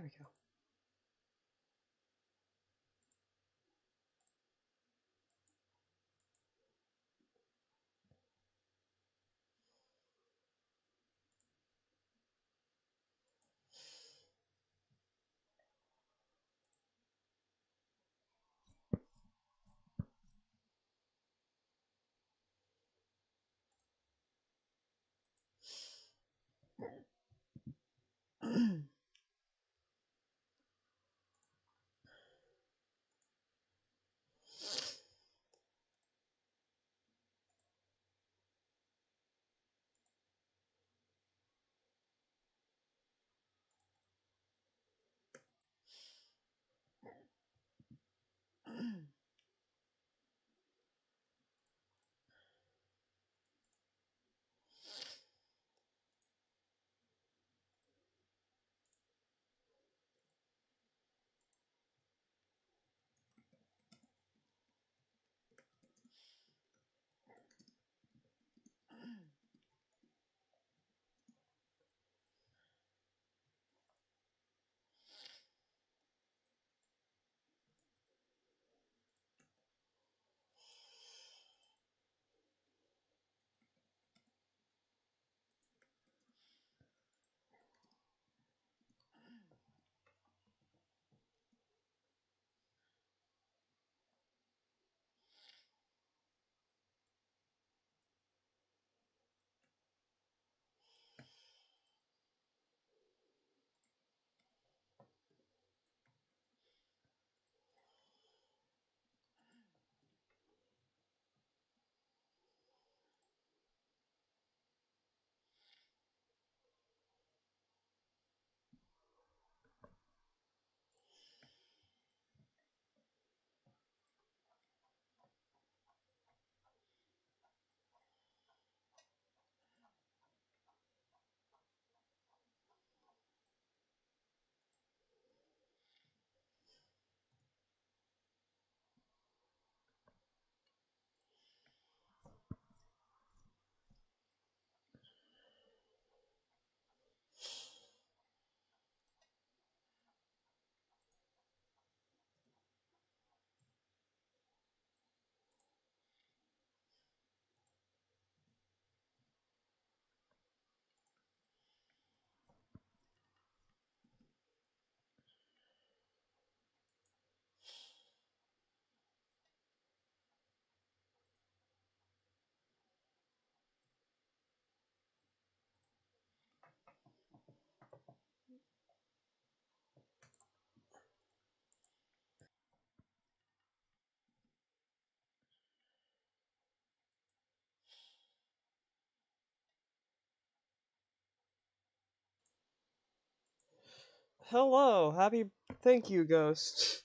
There we go. Hello, happy. Thank you, Ghost.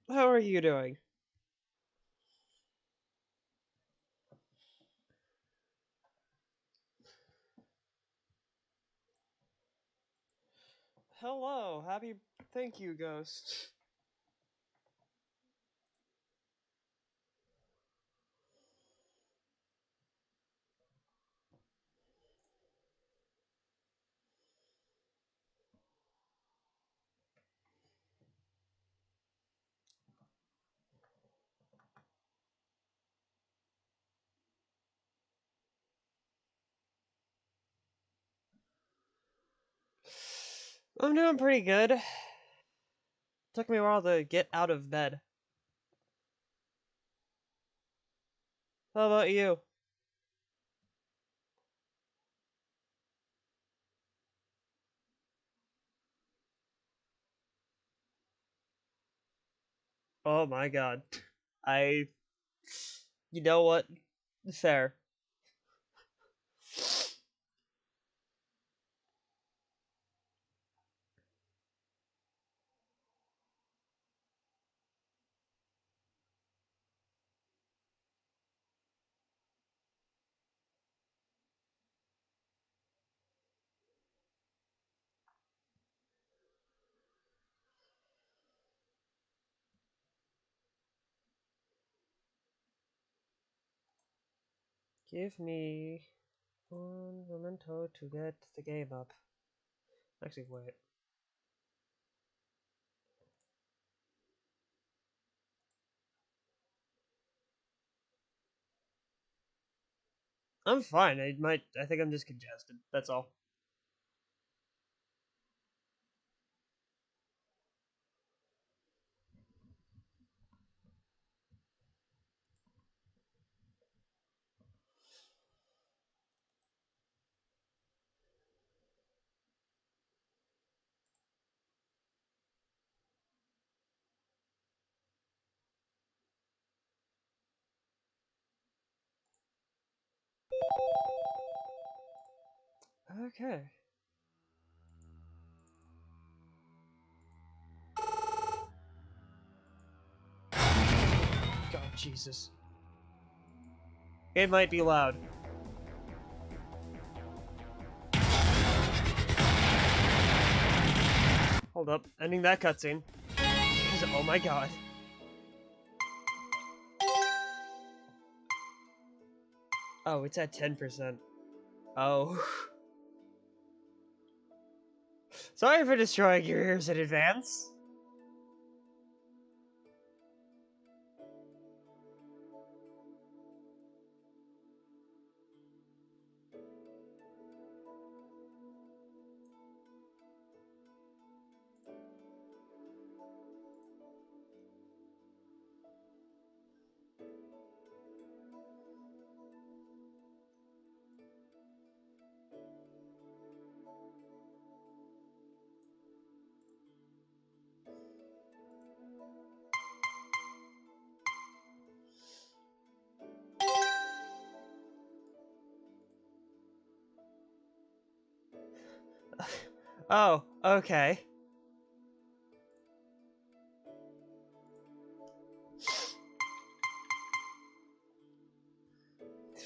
How are you doing? Hello, happy. Thank you, Ghost. I'm doing pretty good. Took me a while to get out of bed. How about you? Oh my god. I. You know what? Fair. Give me One memento to get the game up. Actually, wait. I'm fine. I think I'm just congested. That's all. Okay. God, Jesus. It might be loud. Hold up. Ending that cutscene. Oh my god. Oh, it's at 10%. Oh. Sorry for destroying your ears in advance. Oh, okay.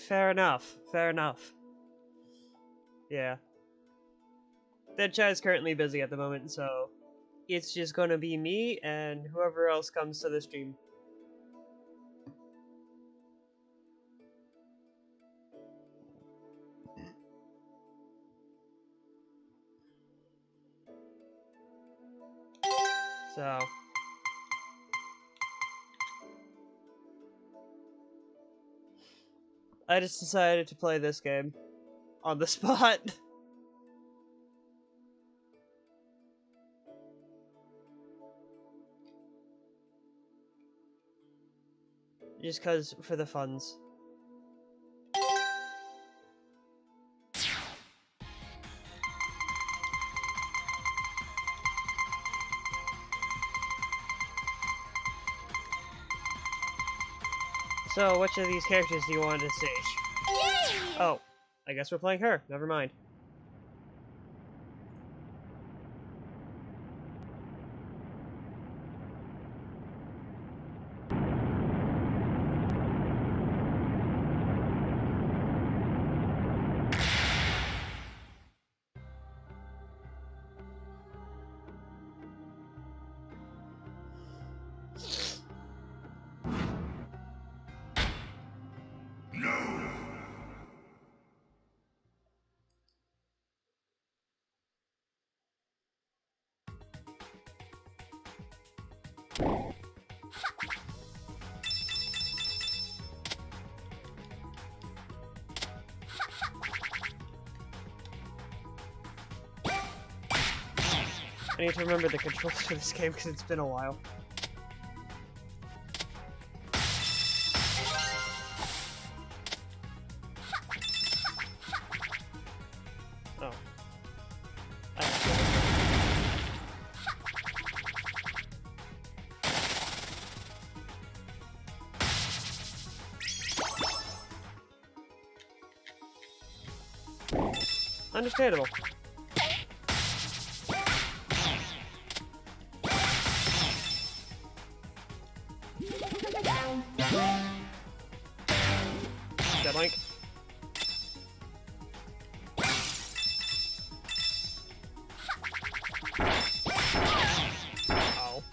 Fair enough. Fair enough. Yeah. Dead Chat is currently busy at the moment, so it's just gonna be me and whoever else comes to the stream. So... I just decided to play this game. On the spot. Just cause, for the funds. So, which of these characters do you want to stage? Oh, I guess we're playing her. Never mind. I need to remember the controls for this game because it's been a while. Oh. Understandable. Dead Link. Oh.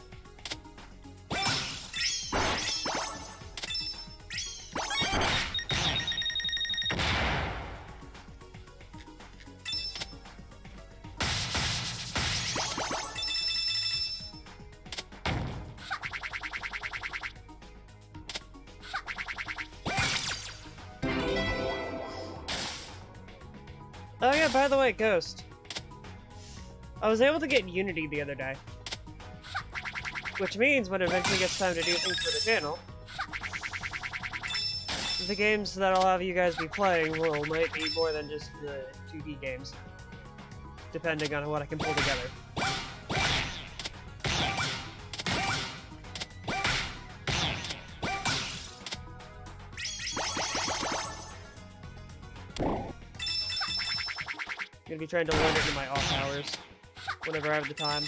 Oh yeah, by the way, Ghost. I was able to get Unity the other day. Which means when it eventually gets time to do things for the channel, the games that I'll have you guys be playing might be more than just the 2D games. Depending on what I can pull together. I'm gonna be trying to learn it in my off hours, whenever I have the time.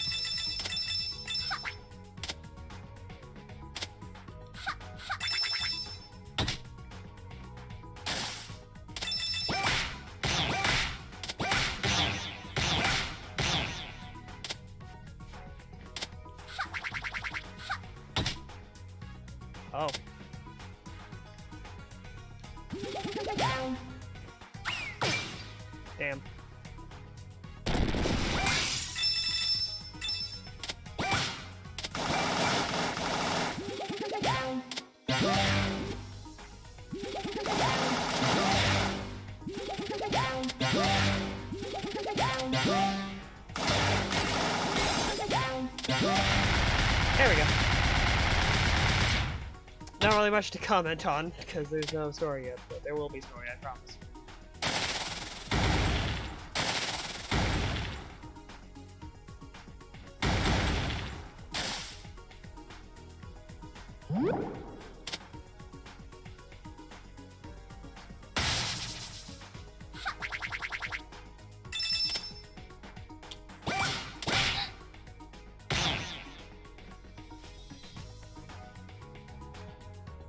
Oh. Damn. There we go. Not really much to comment on, because there's no story yet, but there will be story, I promise.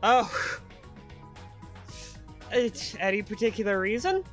Oh! Any particular reason?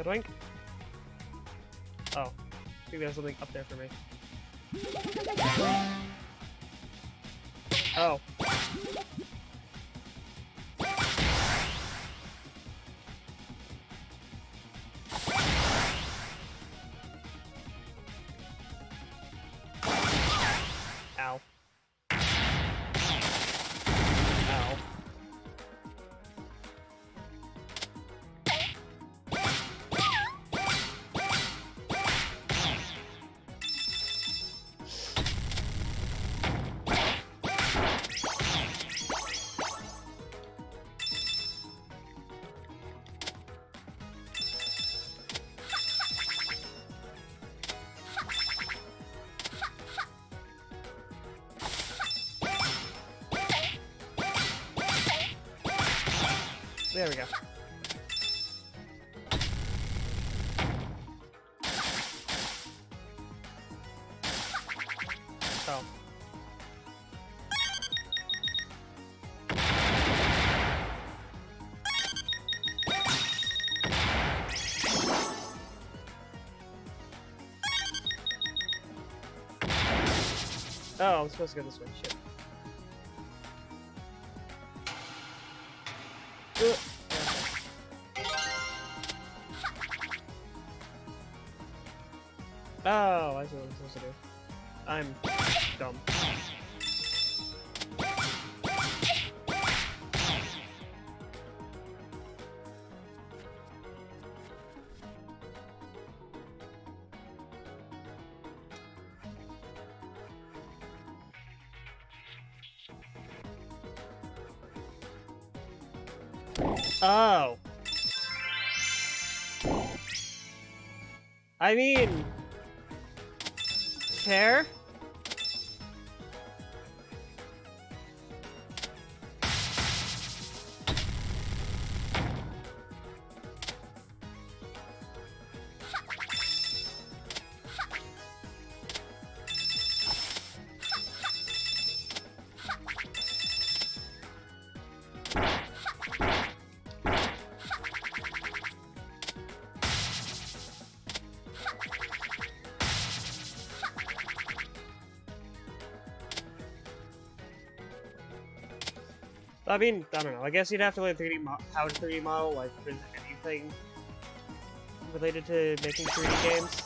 Doink. Oh, I think there's something up there for me. Oh. Ow. Ow. There we go. Oh. Oh, I'm supposed to go this way. Shit. Oh, I see what I'm supposed to do. I'm dumb. Oh. I mean... fair? I mean, I don't know. I guess you'd have to learn how to 3D model, like, for anything related to making 3D games.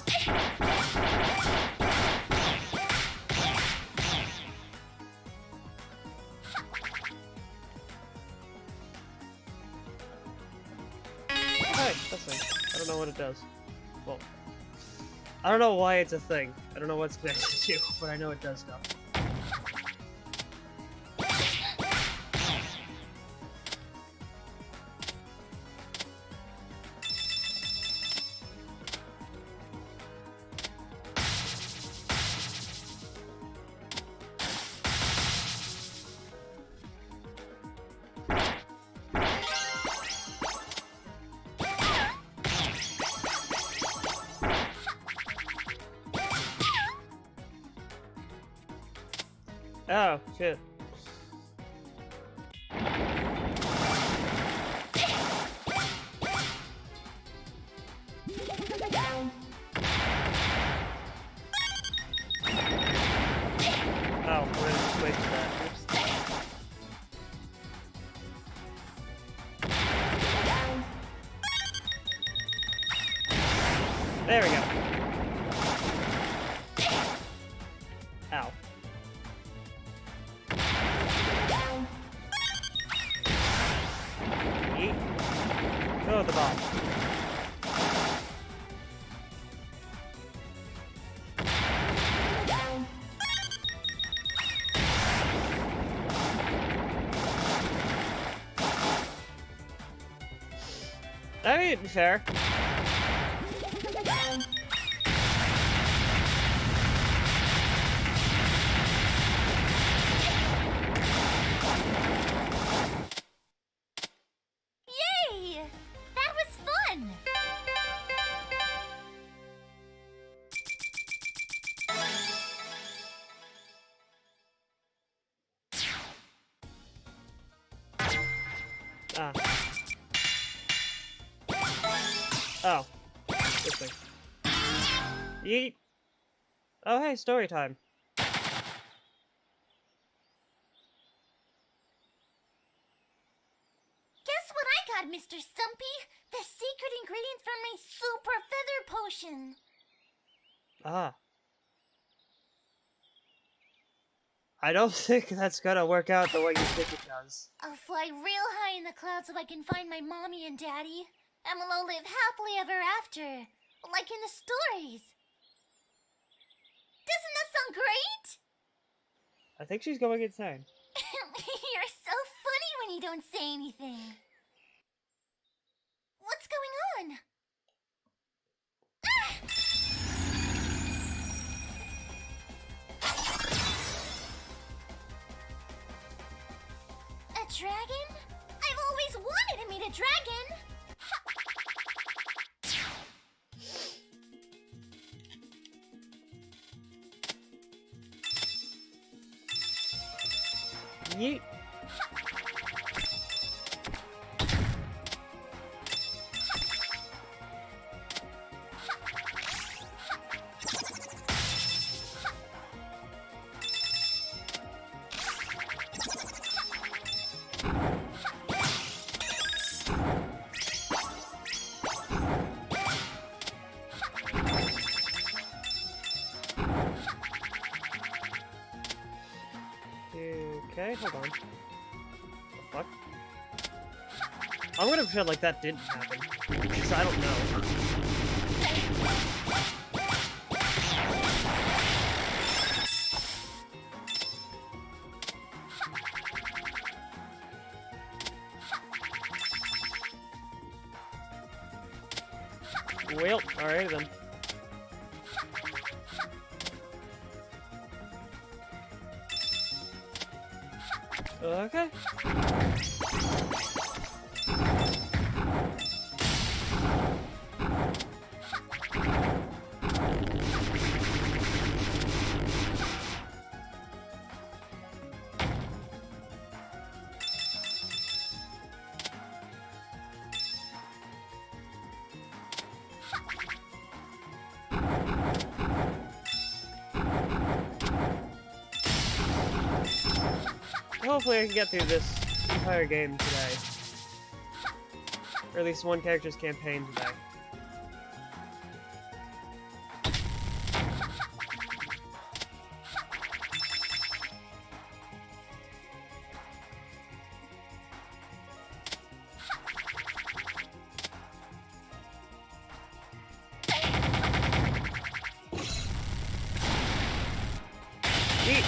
Hey, that's thing. I don't know what it does. Well, I don't know why it's a thing. I don't know what it's connected to, but I know it does stuff. Oh, shit. Oh, we're gonna just wait for that. Oops. There we go. Ow. Yeet. Go with the bomb. I mean, fair. Yay! That was fun! Ah. Oh. This thing. Yeet. Oh, hey, story time. Guess what I got, Mr. Stumpy? The secret ingredient for my super feather potion. Ah. I don't think that's gonna work out the way you think it does. I'll fly real high in the clouds so I can find my mommy and daddy. And we'll all live happily ever after. Like in the stories. Doesn't that sound great? I think she's going insane. You're so funny when you don't say anything. What's going on? A dragon? I've always wanted to meet a dragon! Yeet. Okay, hold on. The fuck? I'm gonna pretend like that didn't happen. Because I don't know. Well, alright then. Okay. Hopefully I can get through this entire game today. Or at least one character's campaign today. Eat!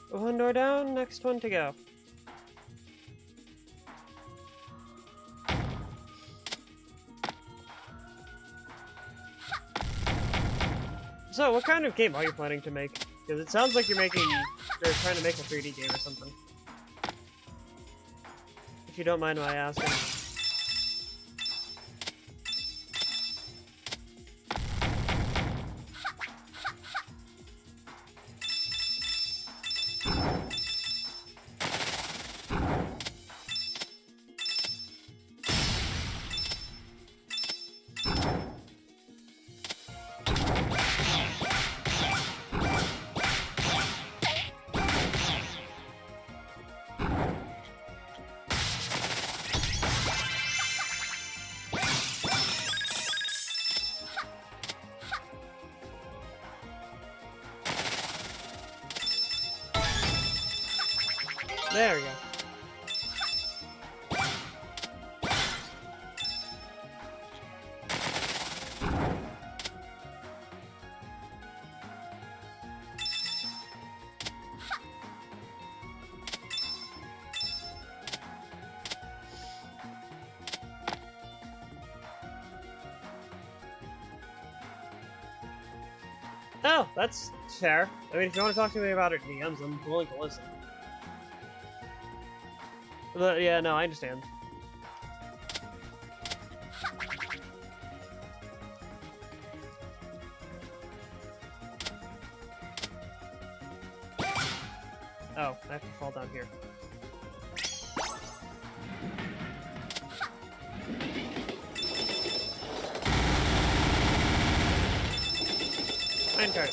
One door down, next one to go. So, what kind of game are you planning to make? Because it sounds like you're trying to make a 3D game or something. If you don't mind my asking. There we go. Oh, that's fair. I mean, if you want to talk to me about it in DMs, I'm willing to listen. But yeah, no, I understand. Oh, I have to fall down here. Iron card.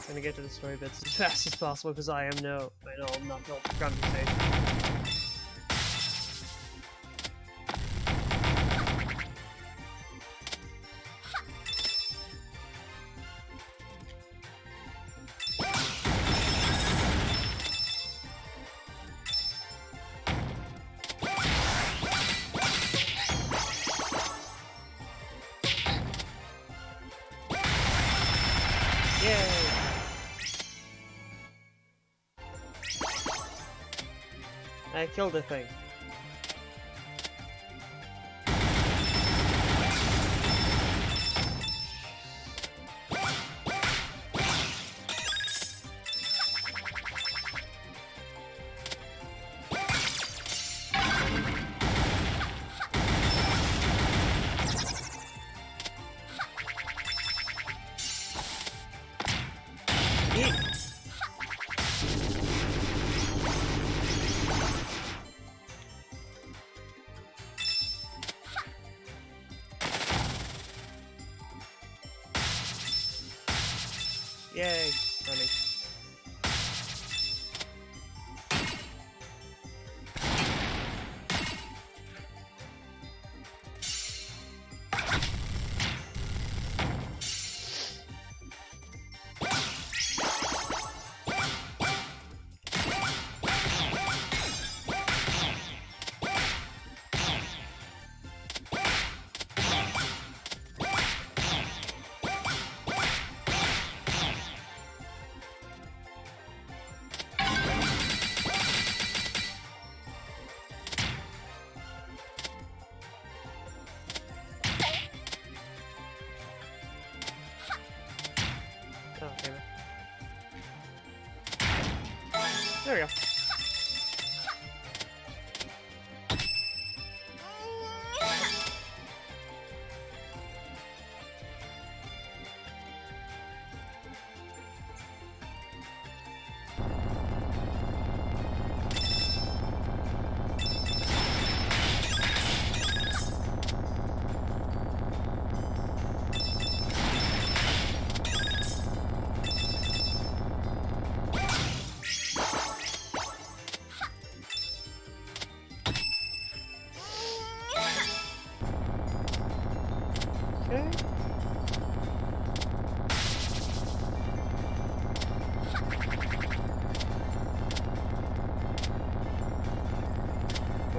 Gonna get to the story bits as fast as possible because I know I'm not built for conversation. Yay! I killed the thing. Eat. Yay, running.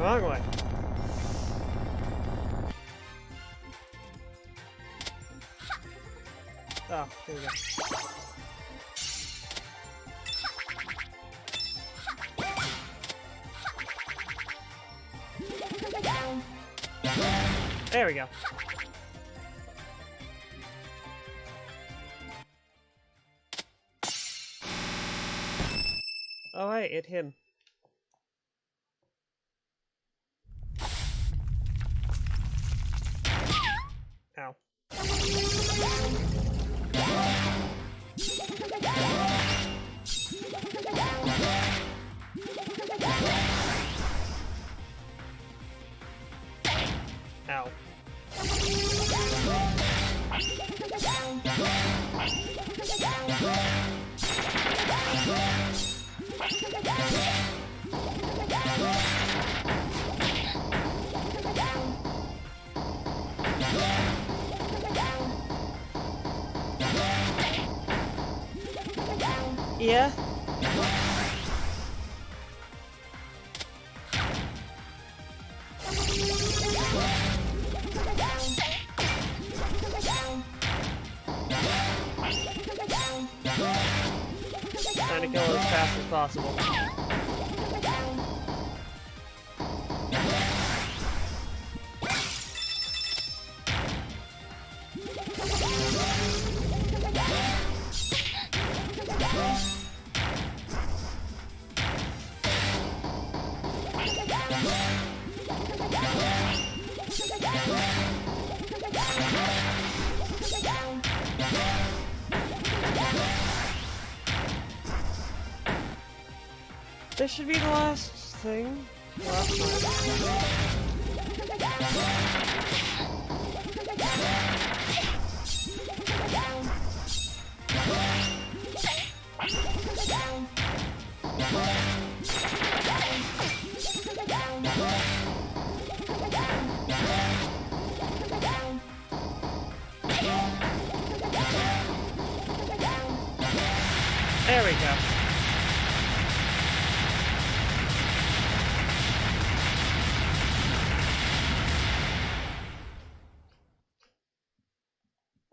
Wrong way. Oh, there we go. There we go. Oh, hey, it him. Ow. Ow. Yeah? Trying to kill it as fast as possible. This should be the last thing. Last There we go.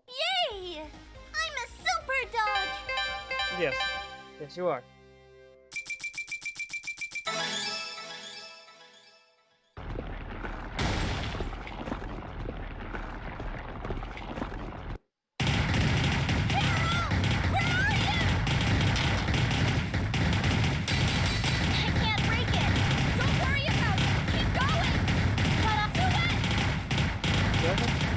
Yay! I'm a super dog! Yes. Yes, you are. I can't break it! Don't worry about it! Keep going! But I'm too wet! Okay.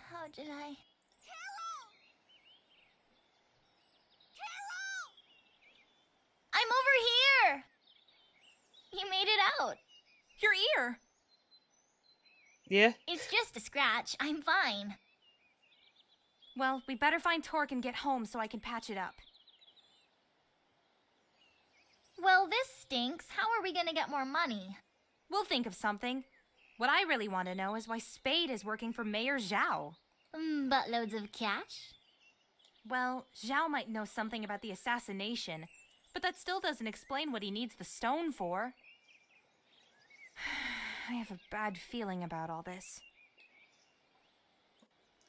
How did I... I'm over here! You made it out. Your ear! Yeah? It's just a scratch. I'm fine. Well, we better find Torque and get home so I can patch it up. Well, this stinks. How are we gonna get more money? We'll think of something. What I really want to know is why Spade is working for Mayor Zhao. Buttloads of cash? Well, Zhao might know something about the assassination, but that still doesn't explain what he needs the stone for. I have a bad feeling about all this.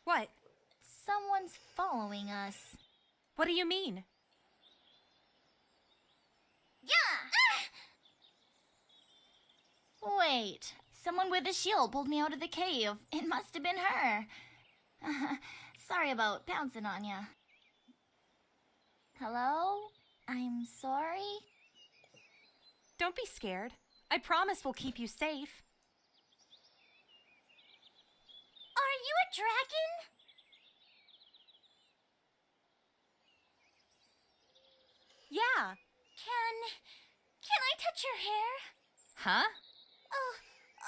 What? Someone's following us. What do you mean? Yeah! Wait. Someone with a shield pulled me out of the cave. It must have been her. Sorry about pouncing on ya. Hello? I'm sorry? Don't be scared. I promise we'll keep you safe. Are you a dragon? Yeah. Can I touch your hair? Huh? Oh,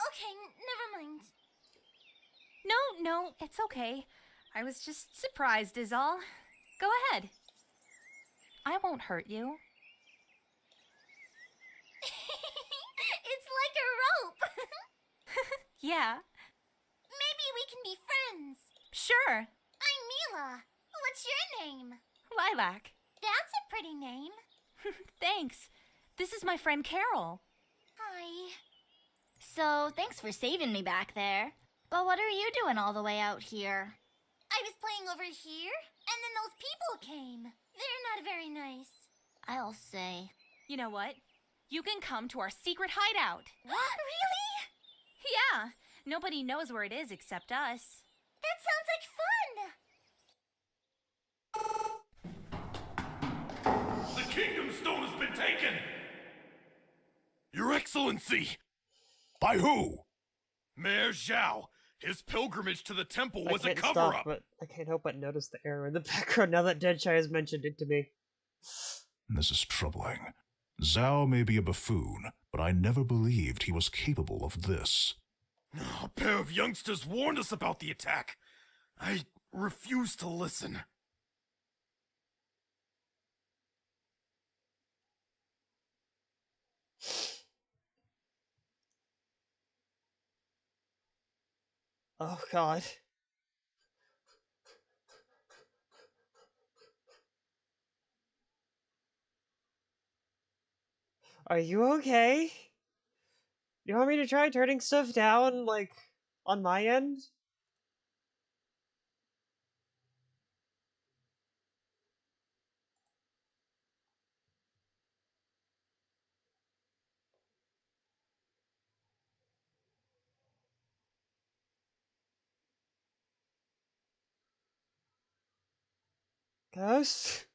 okay, never mind. No, it's okay. I was just surprised is all. Go ahead. I won't hurt you. It's like a rope. Yeah, Maybe we can be friends. sure. I'm Mila. What's your name? Lilac. That's a pretty name. Thanks. This is my friend Carol. Hi. So, thanks for saving me back there. But what are you doing all the way out here? I was playing over here, and then those people came. They're not very nice. I'll say. You know what? You can come to our secret hideout. What? Really? Yeah, nobody knows where it is except us. That sounds like fun! The Kingdom Stone has been taken! Your Excellency! By who? Mayor Zhao. His pilgrimage to the temple I was a can't stop, cover-up. but I can't help but notice the error in the background now that Deadshire has mentioned it to me. This is troubling. Zhao may be a buffoon, but I never believed he was capable of this. A pair of youngsters warned us about the attack. I refuse to listen. Oh god. Are you okay? You want me to try turning stuff down, like, on my end? Ghost?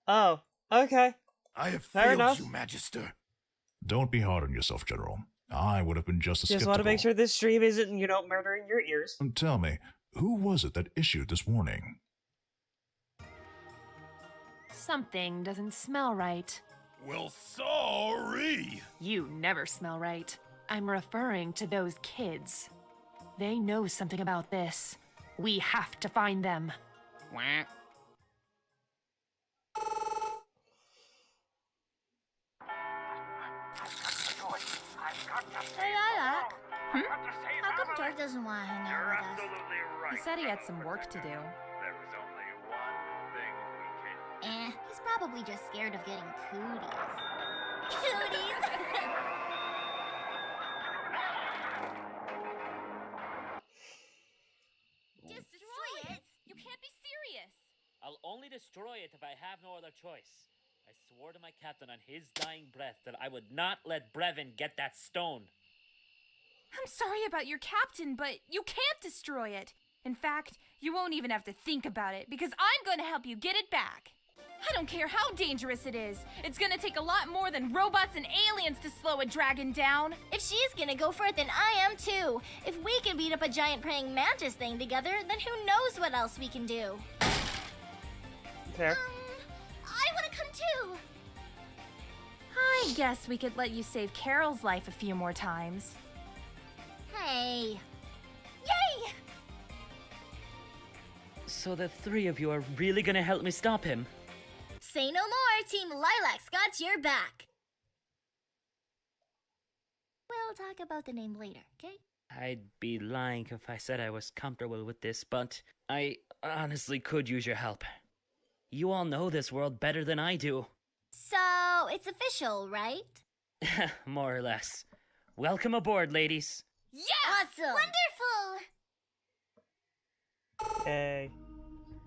Oh, okay. I have Fair failed enough. you, Magister. Don't be hard on yourself, General. I would have been just as Just skeptical. want to make sure this stream isn't, murdering your ears. Tell me, who was it that issued this warning? Something doesn't smell right. Well, sorry. You never smell right. I'm referring to those kids. They know something about this. We have to find them. Hey, Lilac. How come George doesn't want to hang out with us? He said he had some work to do. There's only one thing we can... He's probably just scared of getting cooties. Cooties? Destroy it? You can't be serious. I'll only destroy it if I have no other choice. I swore to my captain on his dying breath that I would not let Brevin get that stone. I'm sorry about your captain, but you can't destroy it. In fact, you won't even have to think about it because I'm going to help you get it back. I don't care how dangerous it is. It's going to take a lot more than robots and aliens to slow a dragon down. If she's gonna go for it, then I am too. If we can beat up a giant praying mantis thing together, then who knows what else we can do. Fair. I wanna come too. I guess we could let you save Carol's life a few more times. Hey. Yay! So the three of you are really gonna help me stop him? Say no more, Team Lilac's got your back. We'll talk about the name later, okay? I'd be lying if I said I was comfortable with this, but I honestly could use your help. You all know this world better than I do. So, it's official, right? More or less. Welcome aboard, ladies. Yeah! Awesome! Wonderful! Hey.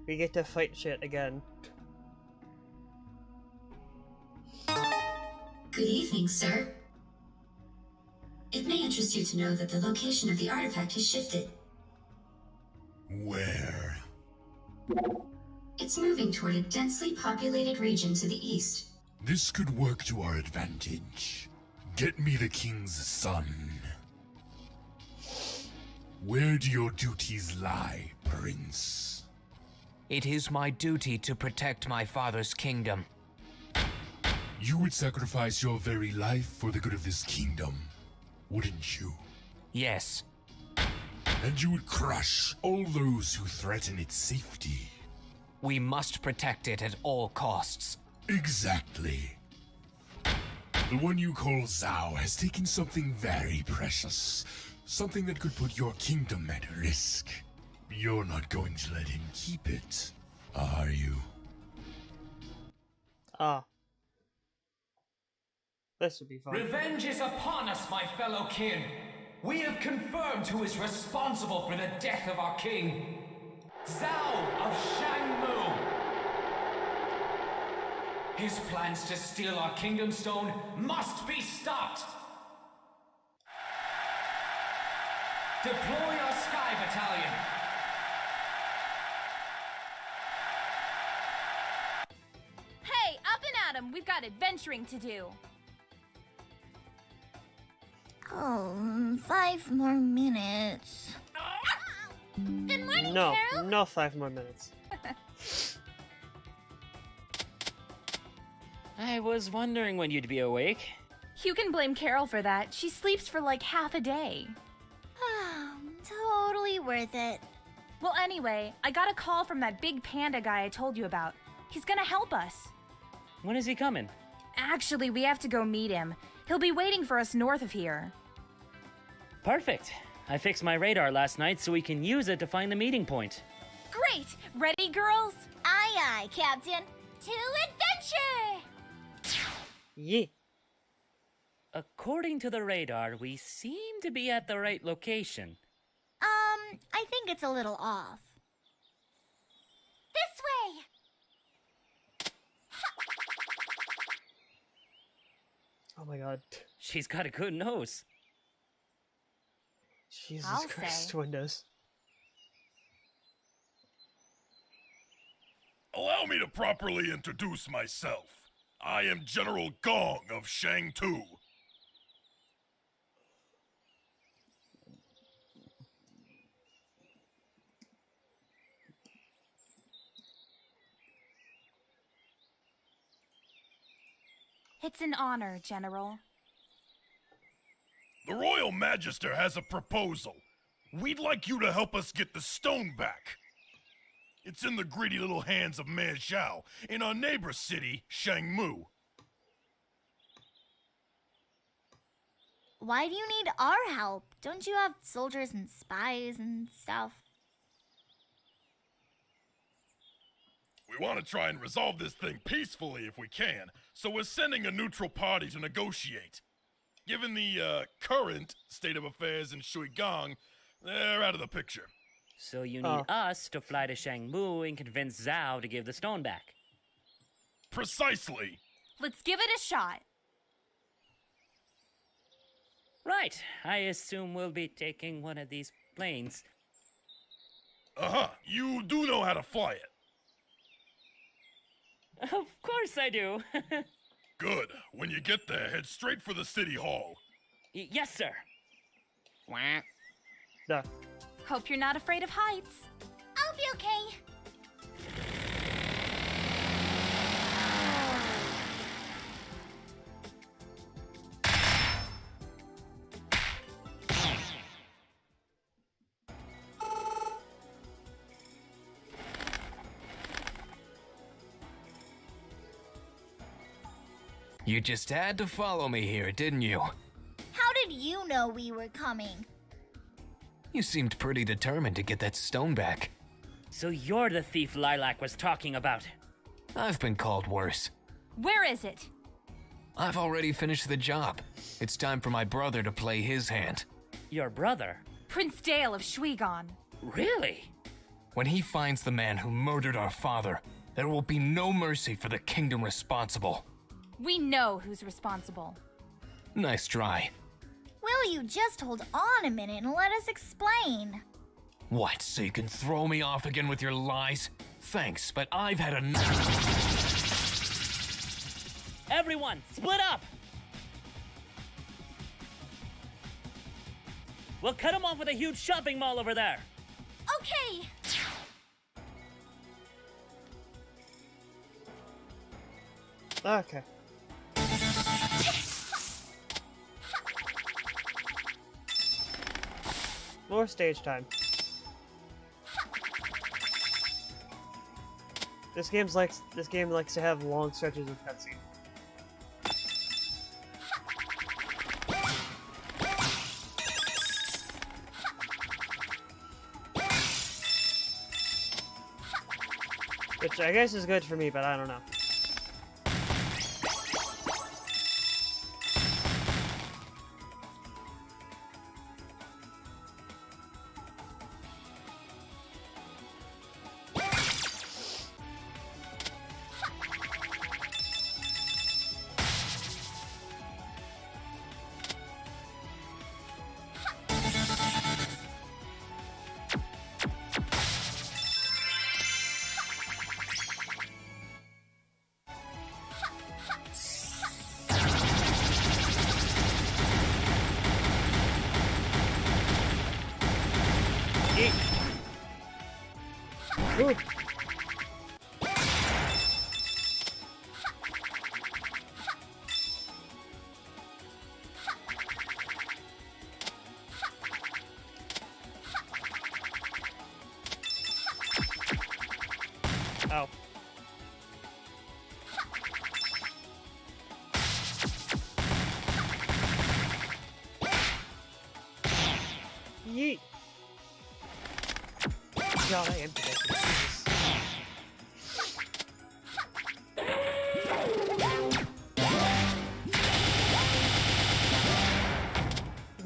We get to fight shit again. Good evening, sir. It may interest you to know that the location of the artifact has shifted. Where? It's moving toward a densely populated region to the east. This could work to our advantage. Get me the king's son. Where do your duties lie, Prince? It is my duty to protect my father's kingdom. You would sacrifice your very life for the good of this kingdom, wouldn't you? Yes. And you would crush all those who threaten its safety. We must protect it at all costs. Exactly. The one you call Zhao has taken something very precious. Something that could put your kingdom at risk. You're not going to let him keep it, are you? Ah. This would be fun. Revenge is upon us, my fellow kin. We have confirmed who is responsible for the death of our king. Zhao of Shangmu. His plans to steal our kingdom stone must be stopped. Deploy our Sky Battalion. Hey, up and at 'em! We've got adventuring to do. Oh, 5 more minutes. Good morning, No, Carol. no 5 more minutes. I was wondering when you'd be awake. You can blame Carol for that. She sleeps for like half a day. Totally worth it. Well, anyway, I got a call from that big panda guy I told you about. He's gonna help us. When is he coming? Actually, we have to go meet him. He'll be waiting for us north of here. Perfect. I fixed my radar last night so we can use it to find the meeting point. Great! Ready, girls? Aye, aye, Captain. To adventure! Yeah. According to the radar, we seem to be at the right location. I think it's a little off. This way! Oh my god. She's got a good nose. Jesus I'll Christ, say. Windows. Allow me to properly introduce myself. I am General Gong of Shangtu. It's an honor, General. The Royal Magister has a proposal. We'd like you to help us get the stone back. It's in the greedy little hands of Man Zhao in our neighbor city, Shangmu. Why do you need our help? Don't you have soldiers and spies and stuff? We want to try and resolve this thing peacefully if we can, so we're sending a neutral party to negotiate. Given the current state of affairs in Shuigang, they're out of the picture. So you need us to fly to Shangmu and convince Zhao to give the stone back. Precisely. Let's give it a shot. Right. I assume we'll be taking one of these planes. Uh-huh. You do know how to fly it. Of course I do. Good. When you get there, head straight for the city hall. Yes, sir. Duh. Hope you're not afraid of heights. I'll be okay. You just had to follow me here, didn't you? How did you know we were coming? You seemed pretty determined to get that stone back. So you're the thief Lilac was talking about. I've been called worse. Where is it? I've already finished the job. It's time for my brother to play his hand. Your brother? Prince Dale of Shuigon. Really? When he finds the man who murdered our father, there will be no mercy for the kingdom responsible. We know who's responsible. Nice try. Will you just hold on a minute and let us explain. What, so you can throw me off again with your lies? Thanks, but I've had enough. Everyone, split up! We'll cut them off with a huge shopping mall over there. Okay. Okay. More stage time. This game likes to have long stretches of cutscene. Which I guess is good for me, but I don't know. Ooh. Oh. Yeet. God, I am predicting.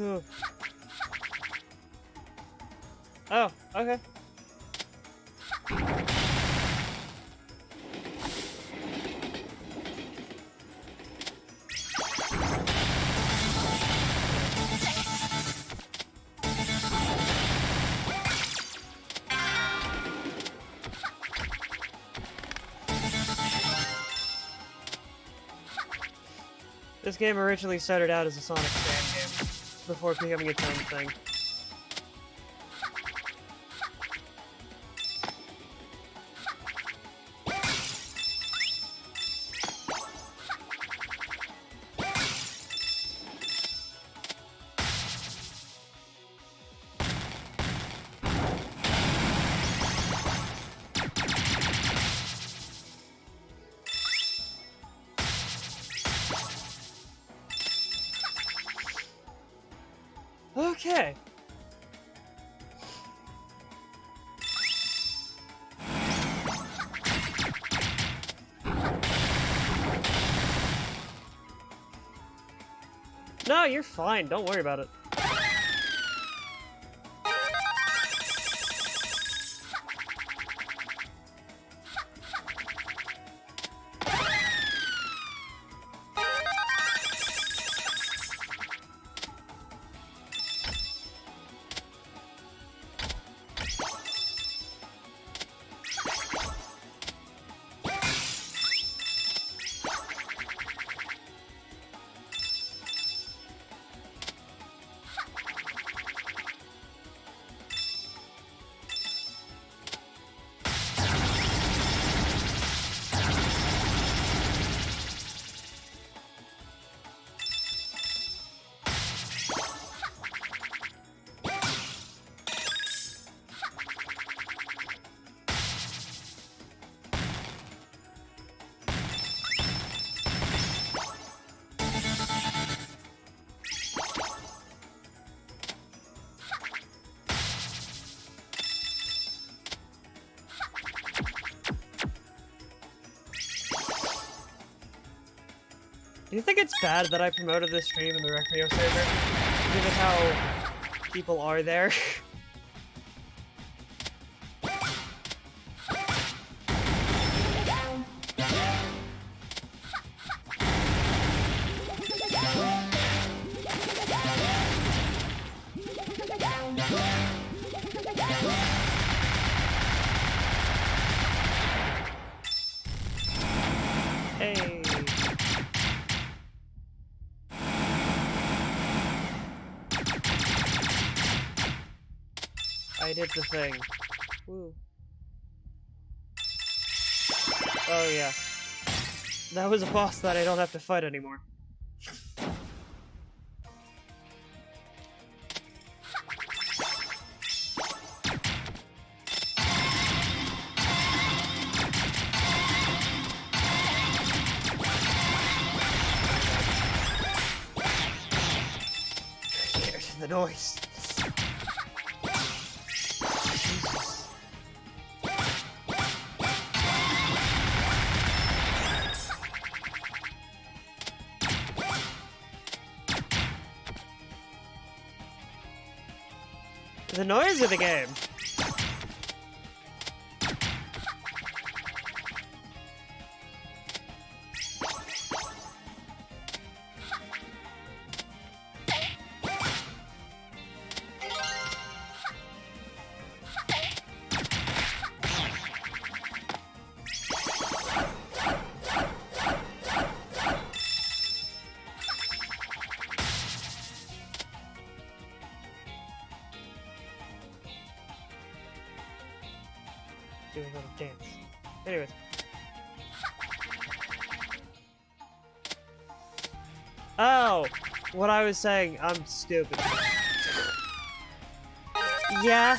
Ugh. Oh, okay. This game originally started out as a Sonic fan game, before becoming its own thing. Okay. No, you're fine. Don't worry about it. Do you think it's bad that I promoted this stream in the Recreo server? Given how people are there? Hey. I did the thing. Woo. Oh yeah. That was a boss that I don't have to fight anymore. Scared of the noise. The noise of the game. Do a little dance. Anyways. Oh! What I was saying, I'm stupid. Yeah?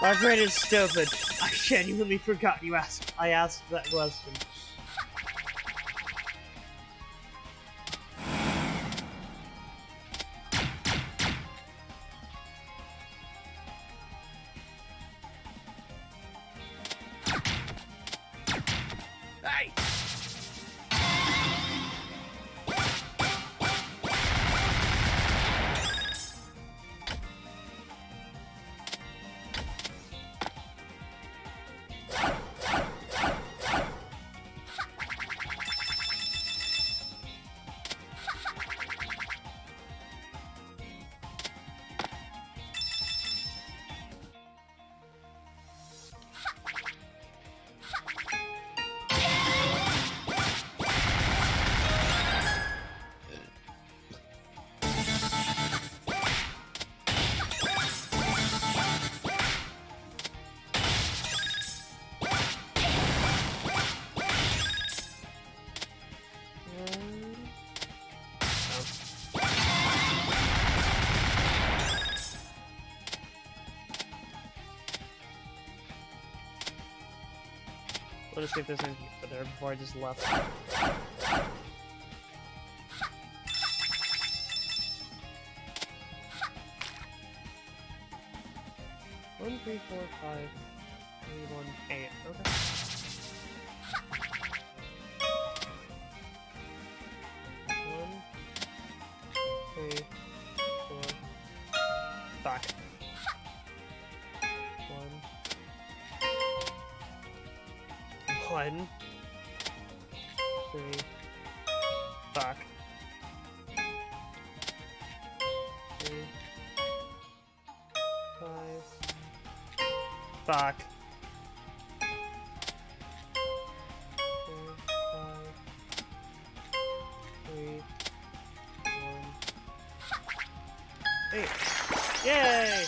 My brain is stupid. I genuinely forgot I asked that question. Hey! Let us see if there's anything there before I just left. 1, 3, 4, 5, 3, 1, 8. Okay. One, 3, 4, back. 1, 3, back. 3, 5, back. 4, 5, 3, 1, 8. Yay!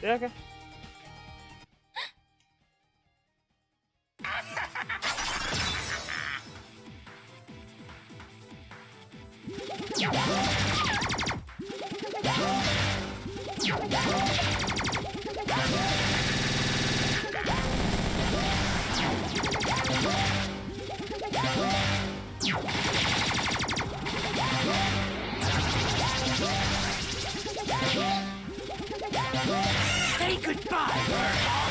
Yeah, okay. Say goodbye, Murdoch!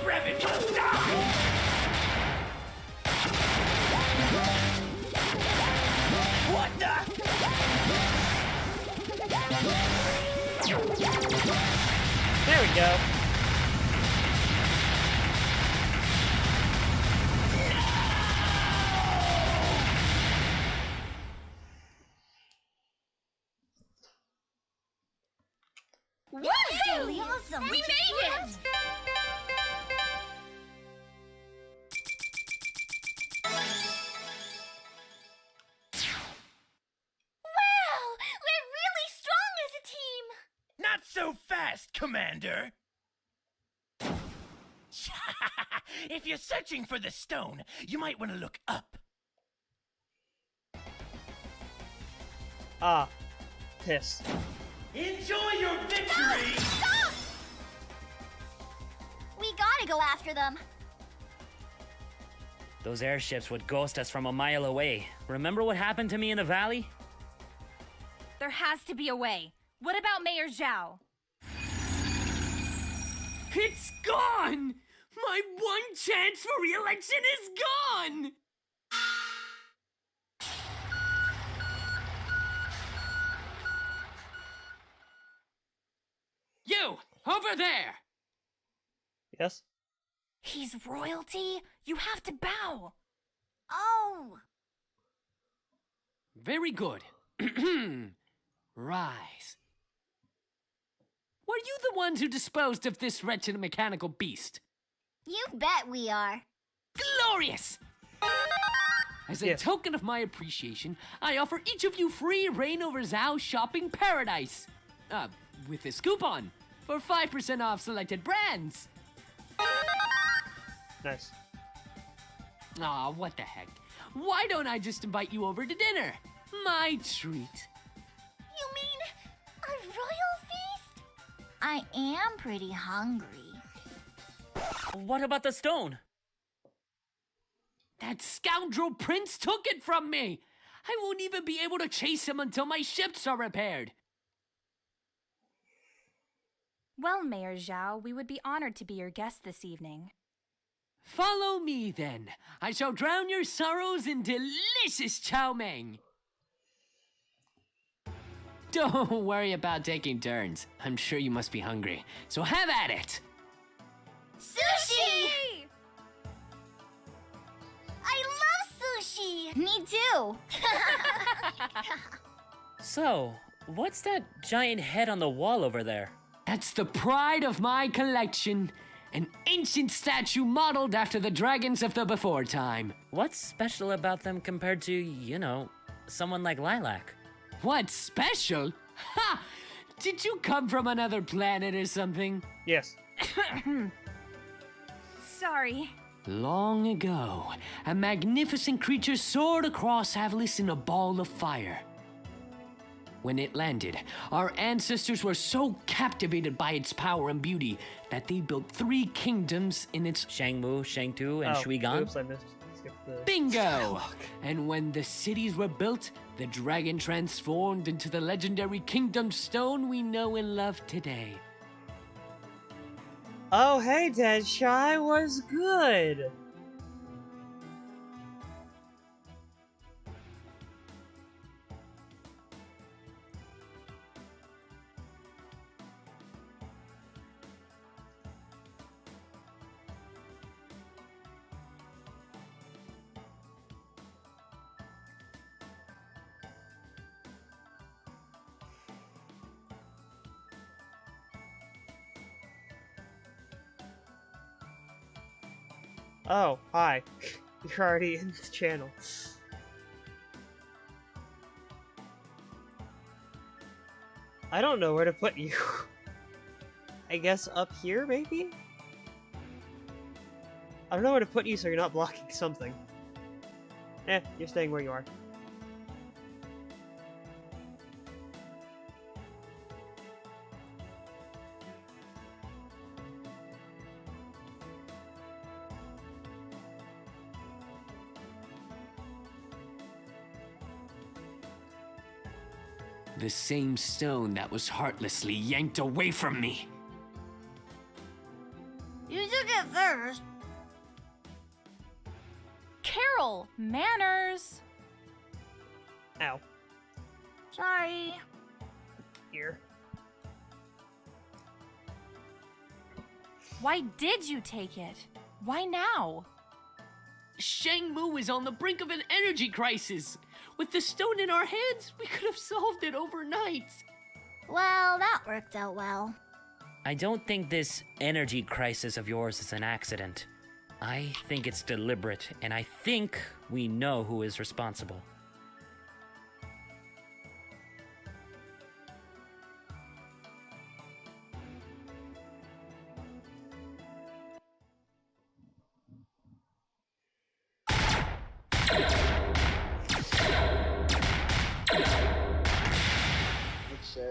Brevin must die! What the? There we go. Really awesome. We made it! Wow! We're really strong as a team! Not so fast, Commander! If you're searching for the stone, you might want to look up. Ah. Piss. Enjoy your victory! Stop! We gotta go after them. Those airships would ghost us from a mile away. Remember what happened to me in the valley? There has to be a way. What about Mayor Zhao? It's gone! My one chance for re-election is gone! You! Over there! Yes? He's royalty. You have to bow. Oh! Very good. Rise. Were you the ones who disposed of this wretched mechanical beast? You bet we are. Glorious! As a Yes. token of my appreciation, I offer each of you free reign over Zhao shopping paradise. With this coupon for 5% off selected brands. Nice. Aw, what the heck? Why don't I just invite you over to dinner? My treat. You mean a royal feast? I am pretty hungry. What about the stone? That scoundrel prince took it from me. I won't even be able to chase him until my ships are repaired. Well, Mayor Zhao, we would be honored to be your guest this evening. Follow me, then. I shall drown your sorrows in delicious chow mein. Don't worry about taking turns. I'm sure you must be hungry. So have at it. Sushi! I love sushi! Me too! So, what's that giant head on the wall over there? That's the pride of my collection. An ancient statue modeled after the dragons of the before time. What's special about them compared to, you know, someone like Lilac? What's special? Ha! Did you come from another planet or something? Yes. Sorry. Long ago, a magnificent creature soared across Avalis in a ball of fire. When it landed, our ancestors were so captivated by its power and beauty that they built 3 kingdoms in its Shangmu, Shangtu, and Oh, Shuigan? oops, I missed. Skipped the... bingo! And when the cities were built, the dragon transformed into the legendary Kingdom Stone we know and love today. Oh, hey, Deadshot was good. Oh, hi. You're already in the channel. I don't know where to put you. I guess up here, maybe? I don't know where to put you so you're not blocking something. You're staying where you are. The same stone that was heartlessly yanked away from me. You took it first. Carol, manners. Ow. Sorry. Here. Why did you take it? Why now? Shangmu is on the brink of an energy crisis. With the stone in our hands, we could have solved it overnight. Well, that worked out well. I don't think this energy crisis of yours is an accident. I think it's deliberate, and I think we know who is responsible.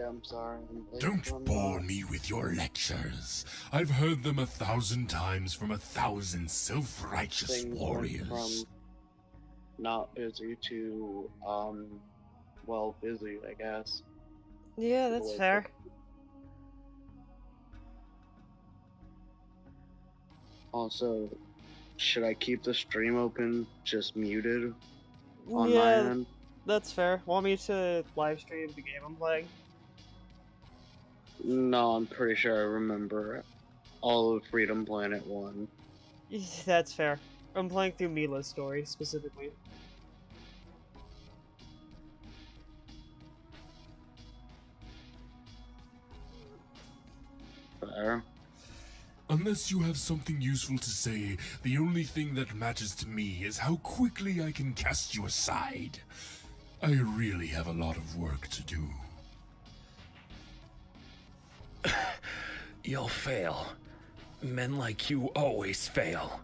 I'm sorry. Don't bore me with your lectures. I've heard them 1,000 times from 1,000 self-righteous Things went warriors. From not busy to, well, busy, I guess. Yeah, that's fair. Also, should I keep the stream open, just muted on my Yeah, end? that's fair. Want me to live stream the game I'm playing? No, I'm pretty sure I remember all of Freedom Planet 1. That's fair. I'm playing through Mila's story, specifically. Fair. Unless you have something useful to say, the only thing that matters to me is how quickly I can cast you aside. I really have a lot of work to do. You'll fail. Men like you always fail.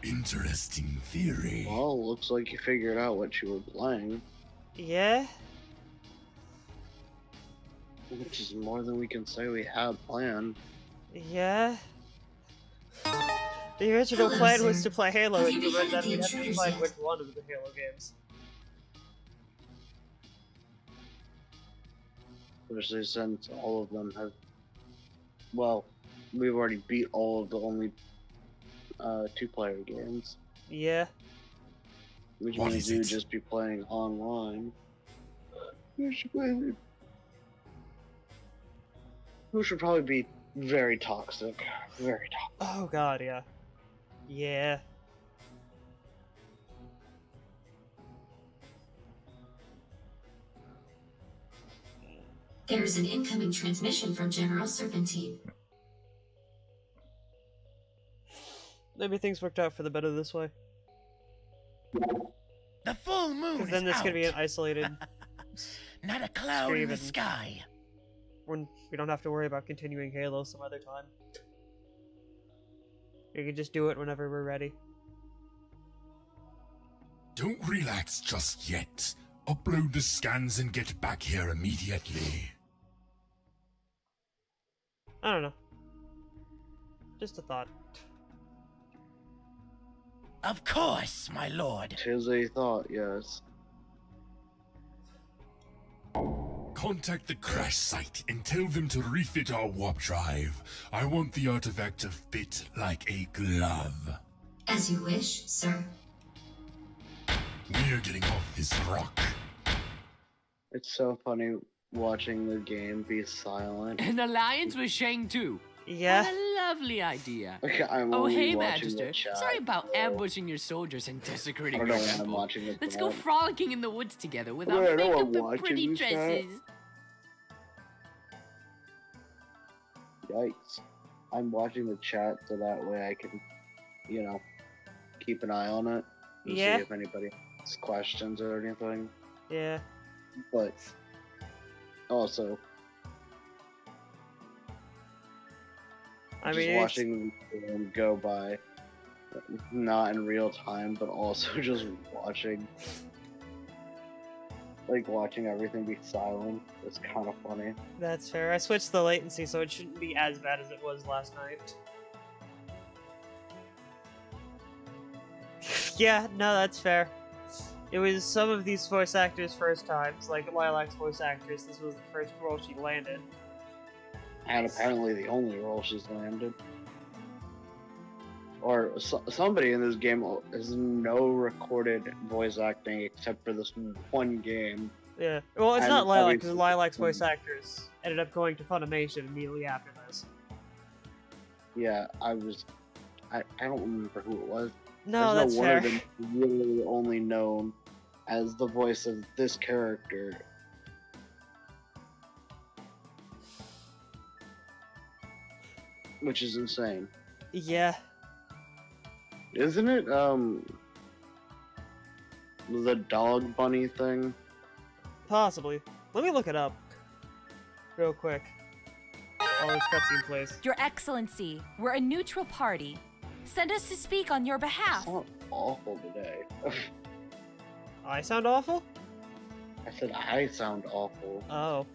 Interesting theory. Well, looks like you figured out what you were playing. Yeah? Which is more than we can say we had planned. Yeah? The original Hello, plan sir. was to play Halo, Have and you you read been that the we'd have to intruders decide yet? which one of the Halo games. Especially since all of them have... Well, we've already beat all of the only two-player games. Yeah. Which What means is you it? would just be playing online. Which would probably be very toxic. Very toxic. Oh god, yeah. Yeah. There's an incoming transmission from General Serpentine. Maybe things worked out for the better this way. The full moon Because then is this could be an out. isolated Not a cloud in the stream and- sky. when we don't have to worry about continuing Halo some other time. We can just do it whenever we're ready. Don't relax just yet. Upload the scans and get back here immediately. I don't know. Just a thought. Of course, my lord. 'Tis a thought, yes. Contact the crash site and tell them to refit our warp drive. I want the artifact to fit like a glove. As you wish, sir. We're getting off this rock. It's so funny watching the game be silent. An alliance with Shang too. Yeah. What a lovely idea. I'm Oh, only hey, watching the Magister. chat, Sorry about so- ambushing your soldiers and I desecrating don't your know when I'm temple. watching it. Let's go tonight. frolicking in the woods together with Wait, our I know makeup I'm and pretty watching this, dresses. Yikes. I'm watching the chat so that way I can, keep an eye on it and Yeah. see if anybody has questions or anything. Yeah. But also, I just mean, it's- watching them go by, not in real time, but also just watching everything be silent. It's kind of funny. That's fair. I switched the latency so it shouldn't be as bad as it was last night. Yeah, no, that's fair. It was some of these voice actors' first times, like Lilac's voice actress. This was the first role she landed. And apparently the only role she's landed. Or somebody in this game has no recorded voice acting except for this one game. Yeah. Well, it's And not Lilac, obviously- because Lilac's voice actors ended up going to Funimation immediately after this. Yeah, I don't remember who it was. No, I that's just know fair. one of them is really only known as the voice of this character. Which is insane. Yeah. Isn't it, the dog bunny thing? Possibly. Let me look it up. Real quick. While this cutscene plays. Your Excellency, we're a neutral party. Send us to speak on your behalf. I sound awful today. I sound awful? I said I sound awful. Oh.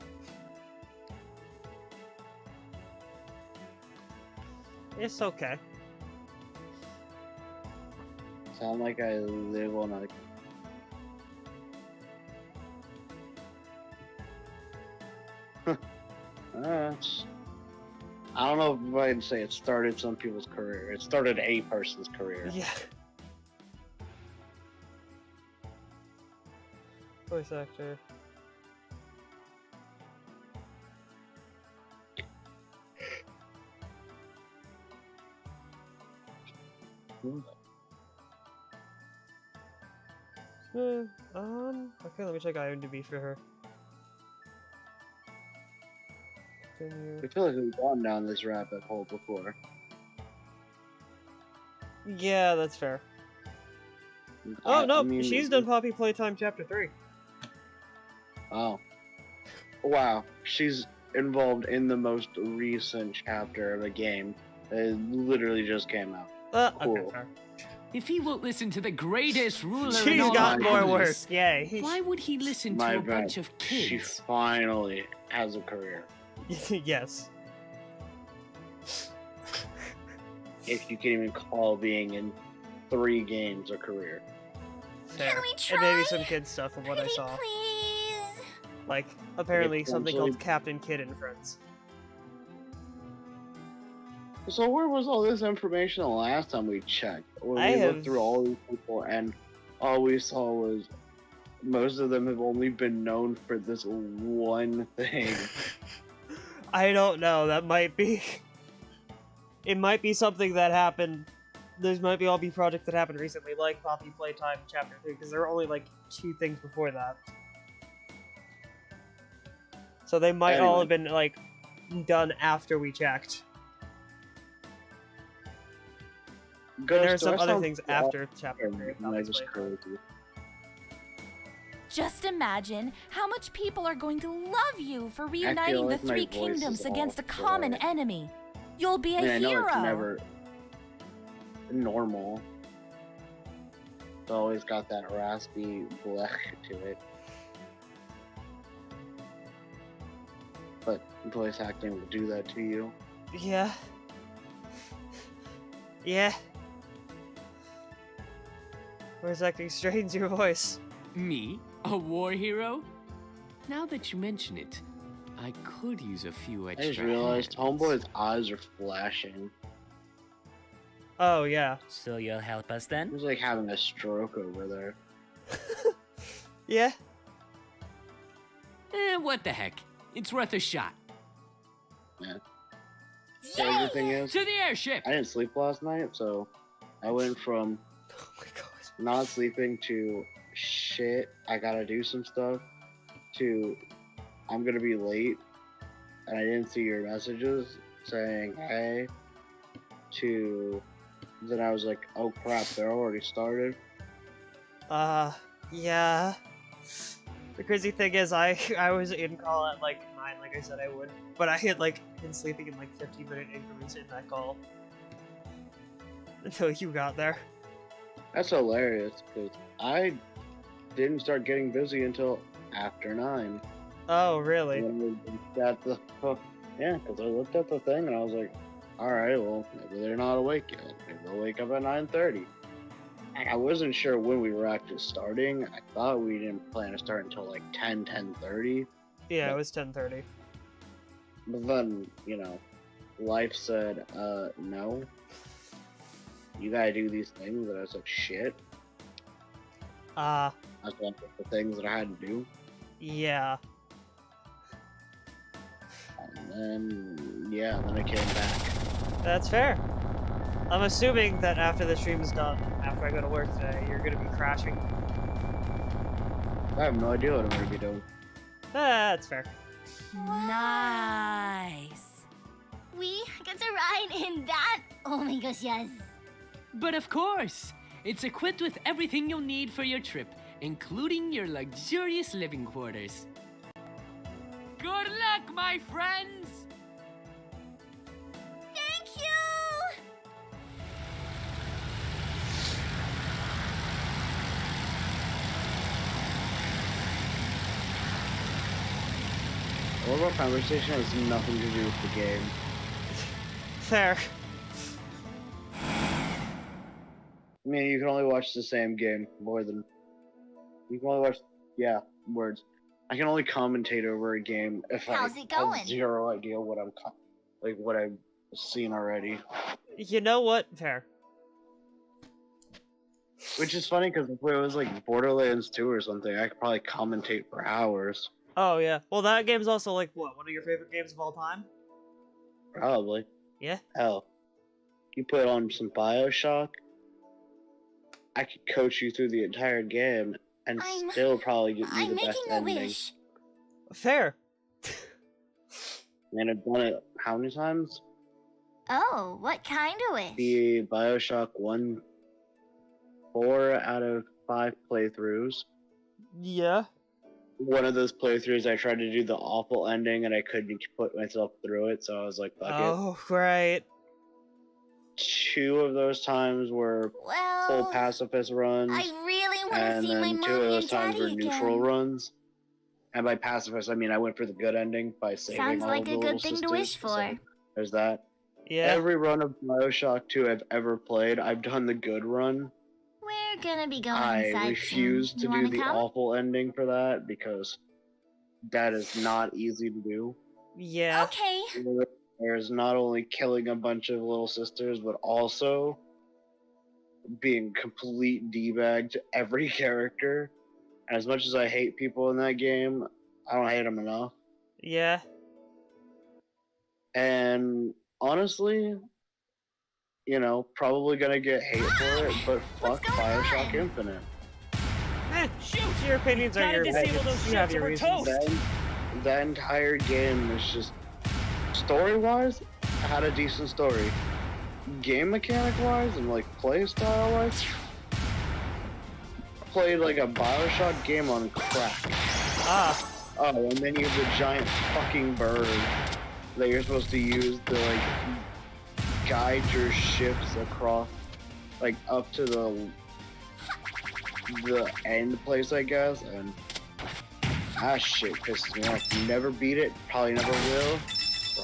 It's okay. Sound like I live on a... I don't know if I can say it started some people's career. It started a person's career. Yeah. Voice actor. Okay, let me check IMDb for her. Continue. I feel like we've gone down this rabbit hole before. Yeah, that's fair. Oh, no, I mean, she's done Poppy Playtime Chapter 3. Oh. Wow, she's involved in the most recent chapter of a game that literally just came out. Okay, Cool. fair. If he won't listen to the greatest ruler in She's all got of more work, Atlas, yay. why would he listen to My a bad. bunch of She kids? finally has a career. Yes. If you can even call being in 3 games a career. Fair. Can we And maybe try? some kid stuff from what I Pretty saw. please. Like, apparently something Potentially- called Captain Kid and Friends. So where was all this information the last time we checked? When I we have- looked through all these people and all we saw was most of them have only been known for this one thing. I don't know, that might be... It might be something that happened... There might be all be projects that happened recently, like Poppy Playtime Chapter 3, because there were only like 2 things before that. So they might all Anyway. have been, like, done after we checked. And there are Ghost, do some I other sound things awful after Chapter or 3 of am I Poppy's just Playtime. crazy? Just imagine how much people are going to love you for reuniting like the my 3 voice kingdoms is against a awful. common enemy. You'll be I a mean, I know hero. it's never normal. It's always got that raspy blech to it. But voice acting will do that to you. Yeah. Yeah. Voice acting strains your voice. Me? A war hero? Now that you mention it, I could use a few I extra just realized hands. Homeboy's eyes are flashing. Oh, yeah. So you'll help us then? He's like having a stroke over there. Yeah. What the heck? It's worth a shot. Yeah. The other thing is, To the airship! I didn't sleep last night, so I went from Oh my god. not sleeping to shit, I gotta do some stuff, to I'm gonna be late, and I didn't see your messages saying, hey, to then I was like, oh crap, they're already started. Yeah. The crazy thing is, I was in call at like 9, like I said I would, but I had like been sleeping in like 15-minute increments in that call until you got there. That's hilarious because I didn't start getting busy until after 9. Oh, really? Yeah, because I looked at the thing and I was like, all right, well, maybe they're not awake yet. Maybe they'll wake up at 9:30. I wasn't sure when we were actually starting. I thought we didn't plan to start until like 10:30. Yeah, it was 10:30. But then, life said, no. You gotta do these things. And I was like, shit. That's one of the things that I had to do. Yeah. And then I came back. That's fair. I'm assuming that after the stream's done, after I go to work today, you're gonna be crashing. I have no idea what I'm gonna be doing. That's fair. Nice. We get to ride in that? Oh my gosh, yes. But of course, it's equipped with everything you'll need for your trip, including your luxurious living quarters. Good luck, my friends! Thank you! All of our conversation has nothing to do with the game. Fair. I mean, you can only watch the same game more than... You can only watch... Yeah, words. I can only commentate over a game if How's I it going? have zero idea what what I've seen already. You know what? Fair. Which is funny, because if it was like Borderlands 2 or something, I could probably commentate for hours. Oh, yeah. Well, that game's also, like, what, one of your favorite games of all time? Probably. Yeah? Hell. You put on some BioShock, I could coach you through the entire game and still probably get you the best ending. Wish. Fair. And I've done it how many times? Oh, what kind of wish? The BioShock 1, 4 out of 5 playthroughs. Yeah. One of those playthroughs, I tried to do the awful ending and I couldn't put myself through it, so I was like, fuck it. Oh, right. 2 of those times were full pacifist runs. I really want to see my and then 2 mommy of those and times were daddy neutral again. runs. And by pacifist, I mean I went for the good ending by saving Sounds all like of the a little good thing to sisters, wish for. so there's that. Yeah. Every run of BioShock 2 I've ever played, I've done the good run. We're gonna be going I inside refuse soon. to You do wanna the come? awful ending for that because that is not easy to do. Yeah. Okay. There's not only killing a bunch of little sisters, but also being complete D-bag to every character. And as much as I hate people in that game, I don't hate them enough. Yeah. And honestly, probably gonna get hate for it, but fuck BioShock Infinite. Shoot! Your opinions are your opinions. You have your reasons. That entire game is just... Story-wise, had a decent story. Game mechanic-wise and, play style-wise, played like a BioShock game on crack. Oh, and then you have the giant fucking bird that you're supposed to use to, guide your ships across, up to the end place, I guess, and that shit pisses me off. Never beat it, probably never will,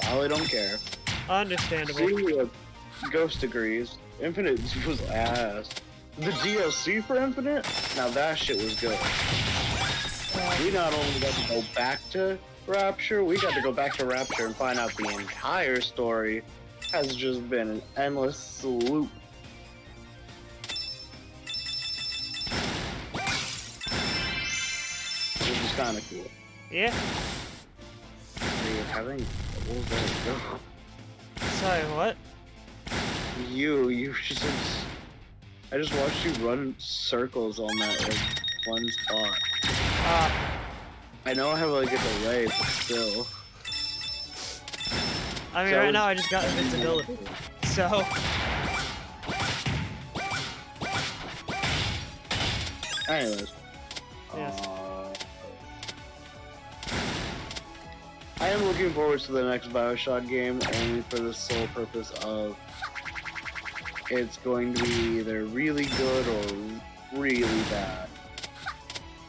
probably don't care. Understandable. See, Ghost agrees. Infinite was ass. The DLC for Infinite? Now that shit was good. We not only got to go back to Rapture, we got to go back to Rapture and find out the entire story has just been an endless loop. Which is kind of cool. Yeah. You're having trouble there. Sorry, what? You just... I just watched you run circles on that, one spot. I know I have, a delay, but still. I mean, right now I just got invincibility, so... Anyways. Yes. I am looking forward to the next Bioshock game only for the sole purpose of it's going to be either really good or really bad.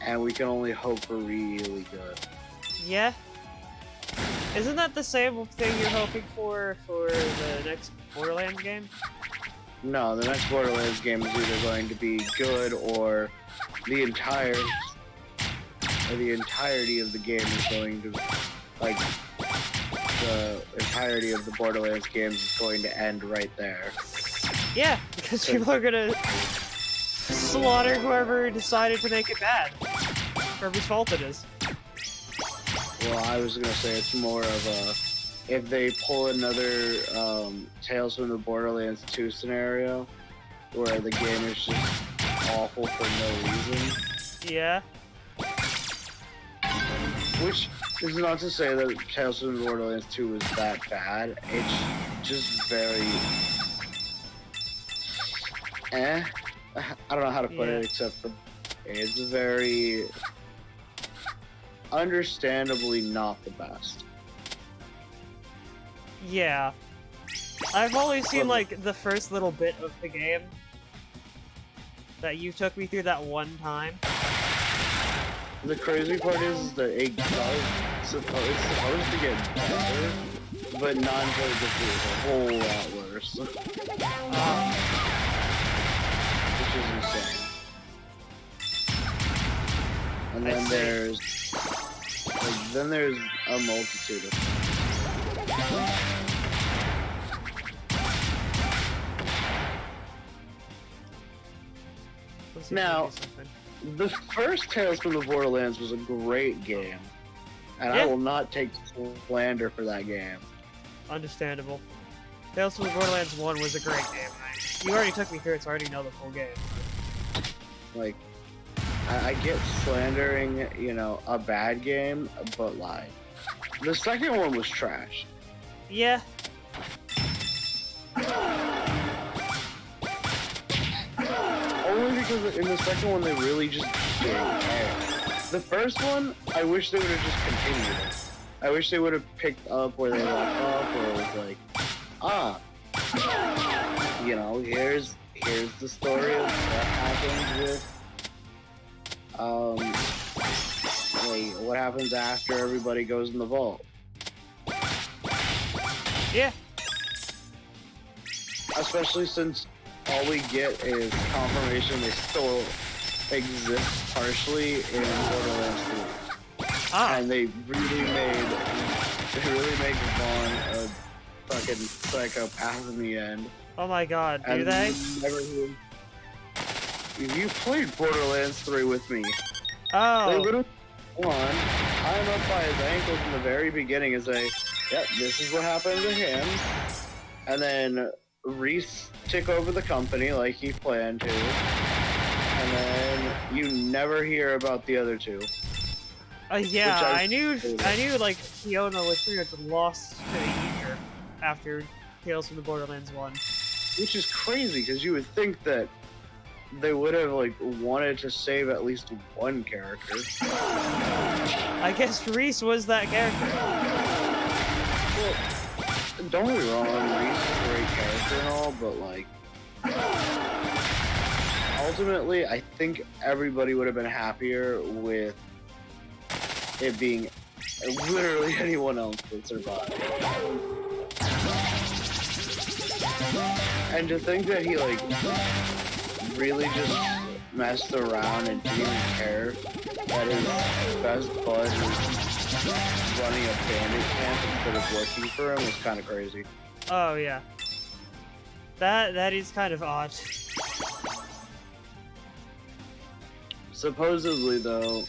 And we can only hope for really good. Yeah. Isn't that the same thing you're hoping for the next Borderlands game? No, the next Borderlands game is either going to be good or the entirety of the game is going to, like, the entirety of the Borderlands games is going to end right there. Yeah, because people are gonna slaughter whoever decided to make it bad. Whoever's fault it is. Well, I was gonna say it's more of a, if they pull another Tales from the Borderlands 2 scenario, where the game is just awful for no reason. Yeah. Which is not to say that Tales from the Borderlands 2 was that bad, it's just very... I don't know how to put it except for... It's very... understandably not the best. Yeah. I've only seen, like, the first little bit of the game. That you took me through that one time. The crazy part is that it's supposed to get better, but not until it gets a whole lot worse. Which is insane. And then there's a multitude of things. Now, the first Tales from the Borderlands was a great game, and I will not take slander for that game. Understandable. Tales from the Borderlands 1 was a great game. You already took me through it, so I already know the full game. Like, I get slandering, you know, a bad game, but like, the second one was trash. Yeah. Only because in the second one they really just didn't care. The first one, I wish they would have just continued it. I wish they would have picked up where they left off, where it was like, you know, here's the story of what happens with, what happens after everybody goes in the vault. Yeah. Especially since all we get is confirmation they still exist partially in Borderlands 3. And they really made Vaughn a fucking psychopath in the end. Oh my god, do they? You played Borderlands 3 with me. Oh. They literally tie him up by his ankles in the very beginning and say, yep, this is what happened to him. And then Reese took over the company like he planned to. And then you never hear about the other two. Yeah, I knew like Fiona was pretty much lost to the ether after Tales from the Borderlands 1. Which is crazy, because you would think that they would have like wanted to save at least one character. I guess Reese was that character. Well, don't get me wrong, Reese is a great character and all, but like, ultimately, I think everybody would have been happier with it being literally anyone else that survived. And to think that he like really just messed around and didn't even care that his best bud was running a bandit camp instead of working for him was kind of crazy. Oh yeah. That is kind of odd. Supposedly though,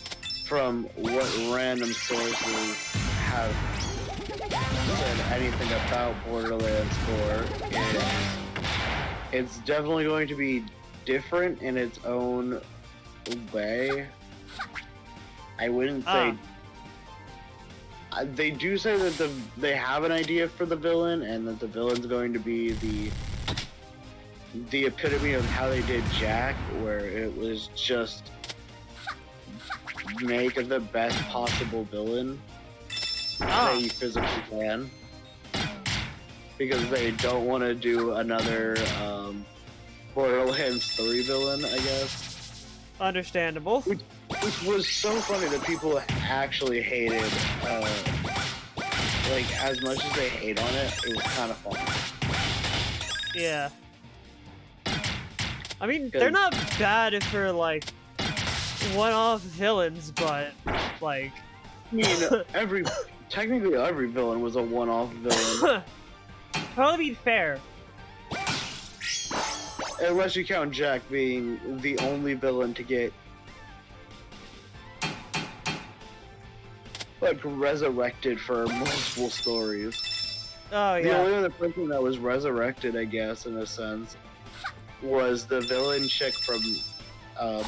from what random sources have said anything about Borderlands 4 is it's definitely going to be different in its own way. I wouldn't say... They do say that they have an idea for the villain, and that the villain's going to be the epitome of how they did Jack, where it was just make the best possible villain that you physically can. Because they don't want to do another Borderlands 3 villain, I guess. Understandable. Which was so funny that people actually hated, like, as much as they hate on it, it was kind of fun. Yeah. I mean, they're not bad for, like, one-off villains, but, like... I mean, technically every villain was a one-off villain. Probably be fair. Unless you count Jack being the only villain to get, like, resurrected for multiple stories. Oh, yeah. The only other person that was resurrected, I guess, in a sense, was the villain chick from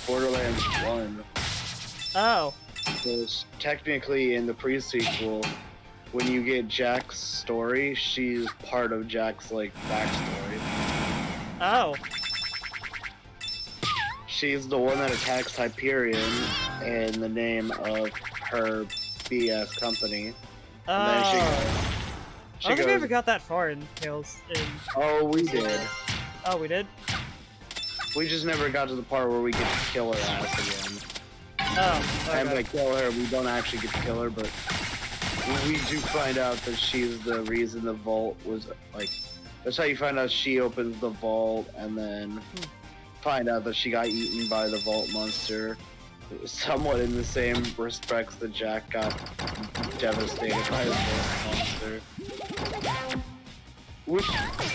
Borderlands 1. Oh. Because technically in the pre-sequel, when you get Jack's story, she's part of Jack's, like, backstory. Oh. She's the one that attacks Hyperion in the name of her BS company. Oh. And then I don't think I ever got that far in Tales. Oh, we did. Oh, we did? We just never got to the part where we get to kill her ass again. Oh, okay. And by kill her, we don't actually get to kill her, but we do find out that she's the reason the vault was, like, that's how you find out she opens the vault, and then find out that she got eaten by the vault monster. Somewhat in the same respects that Jack got devastated by the vault monster. Which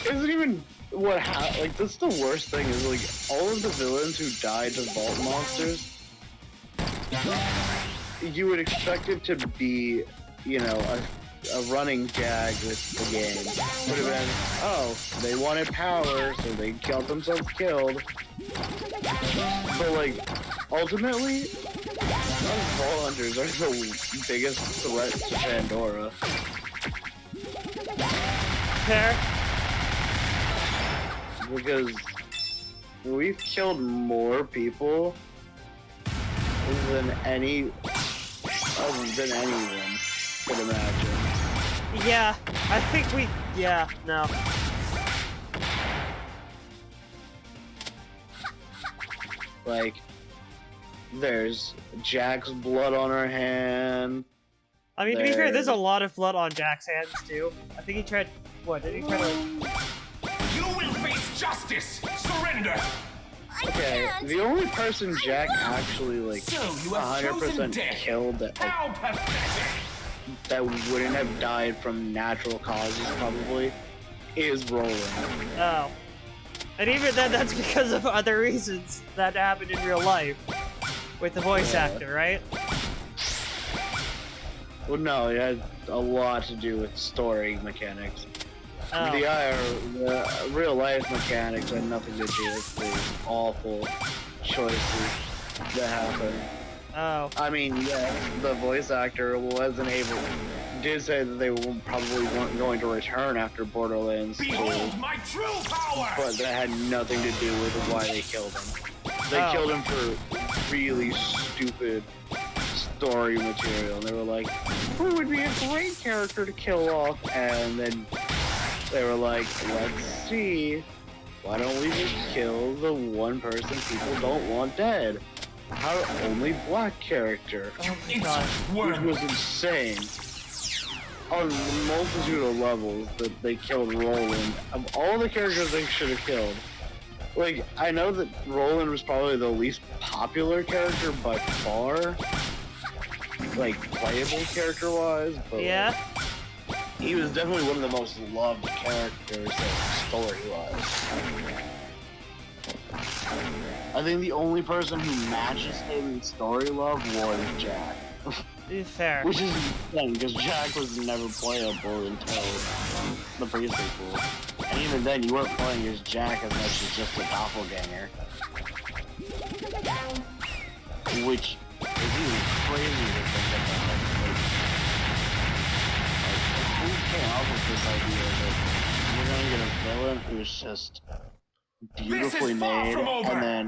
isn't even what happened. Like, that's the worst thing, is, like, all of the villains who died to vault monsters, you would expect it to be, you know, a running gag with the game. Would have been, oh, they wanted power, so they got themselves killed. But, like, ultimately, those vault hunters are the biggest threat to Pandora. Fair. Because we've killed more people than anyone could imagine. Yeah, I think we... Yeah, no. Like, there's Jack's blood on her hand. I mean, to be fair, there's a lot of blood on Jack's hands, too. I think he tried... What, did he try to... You will face justice! Surrender! Okay, the only person Jack actually, like, 100% killed that, like, that wouldn't have died from natural causes, probably, is Roland. Oh. And even then, that's because of other reasons that happened in real life. With the voice actor, right? Well, no, it had a lot to do with story mechanics. Oh. The real life mechanics had nothing to do with the awful choices that happened. Oh. I mean, yeah, the voice actor wasn't able... Did say that they probably weren't going to return after Borderlands 2. Behold my true power! But that had nothing to do with why they killed him. They killed him for really stupid story material. And they were like, who would be a great character to kill off? And then they were like, let's see. Why don't we just kill the one person people don't want dead? Our only black character. Oh my god. Which was insane. On a multitude of levels that they killed Roland. Of all the characters they should have killed. Like, I know that Roland was probably the least popular character by far. Like, playable character-wise, but... Yeah? Like, he was definitely one of the most loved characters, story-wise. I think the only person who matches him in story love was Jack. Fair. Which is insane, because Jack was never playable until the pre-sequel. And even then, you weren't playing as Jack as much as just a doppelganger. Which is even crazy to think about. Like, who came up with this idea that you're gonna get a villain who's just beautifully made, and then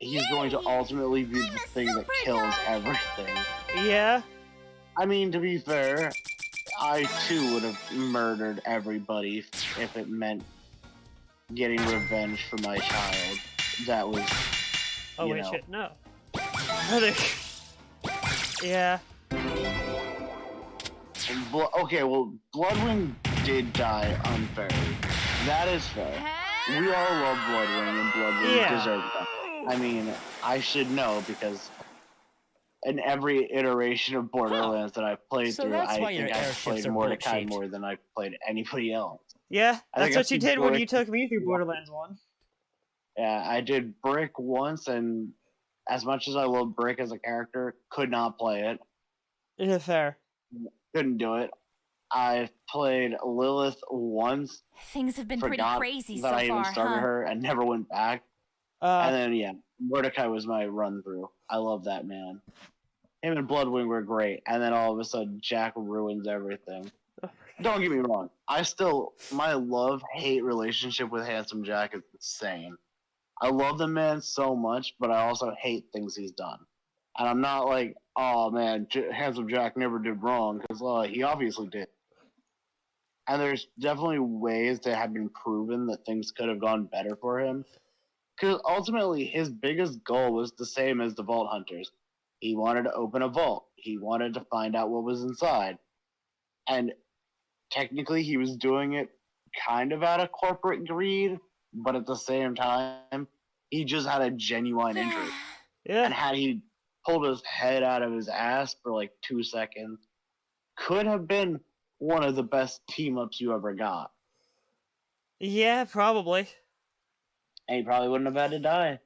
he's going to ultimately be the thing that kills everything. Yeah. I mean, to be fair, I too would have murdered everybody if it meant getting revenge for my child. That was, Oh you wait, know. shit, no. Yeah. Okay, well, Bloodwing did die unfairly. That is fair. We all love Bloodwing, and Bloodwing Yeah. deserves that. I mean, I should know because in every iteration of Borderlands that I've played So through, that's I why your think I've airships played are Mordecai boat-shaped. more than I've played anybody else. Yeah, I that's think I what you beat did when Brick. you took me through Borderlands 1. Yeah, I did Brick once, and as much as I love Brick as a character, could not play it. Yeah, fair. Couldn't do it. I've played Lilith once. Things have been pretty Forgot crazy that so I even far, started huh? her and never went back. And then yeah, Mordecai was my run through. I love that man. Him and Bloodwing were great, and then all of a sudden Jack ruins everything. Don't get me wrong. My love-hate relationship with Handsome Jack is insane. I love the man so much, but I also hate things he's done. And I'm not like, oh man, Handsome Jack never did wrong, because he obviously did. And there's definitely ways that have been proven that things could have gone better for him. Because ultimately, his biggest goal was the same as the Vault Hunters. He wanted to open a vault. He wanted to find out what was inside. And technically, he was doing it kind of out of corporate greed, but at the same time, he just had a genuine interest. Yeah. And had he pulled his head out of his ass for like 2 seconds, could have been one of the best team-ups you ever got. Yeah, probably. And he probably wouldn't have had to die.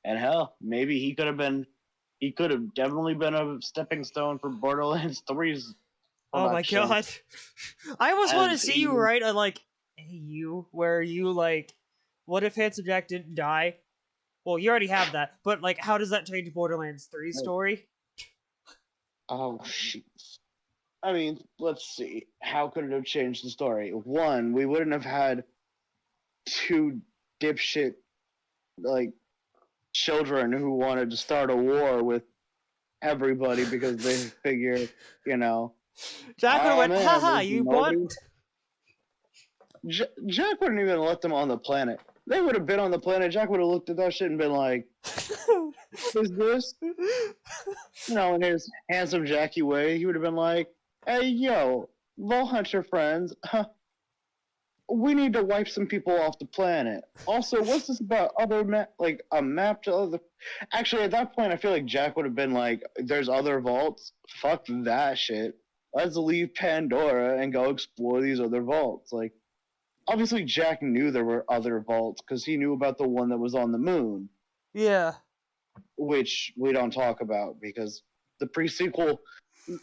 And hell, maybe he could have definitely been a stepping stone for Borderlands 3's. Oh my god. I almost want to As see you even- write a, like, AU, where you, like, what if Handsome Jack didn't die? Well, you already have that, but, like, how does that change Borderlands 3's story? Oh, jeez. I mean, let's see. How could it have changed the story? One, we wouldn't have had two dipshit, like, children who wanted to start a war with everybody because they figure, you know. Jack would have went, man, haha, there's you nobody- won? Jack wouldn't even let them on the planet. They would have been on the planet. Jack would have looked at that shit and been like, "Who's this?" You know, in his handsome Jackie way, he would have been like, "Hey, yo, Vault Hunter friends, we need to wipe some people off the planet. Also, what's this about other a map to other?" Actually, at that point, I feel like Jack would have been like, "There's other vaults. Fuck that shit. Let's leave Pandora and go explore these other vaults." Like, obviously, Jack knew there were other vaults because he knew about the one that was on the moon, Yeah. which we don't talk about because the pre-sequel.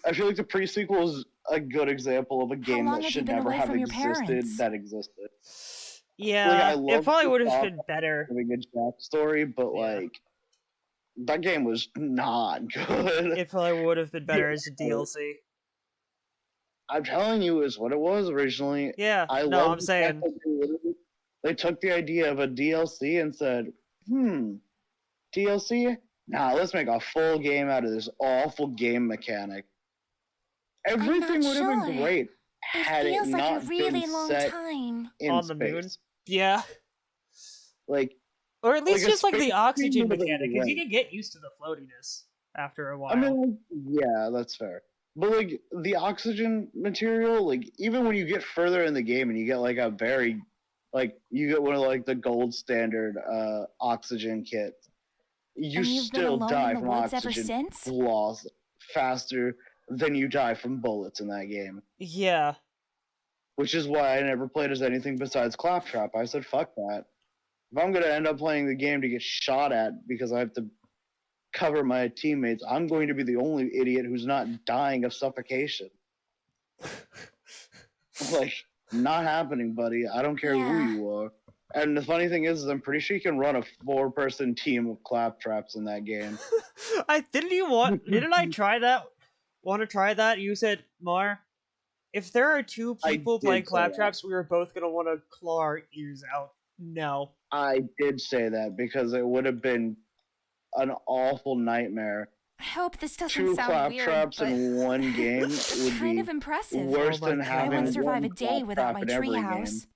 I feel like the pre-sequel is a good example of a game long that have you should been never away have from your existed parents? that existed. Yeah, Like, I it love probably the would have thought been better. Having a Jack story, but like that game was not good. It probably would have been better as a DLC. I'm telling you, is what it was originally. Yeah, I no, love I'm the saying. fact that they took the idea of a DLC and said, DLC? Nah, let's make a full game out of this awful game mechanic. Everything would have been sure. great had it Feels like not a really been long set time. in On the space. moon? Yeah. Like, Or at least like a just like the space oxygen theme would have been mechanic, because you great. can get used to the floatiness after a while. I mean, like, yeah, that's fair. But like the oxygen material, like even when you get further in the game and you get like a very, like you get one of like the gold standard oxygen kits, you And you've been still alone die in the from woods ever oxygen since? loss faster than you die from bullets in that game. Yeah. Which is why I never played as anything besides Claptrap. I said, fuck that. If I'm gonna end up playing the game to get shot at because I have to cover my teammates, I'm going to be the only idiot who's not dying of suffocation. Like, not happening, buddy. I don't care who you are. And the funny thing is I'm pretty sure you can run a 4-person team of Claptraps in that game. Didn't I try that? Want to try that? You said, Mar, if there are two people did playing say Claptraps, we were both gonna want to claw our ears out. No. I did say that because it would have been an awful nightmare. I hope this doesn't Two sound weird, claptraps but in one game it's would kind be of impressive. worse Oh my than God. I having wouldn't survive one a day without my claptrap in every game. treehouse.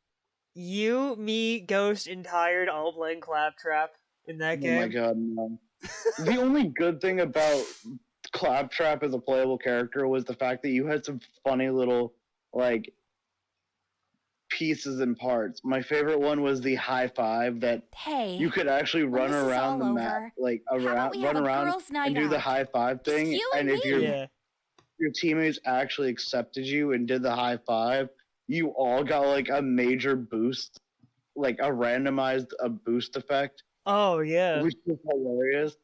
You, me, Ghost, and Tired all playing Claptrap in that Oh game. my god, no. The only good thing about Claptrap as a playable character was the fact that you had some funny little, like, pieces and parts. My favorite one was the high five that Hey, you could actually run this is around the all map, over, like how about around, we run have a around girls' night and do the out? high five Just thing. you And and if me. your teammates actually accepted you and did the high five, you all got like a major boost, like a randomized boost effect, Oh, yeah. which was hilarious.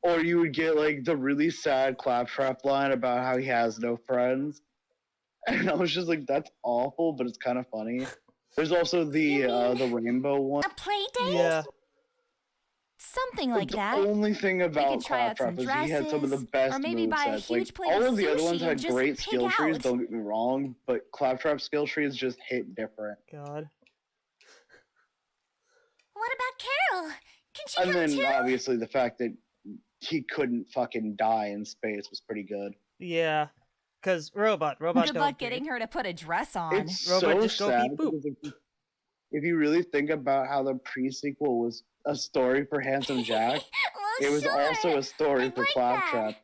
Or you would get like the really sad Claptrap line about how he has no friends. And I was just like, that's awful, but it's kind of funny. There's also the rainbow one. A play date? Yeah. Something like The that. only thing We about could try out some Claptrap is he had some of the dresses, best or maybe buy a movesets. huge Like, plate all of of the other sushi ones and had just great pig skill trees, out. don't get me wrong, but Claptrap's skill trees just hit different. God. What about Carol? Can she And come then too? obviously the fact that he couldn't fucking die in space was pretty good. Yeah. Because Robot Good don't luck do it. getting her to put a dress on. It's Robot so just go sad beep boop. because if you really think about how the pre-sequel was a story for Handsome Jack, Well, it was sure. also a story I'd for like that. Claptrap.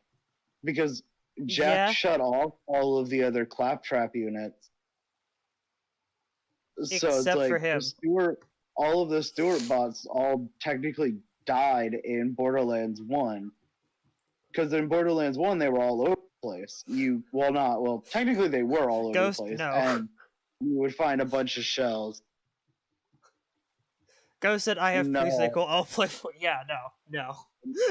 Because Jack Yeah. shut off all of the other Claptrap units. So it's Except like for him. all of the Stewart bots all technically died in Borderlands 1. Because in Borderlands 1 they were all over the place. Technically they were all over Ghost, the place. no. And you would find a bunch of shells. Ghost said, I have No. pre-sequel, I'll play for... Yeah, no.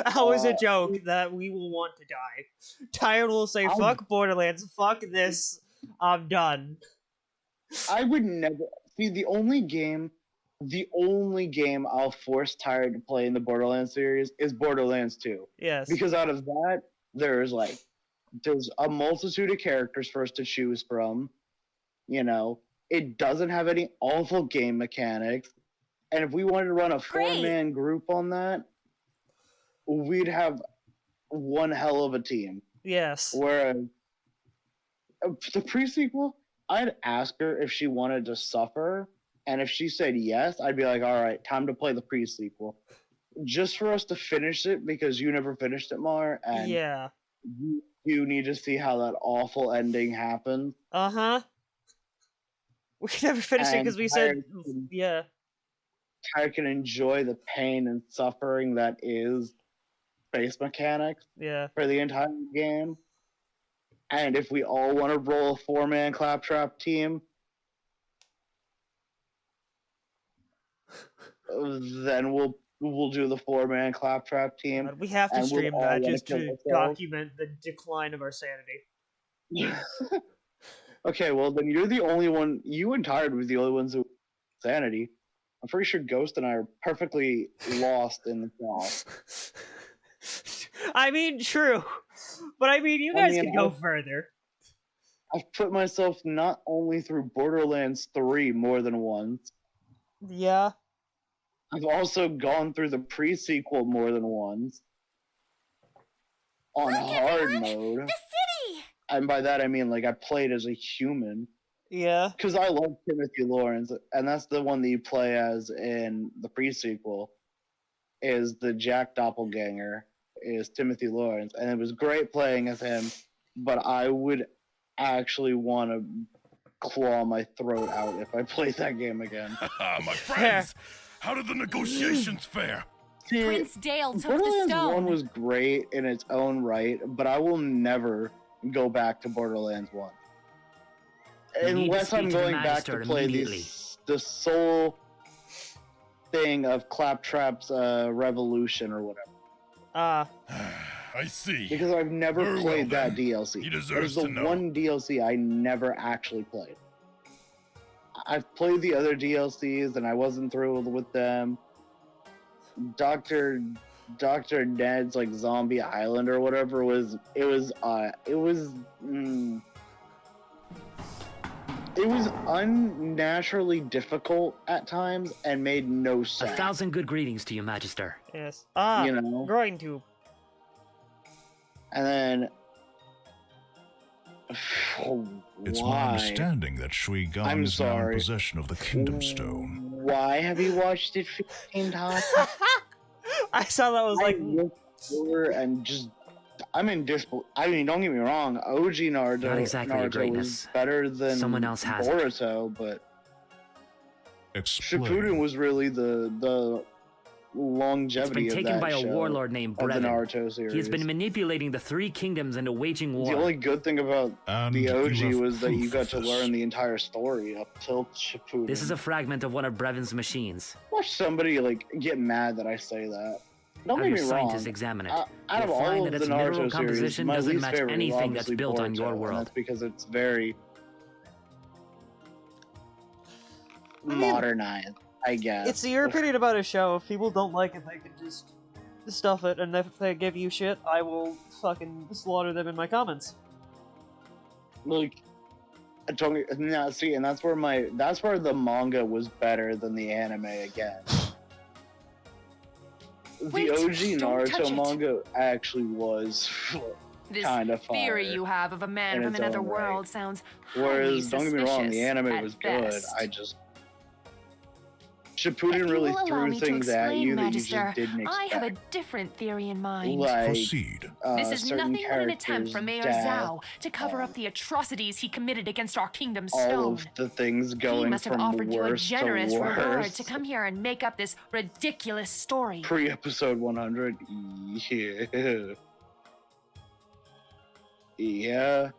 That was a joke that we will want to die. Tired will say, fuck Borderlands, fuck this, I'm done. I would never see the only game I'll force Tired to play in the Borderlands series is Borderlands 2. Yes. Because out of that, there's a multitude of characters for us to choose from. You know, it doesn't have any awful game mechanics. And if we wanted to run a four-man group on that, we'd have one hell of a team. Yes. Whereas the pre-sequel, I'd ask her if she wanted to suffer, and if she said yes, I'd be like, all right, time to play the pre-sequel. Just for us to finish it, because you never finished it, Mar, and Yeah. you need to see how that awful ending happened. Uh-huh. We can never finish it And because we said... Tired Yeah. Tired can enjoy the pain and suffering that is space mechanics Yeah. for the entire game. And if we all want to roll a four-man Claptrap team, then we'll do the four-man Claptrap team. God, we have to and we'll stream all that wanna just kill to ourselves. document the decline of our sanity. Okay, well then you're the only one. You and Tired were the only ones who sanity. I'm pretty sure Ghost and I are perfectly lost in the plot. I mean, true. But I mean, you I guys mean, can go I've- further. I've put myself not only through Borderlands 3 more than once, Yeah. I've also gone through the pre-sequel more than once. On hard mode. The city! And by that I mean, like, I played as a human. Yeah. Because I love Timothy Lawrence, and that's the one that you play as in the pre-sequel, is the Jack Doppelganger, is Timothy Lawrence. And it was great playing as him, but I would actually want to claw my throat out if I played that game again. My friends, how did the negotiations fare? See, Prince Dale took the Borderlands 1 stone. was great in its own right, but I will never go back to Borderlands 1. You need to Unless I'm speak to the going back to Magister play immediately. the sole thing of Claptrap's Revolution or whatever. I see. Because I've never Very well, played that then. DLC. He That is deserves the to know. one DLC I never actually played. I've played the other DLCs and I wasn't thrilled with them. Dr. Ned's like Zombie Island or whatever it It was unnaturally difficult at times and made no sense. 1,000 good greetings to you, Magister. Yes. You know? Groin tube. And then... It's my why? understanding that Shui Gan I'm is now in sorry. possession of the Kingdom Stone. Why have you watched it 15 times? I saw that was like... And just... I'm in disbelief. I mean, don't get me wrong, OG Naruto, Not exactly a Naruto was greatness. better than Someone else has it. Boruto, but Explain. Shippuden was really the longevity It's been of taken that by a show, warlord named of the Brevin. Naruto series. He has been manipulating the 3 kingdoms into waging war. The only good thing about And the you OG have was that you proof got of to this. learn the entire story up till Shippuden. This is a fragment of one of Brevin's machines. Watch somebody like get mad that I say that. Don't Have get your me wrong. scientists examine it. Out of You'll find all that of its the mineral Naruto series, composition my doesn't least match favorite is anything that's obviously built on Boruto, your and world. that's because it's very mean, modernized, I guess. It's your opinion about a show. If people don't like it, they can just stuff it, and if they give you shit, I will fucking slaughter them in my comments. Like, now see, and that's where the manga was better than the anime again. Wait, the OG don't touch Naruto it. manga actually was This kind of theory fire you have of a man in from its another own right. world sounds Whereas, don't get me wrong, the suspicious anime at was good. best. I just If Shippuden you really will allow threw me to things at explain, you that you Magister, just didn't I expect. have a different theory in mind. Like, Proceed. This is certain nothing but an attempt characters' from Mayor death, Zhao to cover up the atrocities he committed against our kingdom's all stone. of the things He going must have from offered you a worse generous to reward worse. to come here and make up this ridiculous story. Pre-episode 100, yeah. Yeah.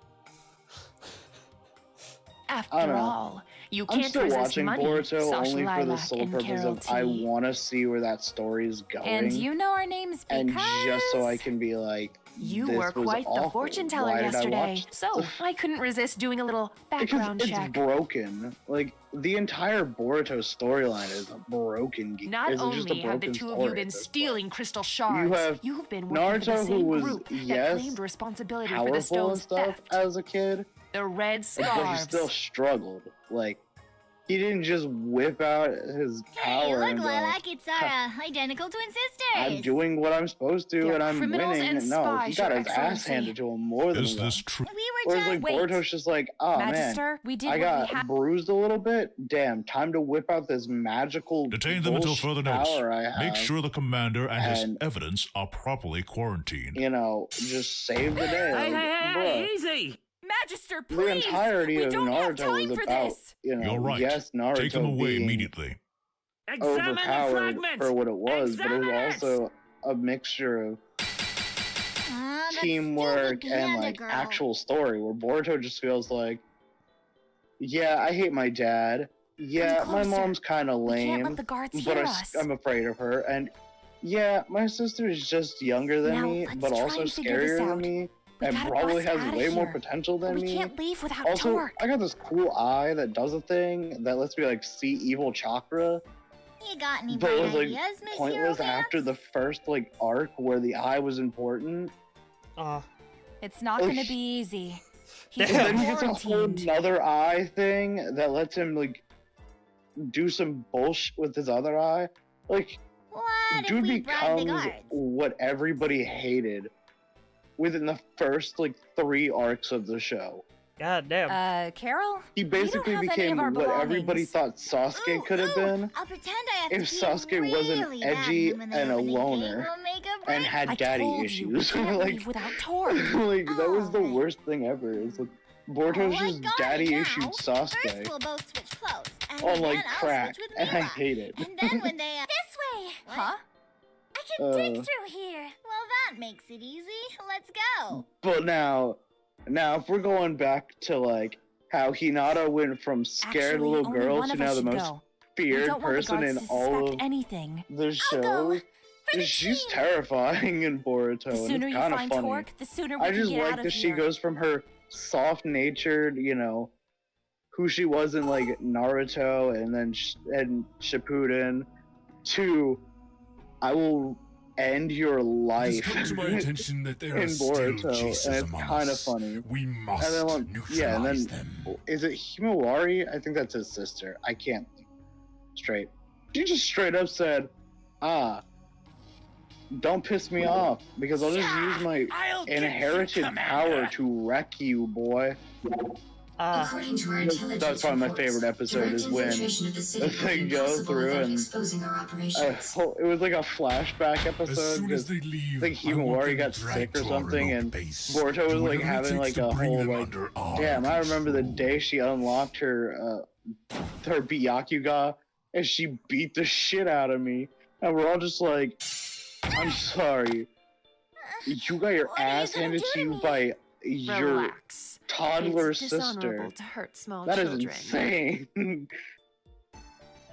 I After don't know. all, you I'm can't still resist watching money, Boruto Sasha only for the Lilac sole and purpose Carol of I T. want to see where that story is going. And you know our names because... and just so I can be like, You this were was quite the awful. fortune teller Why did I yesterday, watch so this? I couldn't resist doing a little Because background it's check. broken. Like, the entire Boruto storyline is a broken game. Not It's just a only have the broken two of you story been at this stealing crystal shards, have you've been working for the Naruto, who same was, group that yes, claimed responsibility for the powerful and stone's stuff theft. as a kid, The red but scarves. he still struggled. Like, he didn't just whip out his Hey, power look, and go, Lilac, it's our identical twin sisters. I'm doing what I'm supposed to They're and I'm criminals winning. and No, he spies, got Your his ass Excellency. handed to him more than Is once. this true? We were Whereas, just... like, Wait. Boruto's just like, oh man, Magister, we did I what we got had. bruised a little bit. Damn, time to whip out this magical Detain them until bullshit further notice. power I have. Make sure the commander and his And- evidence are properly quarantined. You know, just save the day. Hey, Like, hey, bruh, hey, easy! Magister, the please! entirety we of don't have Naruto time was for about, this! you know, You're right. yes, Naruto Take them away being immediately. Examine the overpowered fragment! for what it was, but it Examine was also a mixture of that teamwork stupid and panda like girl. actual story, where Boruto just feels like, yeah, I hate my dad. Yeah, my closer. mom's kind of We can't lame, let the guards but hear us. I'm afraid of her. And yeah, my sister is just younger than Now, me, let's but try also and figure this scarier than out. me, We and gotta probably bust has outta way more here. potential than We me. can't leave without Also, Torque. I got this cool eye that does a thing that lets me like see evil chakra, You got any but it bright was like ideas, Miss pointless Eurofans? after the first like arc where the eye was important. It's not Oh, gonna sh- be easy. And He's then he gets a whole quarantined. another eye thing that lets him like do some bullshit with his other eye. Like, What if dude we bribe the becomes guards? what everybody hated within the first like 3 arcs of the show. God damn. Carol? He basically have any became of our what everybody belongings. thought Sasuke could have been I'll pretend I have if to pee Sasuke really wasn't bad, edgy when they and a open the gate, loner we'll make a and break. had I daddy told you, we issues. can't like, leave without Torque. like that was the Alright. worst thing ever. It's like Boruto's Oh, I just got it daddy now. issued First, Sasuke we'll both switch clothes, and on then like I'll crack, switch with and I Mila. hate it. And then when they this way, Huh? I can dig Uh. through here. Well, that makes it easy. Let's go. But now if we're going back to like how Hinata went from scared Actually, little only girl one to of now us the should most go. We feared don't want the person guards in to all suspect of anything. the I'll show. go. For the She's team. terrifying in Boruto, The and sooner it's you kind of find funny. Torque, the sooner we I can just get out like of that she here. goes from her soft-natured, you know, who she was in like Naruto and then and Shippuden, to I will end your It life has come to my attention that there in are still Boruto, Jesus and it's among kind of us. funny. We must And then, neutralize them. is it Himawari? I think that's his sister. I can't think straight. She just straight up said, don't piss me off, because I'll just use my inherited power to wreck you, boy. According to our intelligence That's probably my reports, favorite episode, direct is when infiltration of the city they would be go impossible through without and exposing our operations. it was like a flashback episode. As soon as 'cause they leave, I think I want Himawari them got dragged sick or to our something, remote and base. Boruto was Do like whatever it having takes like to a bring whole them like, under our damn, I remember the control. day she unlocked her Byakuga and she beat the shit out of me, and we're all just like, I'm sorry, you got your ass handed to you by your Relax. toddler It's sister. dishonorable to hurt small That is children. insane.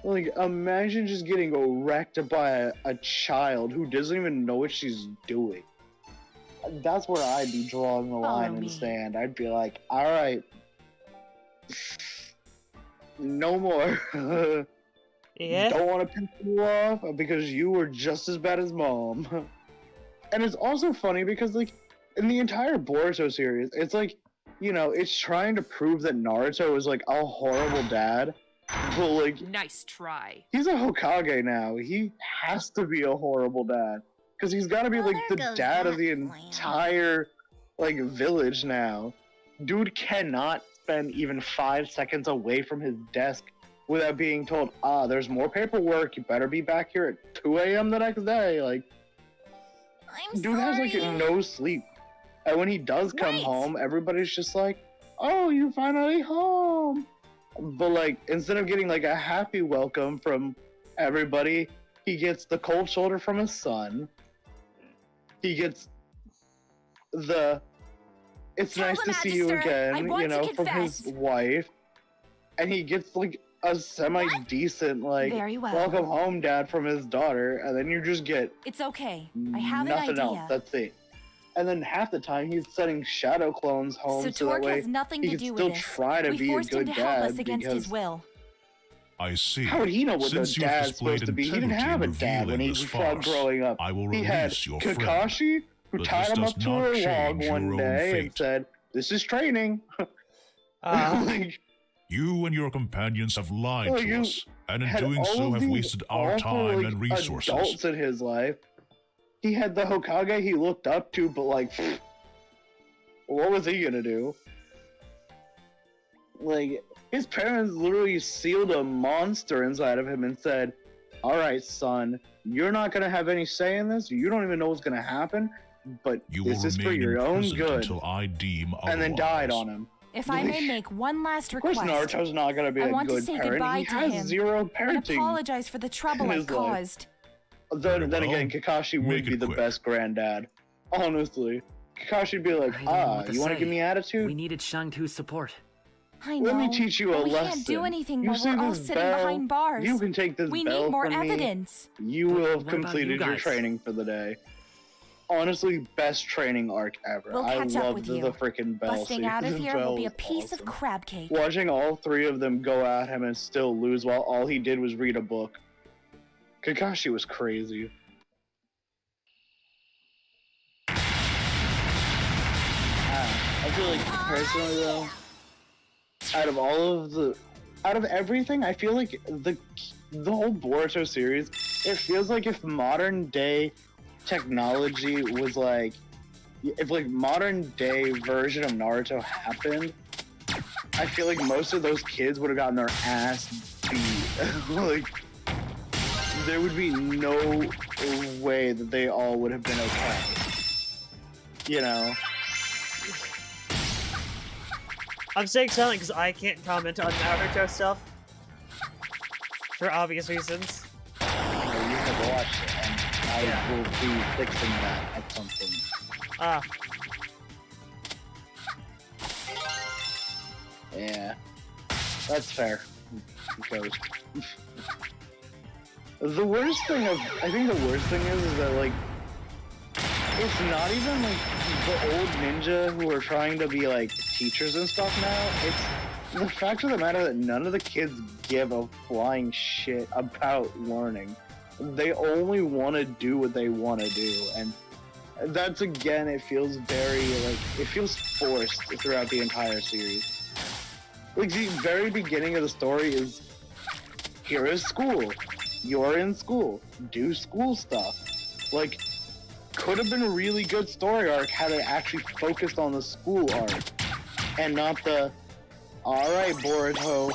Like, imagine just getting wrecked by a child who doesn't even know what she's doing. That's where I'd be drawing the line in the sand. I'd be like, alright, no more. Yeah? Don't want to piss you off because you were just as bad as mom. And it's also funny because, like, in the entire Boruto series, it's like, you know, it's trying to prove that Naruto is like a horrible dad, but like, Nice try. he's a Hokage now. He has to be a horrible dad because he's got to be like the there goes dad of that the plan. entire like village now. Dude cannot spend even 5 seconds away from his desk without being told, there's more paperwork. You better be back here at 2 a.m. the next day. Like, I'm dude has like sorry. no sleep. And when he does come Right. home, everybody's just like, oh, you're finally home. But like, instead of getting like a happy welcome from everybody, he gets the cold shoulder from his son. He gets the, it's Tell nice the to see you Magister, I again, want you to know, from his confess. wife. And he gets like a semi-decent, like, Very well. welcome home, dad, from his daughter. And then you just get It's okay. I have nothing an idea. else. That's it. And then half the time he's sending shadow clones home so that Torque way has nothing he to can do still with this. try to We be a forced him good to help us dad against because his will. I see. how would he know what Since the you've dad's displayed supposed to be? He didn't integrity have a in dad when he revealing this was farce, growing up. I will He had release your friend. Kakashi, who But tied this him does up to not a log change your one own day and fate. said, "This is training." Like, You and your companions have lied well, to you us, and in had doing all so of have these wasted our awful, time like, and resources. adults in his life. He had the Hokage he looked up to, but like, what was he gonna do? Like, his parents literally sealed a monster inside of him and said, "All right, son, you're not gonna have any say in this. You don't even know what's gonna happen, but You this will is for remain your own imprisoned good." until I deem And then died otherwise. on him. If I may make one last Of course, request, Naruto's not gonna be I a want to good say parent. goodbye He to has him zero and parenting. apologize for the trouble in I've his life. caused. Then Very again, well. Kakashi would Make be it the quick. best granddad. Honestly, Kakashi'd be like, I don't know what to you want to say. give me attitude? We needed Shang-Tu's support. I know. Let me teach you a but we lesson. can't do anything You while see we're all this sitting bell? behind bars. You can take this We bell need more from me. evidence. You will have what about you completed your guys? training for the day. Honestly, best training arc ever. We'll I catch up love with the you. freaking bell Busting out of sequence. here Bell will be a was piece awesome. of crab cake. Watching all three of them go at him and still lose while all he did was read a book. Kakashi was crazy. I feel like personally though, out of everything, I feel like the whole Boruto series, it feels like if modern day technology was like, if like modern day version of Naruto happened, I feel like most of those kids would have gotten their ass beat. Like, there would be no way that they all would have been okay. You know? I'm staying silent because I can't comment on Naruto stuff. For obvious reasons. You have watched it, and I will be fixing that at some point. Ah. Yeah. That's fair. Ghost. The worst thing is that, like, it's not even, like, the old ninja who are trying to be, like, teachers and stuff now. It's the fact of the matter that none of the kids give a flying shit about learning. they only want to do what they want to do, and that's, again, it feels very, like, it feels forced throughout the entire series. Like, the very beginning of the story is, here is school. You're in school. Do school stuff. Like, could have been a really good story arc had it actually focused on the school arc, and not the, alright, Boruto,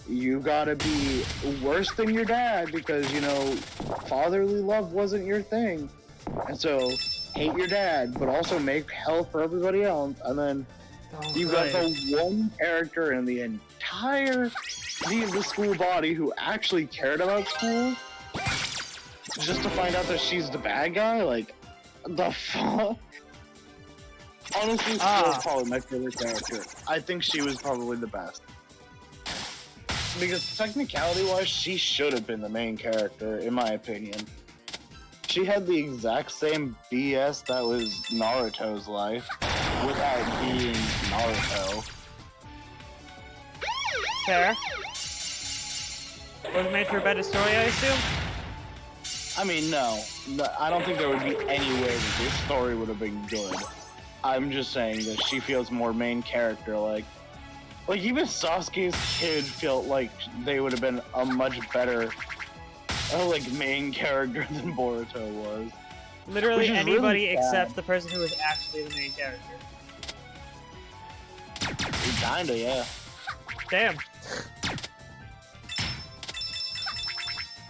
you gotta be worse than your dad because, you know, fatherly love wasn't your thing. And so, hate your dad, but also make hell for everybody else. And then you got the one character in the entire the school body who actually cared about school, just to find out that she's the bad guy. Like, the fuck? Honestly, School's probably my favorite character. I think she was probably the best. Because technicality-wise, she should have been the main character, in my opinion. She had the exact same BS that was Naruto's life, without being Naruto. Fair. Was it made for a better story, I assume? I mean, no. I don't think there would be any way that this story would have been good. I'm just saying that she feels more main character-like. Like, even Sasuke's kid felt like they would have been a much better, like, main character than Boruto was. Literally anybody really except the person who was actually the main character. Kinda, yeah. Damn.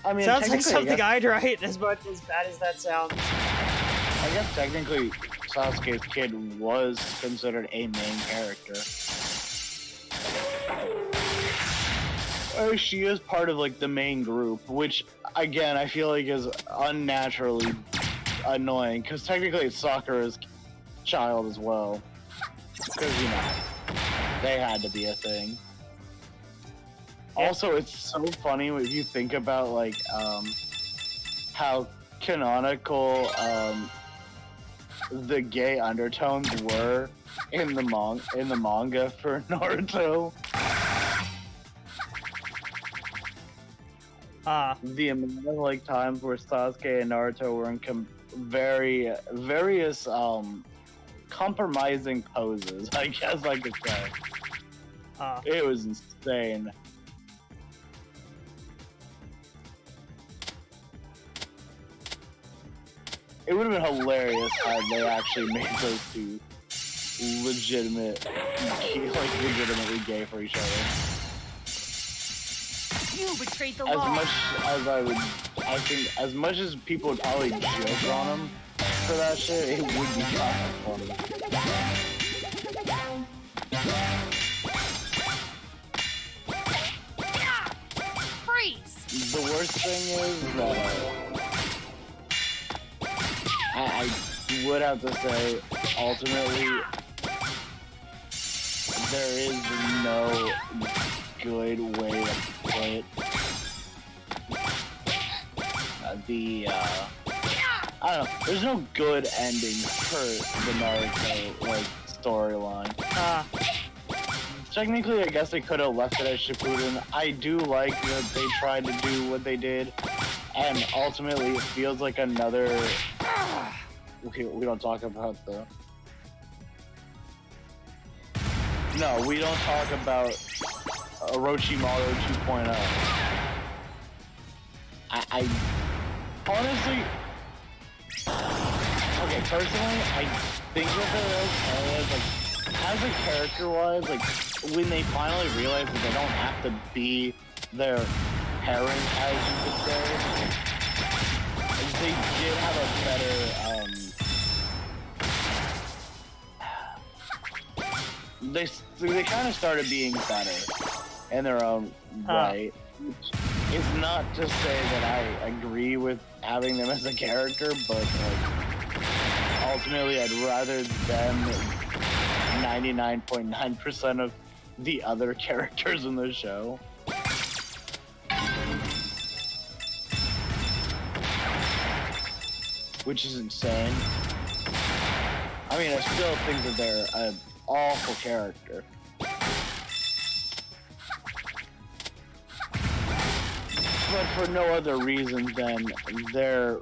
I mean, sounds like technically, something I'd write, as much as bad as that sounds. I guess technically Sasuke's kid was considered a main character. She is part of, like, the main group, which, again, I feel like is unnaturally annoying, because technically it's Sakura's child as well. Because, you know, they had to be a thing. Also, it's so funny if you think about, like, how canonical, the gay undertones were in the manga for Naruto. The amount of, like, times where Sasuke and Naruto were in various compromising poses, I guess I could say. It was insane. It would have been hilarious had they actually made those two legitimately gay for each other. You betrayed the As law. much as I think, as much as people would probably joke on him for that shit, it would be kind of funny. Freeze! The worst thing is that I would have to say, ultimately, there is no good way to play it. I don't know, there's no good ending for the Naruto, like, storyline. Technically, I guess they could have left it at Shippuden. I do like that they tried to do what they did, and ultimately it feels like another... we don't talk about the... No, we don't talk about Orochimaru 2.0. I honestly... Okay, personally, I think that there is areas, like, as a character-wise, like, when they finally realize that they don't have to be their parent, as you could say, they did have a better, they kind of started being better in their own right. It's not to say that I agree with having them as a character, but, like, ultimately I'd rather them 99.9% of the other characters in the show. Which is insane. I mean, I still think that they're an awful but for no other reason than they're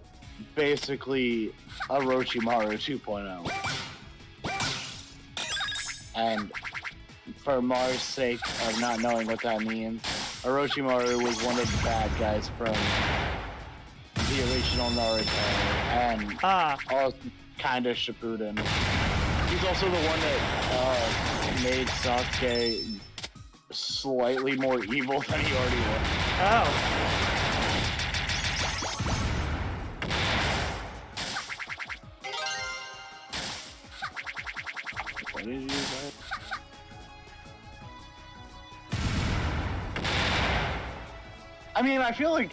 basically Orochimaru 2.0. And for Mars' sake of not knowing what that means, Orochimaru was one of the bad guys from the original Naruto, and also kind of Shippuden. He's also the one that made Sasuke slightly more evil than he already was. Oh. What did you say? I mean, I feel like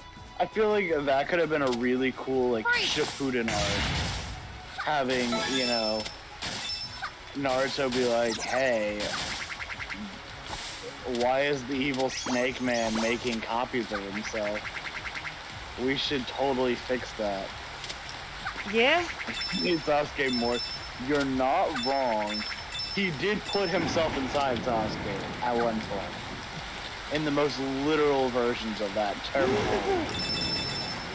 that could have been a really cool like Shippuden arc. Having, you know, Naruto be like, hey, why is the evil Snake Man making copies of himself? We should totally fix that. Yeah? Need Sasuke more. You're not wrong. He did put himself inside Sasuke at one point. In the most literal versions of that term.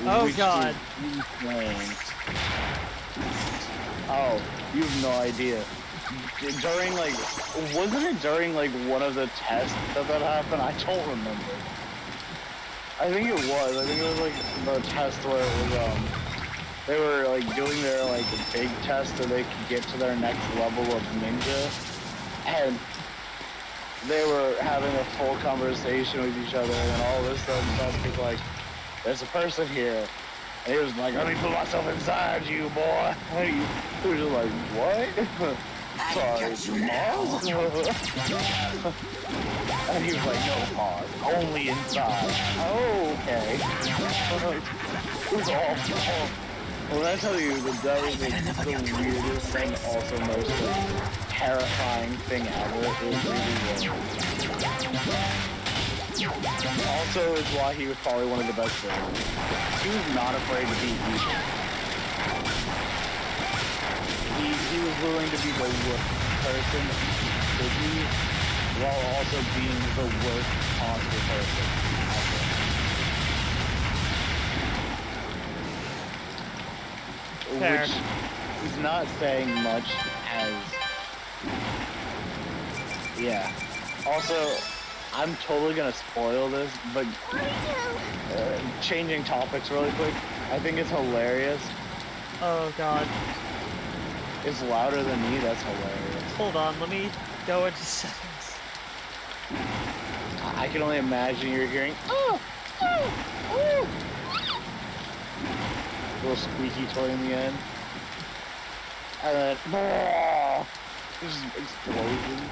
Oh god. Oh, you have no idea. During like, wasn't it during like one of the tests that happened? I don't remember. I think it was. I think it was like the test where it was they were like doing their like big test so they could get to their next level of ninja, and they were having a full conversation with each other, and all of a sudden Sasuke's like, there's a person here. And he was like, let me put myself inside you, boy. And he was just like, what? Sorry, Mars? And he was like, no, Mars, only inside. Oh, okay. It was awful. When I tell you that was the weirdest and also most terrifying thing ever, it really was. Also is why he was probably one of the best villains. He was not afraid to be evil. He was willing to be the worst person he could be, while also being the worst possible person. Fair. Which is not saying much as... Yeah. Also, I'm totally gonna spoil this, but changing topics really quick, I think it's hilarious. Oh god. It's louder than me, that's hilarious. Hold on, let me go into settings. I can only imagine you're hearing, oh, oh, oh. Little squeaky toy in the end. And then, just explosions.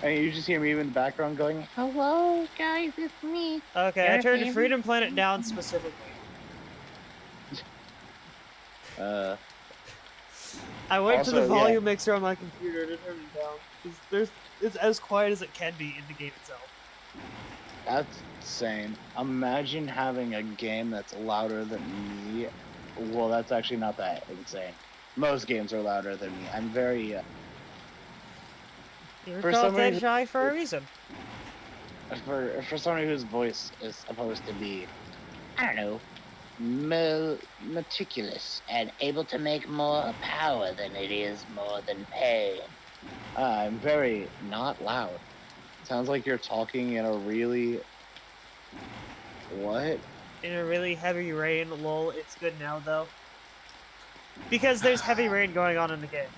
And you just hear me in the background going, hello, guys, it's me. Okay, I turned Freedom Planet down specifically. I went to the volume mixer on my computer to turn it down. It's as quiet as it can be in the game itself. That's insane. Imagine having a game that's louder than me. Well, that's actually not that insane. Most games are louder than me. I'm very, You're called Dead Shy for a reason. For somebody whose voice is supposed to be, I don't know, meticulous and able to make more power than it is more than pain. I'm very not loud. Sounds like you're talking in a really... What? In a really heavy rain, lol. It's good now, though. Because there's heavy rain going on in the game.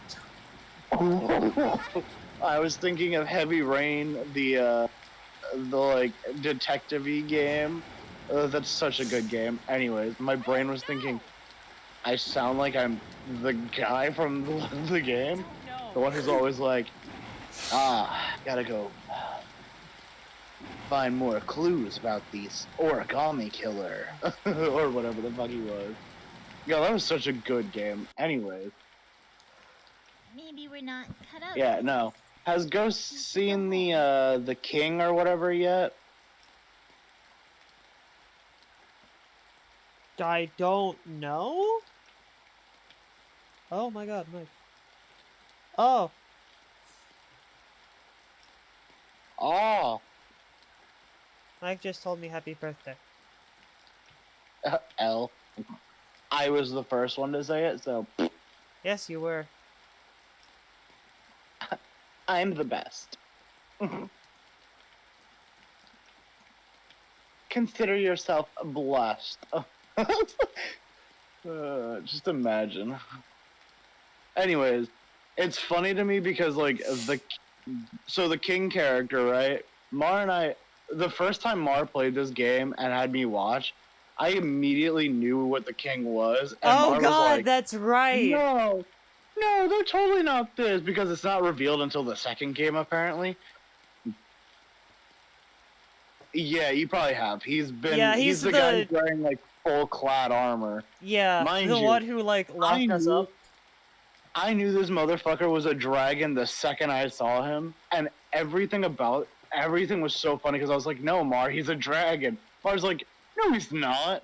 I was thinking of Heavy Rain, the like detective-y game. That's such a good game. Anyways, my brain was thinking, I sound like I'm the guy from the game, the one who's always like, gotta go find more clues about these origami killer, or whatever the fuck he was. Yeah, that was such a good game. Anyways. Maybe we're not cut out. Yeah, no. Has Ghost seen the King or whatever yet? I don't know? Oh my god, Mike. Oh. Oh. Mike just told me happy birthday. L. I was the first one to say it, so Yes, you were. I'm the best. Consider yourself blessed. Just imagine. Anyways, it's funny to me because like the king character, right? Mar and I, the first time Mar played this game and had me watch, I immediately knew what the king was. And Oh Mar god, was like, that's right! no, they're totally not this, because it's not revealed until the second game, apparently. Yeah, you probably have. He's the guy who's wearing, like, full-clad armor. Yeah, Mind the you, one who, like, locked us up. I knew this motherfucker was a dragon the second I saw him, and everything was so funny, because I was like, no, Mar, he's a dragon. Mar's like, no, he's not.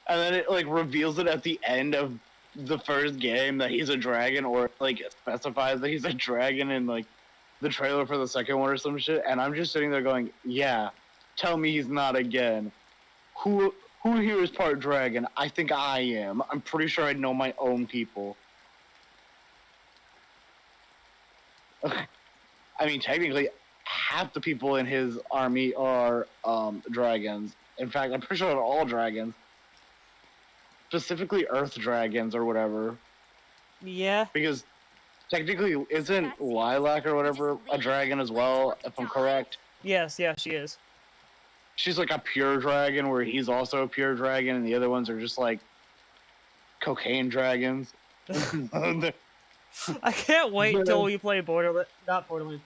And then it, like, reveals it at the end of the first game that he's a dragon, or, like, it specifies that he's a dragon in, like, the trailer for the second one or some shit, and I'm just sitting there going, yeah, tell me he's not again. Who here is part dragon? I think I am. I'm pretty sure I know my own people. I mean, technically, half the people in his army are dragons. In fact, I'm pretty sure they're all dragons. Specifically Earth dragons or whatever. Yeah. Because technically, isn't Lilac or whatever a dragon as well, if I'm correct? Yes, yeah, she is. She's like a pure dragon, where he's also a pure dragon, and the other ones are just like cocaine dragons. I can't wait until we play Borderlands. Not Borderlands.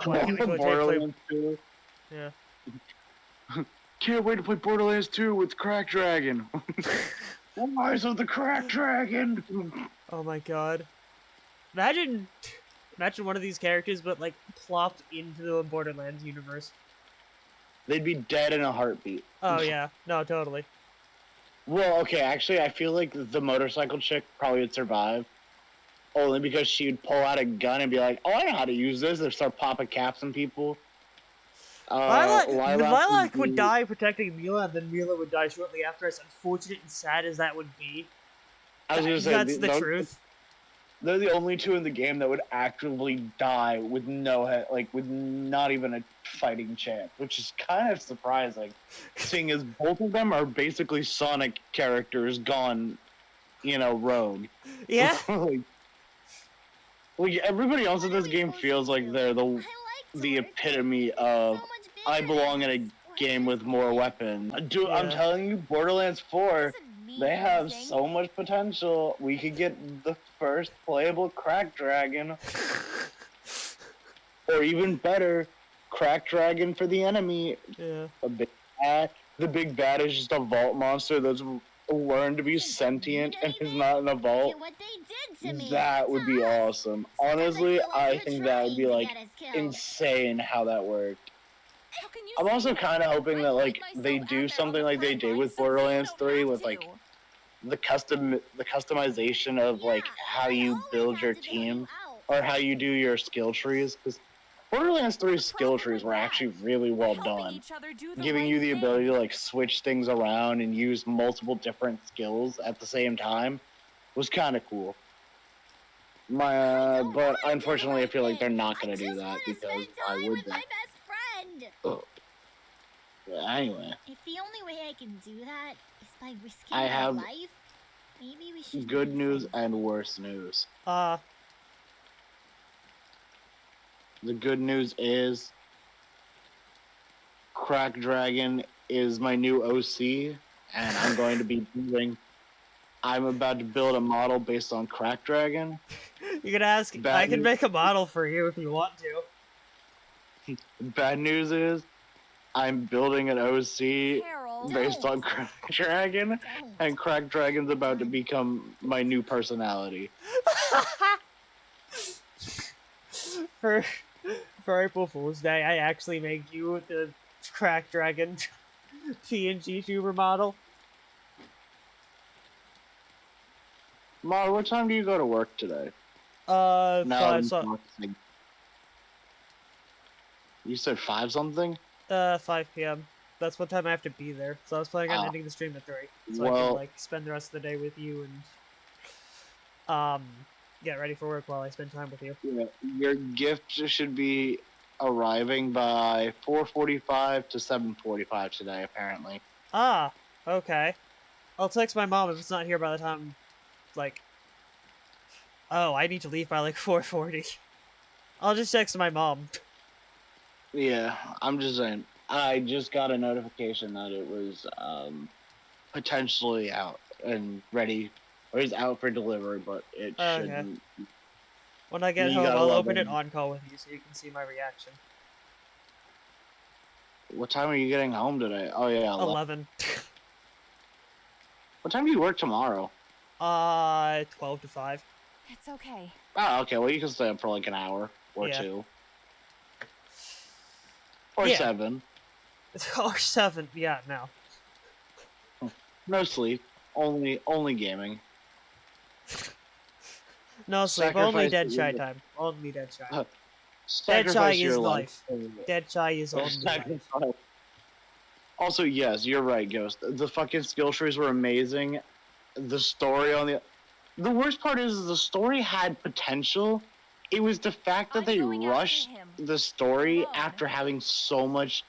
Borderlands 2. Yeah. Can't wait to play Borderlands 2 with Crack Dragon. Rise of the Crack Dragon. Oh my god. Imagine one of these characters, but like plopped into the Borderlands universe. They'd be dead in a heartbeat. Oh yeah, no, totally. Well, okay, actually, I feel like the motorcycle chick probably would survive. Only because she'd pull out a gun and be like, oh, I know how to use this, and start popping caps on people. Lilac would die protecting Mila, and then Mila would die shortly after, as unfortunate and sad as that would be. I was gonna say, that's the truth. They're the only two in the game that would actively die with with not even a fighting chance, which is kind of surprising, seeing as both of them are basically Sonic characters gone, rogue. Yeah. Like everybody else in this game feels like they're the epitome of I belong in a game with more weapons. Dude, I'm telling you, Borderlands 4. They have so much potential. We could get the first playable Crack Dragon. Or even better, Crack Dragon for the enemy. Yeah. The big bad is just a vault monster that's learned to be sentient and is not in a vault. That would be awesome. Honestly, I think that would be like insane how that worked. I'm also kind of hoping that like they do something like they did with Borderlands 3 with like the customization of like how you build your team or how you do your skill trees, because Borderlands 3's skill trees were actually really well done, giving you the ability to like switch things around and use multiple different skills at the same time was kind of cool. But unfortunately I feel like they're not going to do that, because why would they? Anyway. If the only way I can do that is by risking I have my life, maybe we should good news and worse news. The good news is Crack Dragon is my new OC, and I'm going to be I'm about to build a model based on Crack Dragon. You can ask. I can make a model for you if you want to. Bad news is I'm building an OC based on Crack Dragon, and Crack Dragon's about to become my new personality. For April Fool's Day, I actually made you the Crack Dragon PNG tuber model. Mar, what time do you go to work today? 5 You said 5 something? 5 p.m. That's what time I have to be there. So I was planning on Ah. ending the stream at 3, so I Well- can like spend the rest of the day with you and get ready for work while I spend time with you. Yeah, your gift should be arriving by 4:45 to 7:45 today, apparently. Ah, okay. I'll text my mom if it's not here by the time, like... Oh, I need to leave by like 4:40. I'll just text my mom. Yeah, I'm just saying. I just got a notification that it was potentially out and ready, or it's out for delivery, but it Okay. shouldn't. When I get You home, gotta I'll love open it it. on call with you so you can see my reaction. What time are you getting home today? Oh yeah, 11. What time do you work tomorrow? 12 to 5. It's okay. Oh, okay. Well, you can stay up for like an hour or Yeah. 2. Or Yeah. 7. Or 7, yeah, no. No sleep. Only gaming. No sleep, only Sacrifice dead the- shy time. Only dead shy. Dead Sacrifice shy your is life. life. Dead shy is only life. Sacrifice. Also, yes, you're right, Ghost. The fucking skill trees were amazing. The story on the worst part is the story had potential. It was the fact that they rushed the story after having so much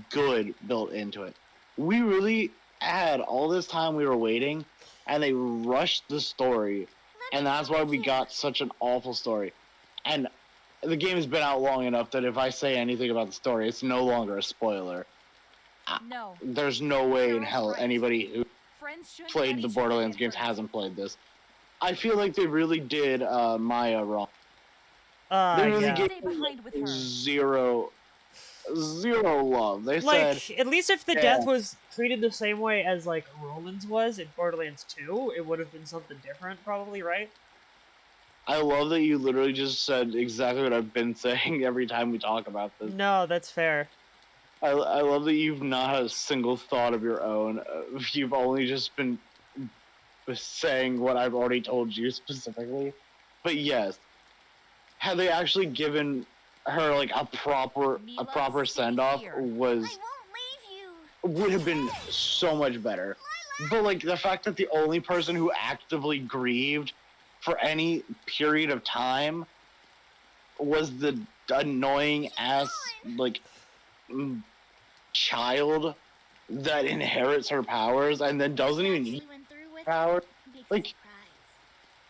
good built into it. We really had all this time we were waiting, and they rushed the story, and that's why we got such an awful story. And the game has been out long enough that if I say anything about the story, it's no longer a spoiler. No. There's no way in hell anybody who Friends shouldn't played let the each other Borderlands get games hurt. hasn't played this. I feel like they really did Maya wrong. They really yeah. gave Stay behind with her. zero love. They Like, said, at least if the Yeah. death was treated the same way as, like, Roland's was in Borderlands 2, it would have been something different, probably, right? I love that you literally just said exactly what I've been saying every time we talk about this. No, that's fair. I love that you've not had a single thought of your own. You've only just been saying what I've already told you specifically. But yes, had they actually given her like a proper send off would have been so much better. But like the fact that the only person who actively grieved for any period of time was the annoying ass like child that inherits her powers and then doesn't even need power. Like,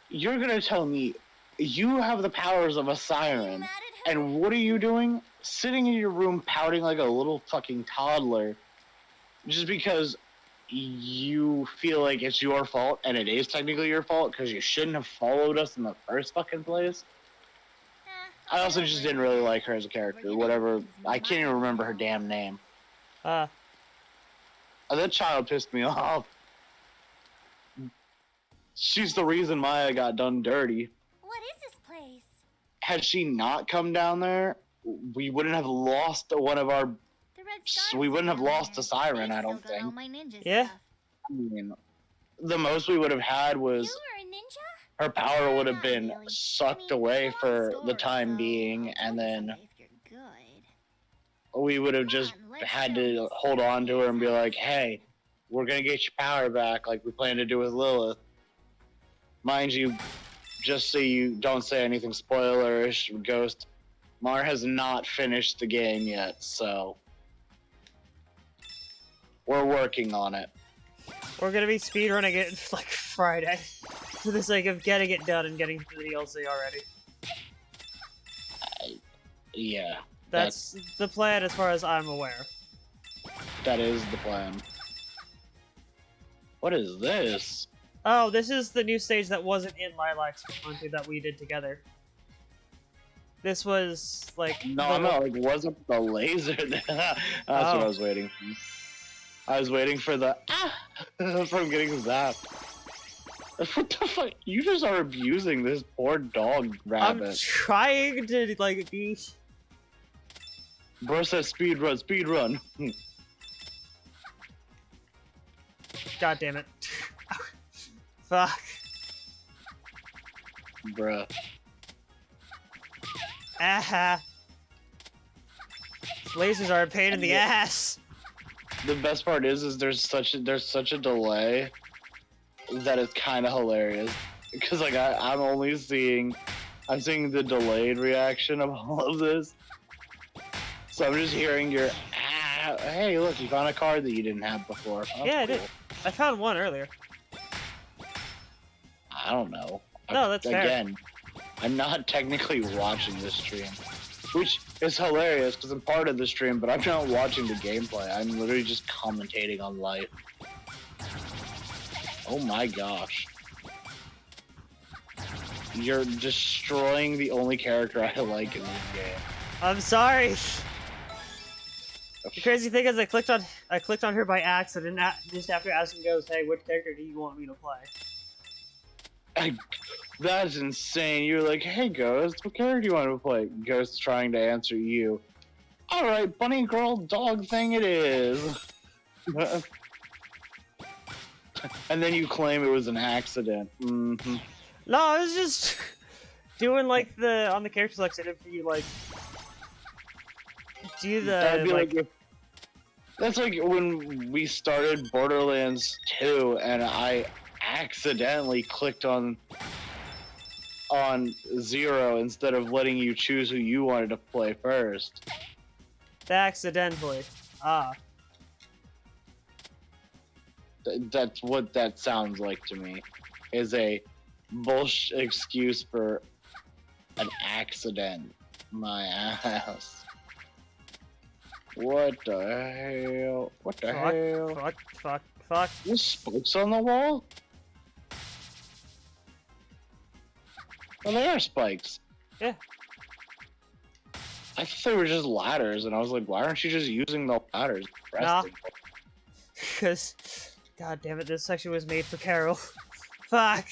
you're gonna tell me you have the powers of a siren, and what are you doing? Sitting in your room pouting like a little fucking toddler just because you feel like it's your fault, and it is technically your fault because you shouldn't have followed us in the first fucking place. I also just didn't really like her as a character. Whatever, I can't even remember her damn name. That child pissed me off. She's the reason Maya got done dirty. What is this place? Had she not come down there, we wouldn't have lost one of our. We wouldn't have lost a siren, I don't think. Yeah. I mean, the most we would have had was her power would have been sucked away for the time being, and then we would have just had to hold on to her and be like, hey, we're gonna get your power back like we planned to do with Lilith. Mind you, just so you don't say anything spoilerish, Ghost, Mar has not finished the game yet, so we're working on it. We're gonna be speedrunning it like Friday for the sake of getting it done and getting through the DLC already. Yeah. That's the plan as far as I'm aware. That is the plan. What is this? Oh, this is the new stage that wasn't in Lilac's Monty that we did together. This was like No, like wasn't the laser. That's what I was waiting for. I was waiting for the from getting zapped. What the fuck? You just are abusing this poor dog rabbit. I'm trying to like be. Bro says speed run, speed run. God damn it. Fuck. Bruh. Aha. Lasers are a pain in the ass. The best part is there's such a delay that it's kind of hilarious because like I'm seeing the delayed reaction of all of this, so I'm just hearing your hey look, you found a card that you didn't have before. Oh, yeah, I cool. did. I found one earlier. I don't know. No, that's fair. Again, I'm not technically watching this stream, which is hilarious because I'm part of the stream, but I'm not watching the gameplay. I'm literally just commentating on life. Oh my gosh. You're destroying the only character I like in this game. I'm sorry. The crazy thing is I clicked on her by accident just after asking Ghost, hey, which character do you want me to play? That's insane. You're like, hey Ghost, what character do you want to play? Ghost trying to answer you. Alright, bunny girl dog thing it is. And then you claim it was an accident. Mm-hmm. No, I was just doing like on the character selection if you like do That'd be like that's like when we started Borderlands 2 and I accidentally clicked on 0 instead of letting you choose who you wanted to play first. accidentally. Ah. That's what that sounds like to me. Is a bullshit excuse for an accident. My ass. What the hell? What the hell? Fuck. There's spikes on the wall? Oh, they are spikes. Yeah. I thought they were just ladders, and I was like, why aren't you just using the ladders? Nah. Because, god damn it, this section was made for Carol. Fuck.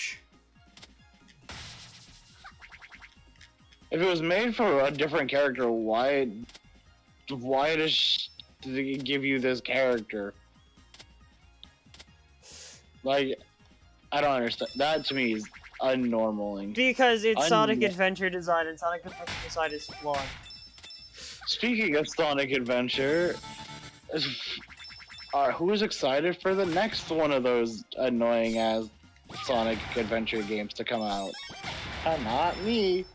If it was made for a different character, why does it give you this character? Like, I don't understand. That to me is unnormaling. Because it's Sonic Adventure design, and Sonic Adventure design is flawed. Speaking of Sonic Adventure, who's excited for the next one of those annoying-ass Sonic Adventure games to come out? Not me.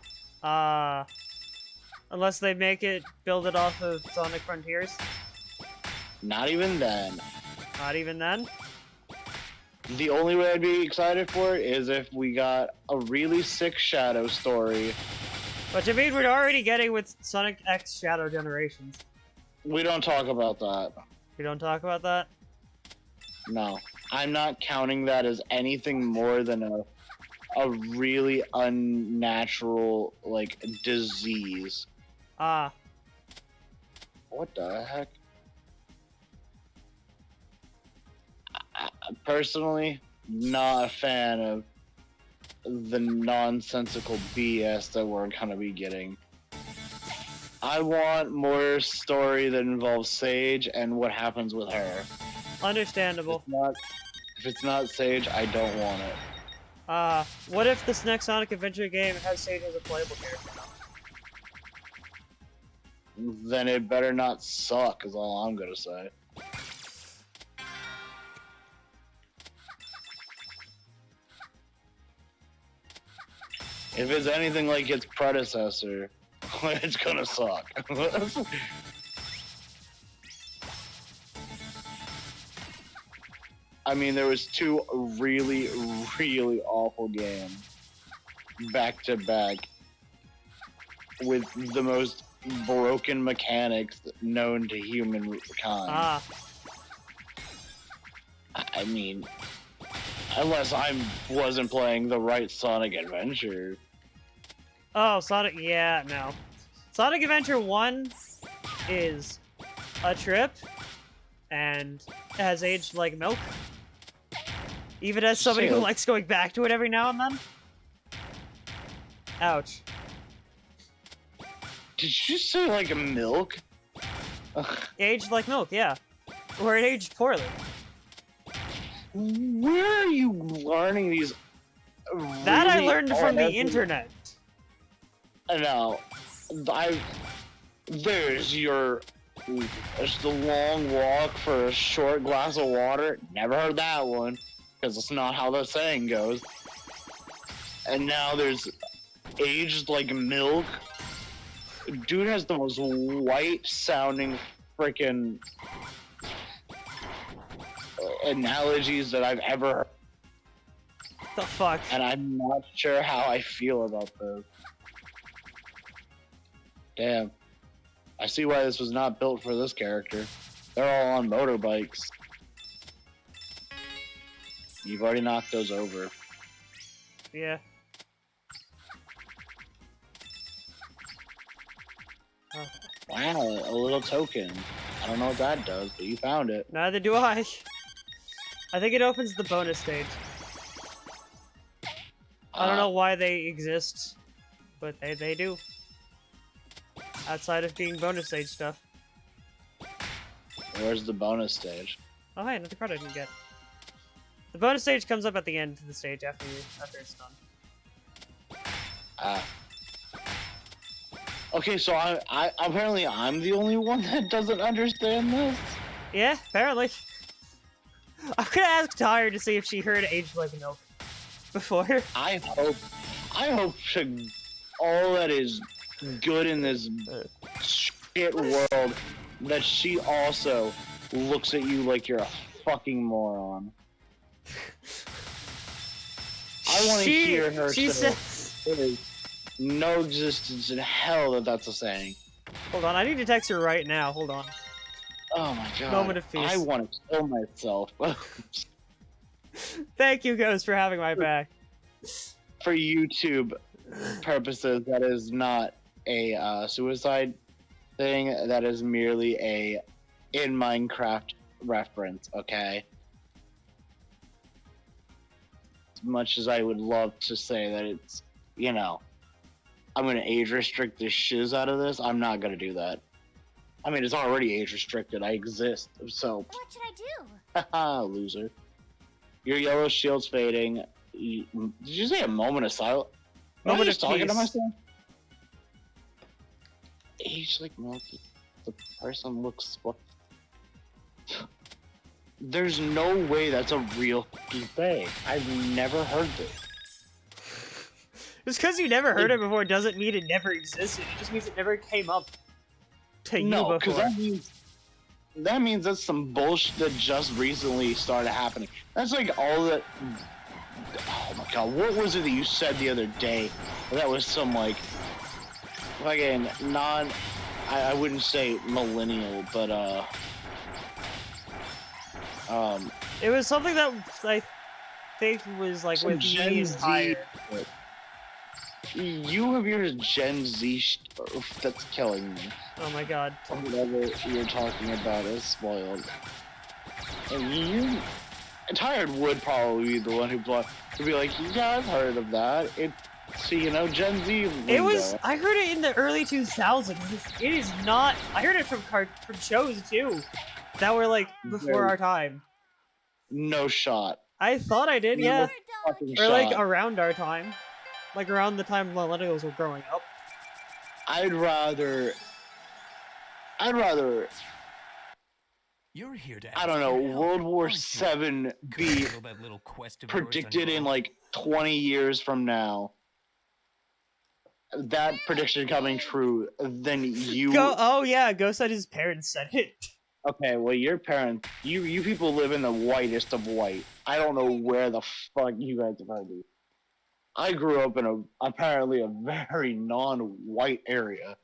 Unless they build it off of Sonic Frontiers. Not even then. Not even then? The only way I'd be excited for it is if we got a really sick Shadow story. Which I mean, we're already getting with Sonic X Shadow Generations. We don't talk about that. We don't talk about that? No. I'm not counting that as anything more than a really unnatural, like, disease. Ah. What the heck? Personally, not a fan of the nonsensical BS that we're gonna be getting. I want more story that involves Sage and what happens with her. Understandable. If it's not Sage, I don't want it. What if this next Sonic Adventure game has Sage as a playable character? Then it better not suck, is all I'm gonna say. If it's anything like its predecessor, it's gonna suck. I mean, there was two really, really awful games back to back with the most broken mechanics known to humankind. I mean, unless I wasn't playing the right Sonic Adventure. Oh, Sonic, yeah, no. Sonic Adventure 1 is a trip, and has aged like milk. Even as somebody who likes going back to it every now and then. Ouch. Did you say like milk? Aged like milk, yeah. Or it aged poorly. Where are you learning these? That I learned from the internet. No, there's your Just a long walk for a short glass of water. Never heard that one, because it's not how the saying goes. And now there's aged like milk. Dude has the most white sounding freaking analogies that I've ever heard. The fuck? And I'm not sure how I feel about this. Damn. I see why this was not built for this character. They're all on motorbikes. You've already knocked those over. Yeah. Oh. Wow, a little token. I don't know what that does, but you found it. Neither do I. I think it opens the bonus stage. I don't know why they exist, but they do. Outside of being bonus stage stuff. Where's the bonus stage? Oh hey, another card I didn't get. The bonus stage comes up at the end of the stage after it's done. Okay, so I apparently I'm the only one that doesn't understand this. Yeah, apparently. I'm gonna ask Tyre to see if she heard Aged Like Milk before. I hope all that is good in this shit world that she also looks at you like you're a fucking moron. I want to hear her say there is no existence in hell that that's a saying. Hold on, I need to text her right now. Hold on. Oh my god. Moment of peace. I want to kill myself. Thank you, Ghost, for having my back. For YouTube purposes, that is not a suicide thing. That is merely a in Minecraft reference, okay? As much as I would love to say that it's, you know, I'm gonna age restrict the shiz out of this, I'm not gonna do that. I mean, it's already age restricted. I exist, so. What should I do? Haha, loser. Your yellow shield's fading. Did you say a moment of silence? Am I just talking to myself? Age like milk. The person looks. What? There's no way that's a real thing. I've never heard this. Just because you never heard it before doesn't mean it never existed. It just means it never came up to you before. No, because that means that's some bullshit that just recently started happening. That's like all that. Oh my god, what was it that you said the other day? That was some like, fucking I wouldn't say millennial, but it was something that I think was like with Gen Z. higher. You have your Gen Z that's killing me. Oh my god. Whatever you're talking about is spoiled. And Tired would probably be the one who would be like, yeah, I've heard of that. See, you know, Gen Z. It was. I heard it in the early 2000s. It is not. I heard it from shows too, that were like before our time. No shot. I thought I did, yeah. Or shot. like around our time, like around the time millennials were growing up. I'd rather. You're here to I don't know, World War VII be predicted in like 20 years from now. That prediction coming true, then you. Oh yeah, Ghost said his parents said it. Okay, well, your parents, you people live in the whitest of white. I don't know where the fuck you guys have heard this. I grew up in apparently a very non-white area.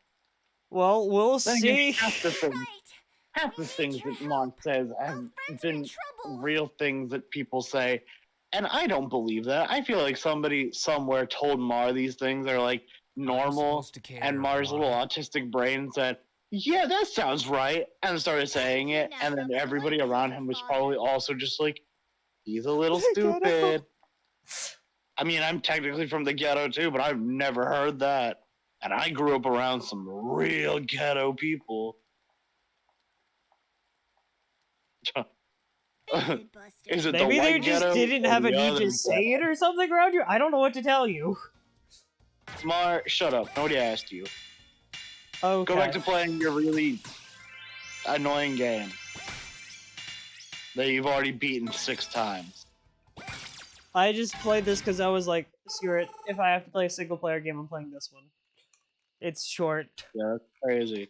Well, we'll see. Half the things that Mon says have been real things that people say, and I don't believe that. I feel like somebody somewhere told Mar these things are like normal, and Mar's little autistic brain said, yeah, that sounds right, and started saying it, and then everybody around him was probably also just like, he's a little stupid. I mean, I'm technically from the ghetto too, but I've never heard that. And I grew up around some real ghetto people. Is it Maybe the they white just ghetto didn't or have a the need other to say it or something around you? I don't know what to tell you. Mar, shut up. Nobody asked you. Okay. Go back to playing your really annoying game that you've already beaten 6 times. I just played this because I was like, screw it. If I have to play a single player game, I'm playing this one. It's short. Yeah, that's crazy.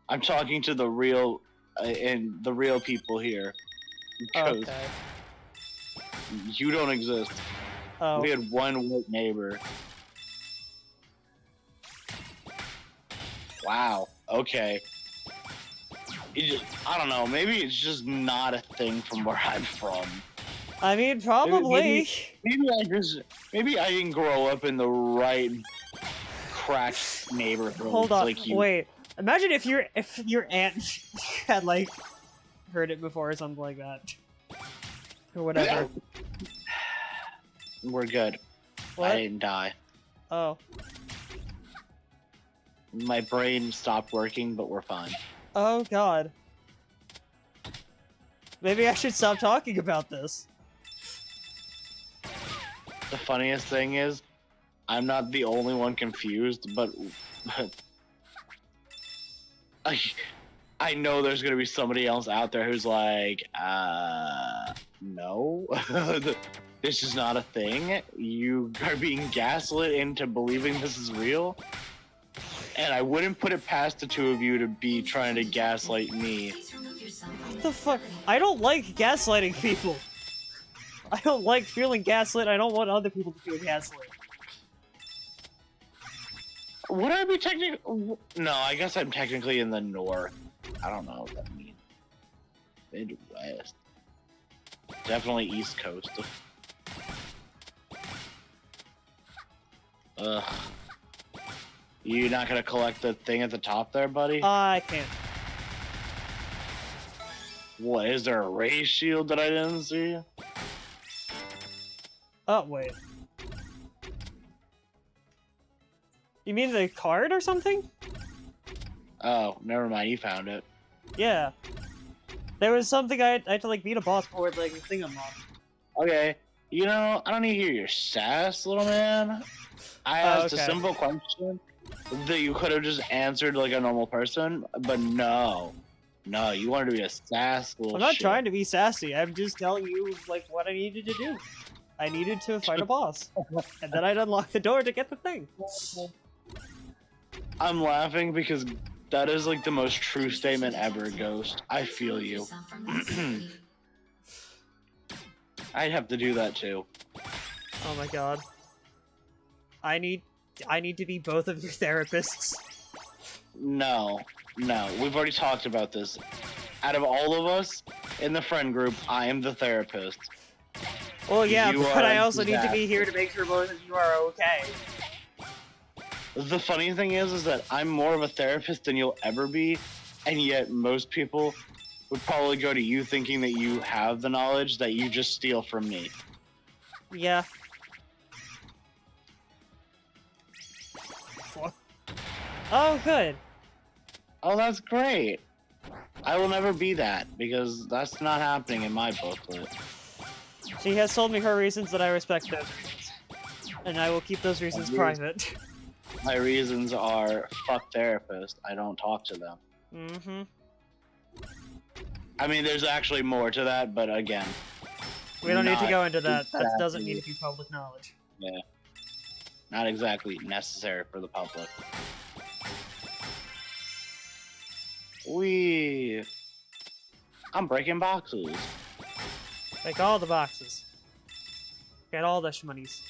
I'm talking to the real and the real people here. Because Okay. you don't exist. Oh. We had one white neighbor. Wow. Okay. I don't know. Maybe it's just not a thing from where I'm from. I mean, probably. Maybe I didn't grow up in the right cracked neighborhood. Hold on. Like you. Wait. Imagine if your aunt had like heard it before or something like that, or whatever. We're good. What? I didn't die. Oh. My brain stopped working, but we're fine. Oh God. Maybe I should stop talking about this. The funniest thing is, I'm not the only one confused, but I know there's gonna be somebody else out there who's like, no, this is not a thing. You are being gaslit into believing this is real. And I wouldn't put it past the two of you to be trying to gaslight me. What the fuck? I don't like gaslighting people. I don't like feeling gaslit. I don't want other people to feel gaslit. Would I be technically? No, I guess I'm technically in the north. I don't know what that means. Midwest. Definitely East Coast. Ugh. You not gonna collect the thing at the top there, buddy? I can't. What, is there a ray shield that I didn't see? Oh, wait. You mean the card or something? Oh, never mind, you found it. Yeah. There was something I had to like beat a boss before like the thing unlocked. Okay, you know, I don't need to hear your sass, little man. I asked a simple question that you could have just answered like a normal person, but no. No, you wanted to be a sass little I'm not shit. trying to be sassy. I'm just telling you like what I needed to do. I needed to fight a boss, and then I'd unlock the door to get the thing. I'm laughing because that is like the most true statement ever, Ghost. I feel you. I'd have to do that too. Oh my god. I need to be both of your therapists. No, we've already talked about this. Out of all of us in the friend group, I am the therapist. Well, yeah, You but are I also need to be disaster. here to make sure both of you are okay. The funny thing is that I'm more of a therapist than you'll ever be, and yet most people would probably go to you thinking that you have the knowledge that you just steal from me. Yeah. Oh, good. Oh, that's great. I will never be that, because that's not happening in my booklet. She has told me her reasons that I respect those reasons. And I will keep those reasons private. My reasons are, fuck therapist, I don't talk to them. Mm-hmm. I mean, there's actually more to that, but again... We don't need to not go into that. That doesn't exactly- need to be public knowledge. Yeah. Not exactly necessary for the public. I'm breaking boxes. Take all the boxes. Get all the shmoneys.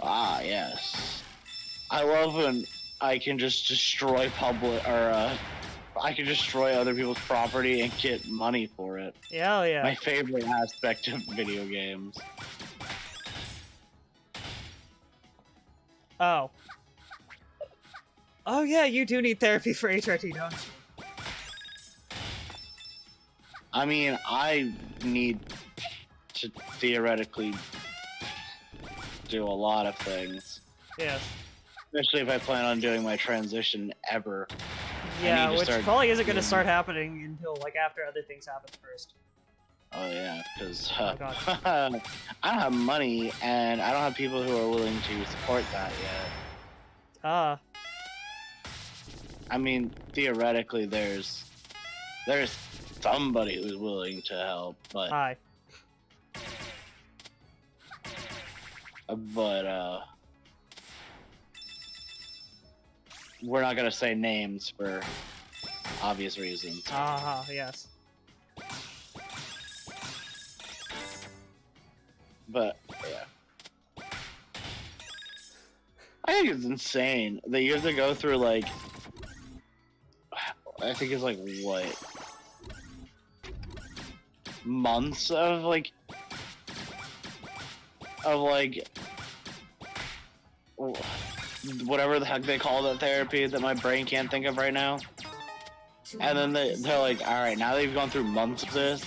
Ah, yes. I love when I can just destroy I can destroy other people's property and get money for it. Yeah, oh yeah. My favorite aspect of video games. Oh. Oh yeah, you do need therapy for HRT, don't you? I mean, I need to theoretically do a lot of things. Yes. Especially if I plan on doing my transition ever. I Yeah, need to which start probably isn't going to doing- start happening until like after other things happen first. Oh yeah, because Oh, God. I don't have money, and I don't have people who are willing to support that yet. Ah. I mean, theoretically, there's somebody who's willing to help, but Hi. we're not gonna say names for obvious reasons. Ah, yes. But yeah, I think it's insane that you have to go through like, I think it's like what, months of like whatever the heck they call that therapy that my brain can't think of right now. And then they're like, all right, now that you've gone through months of this,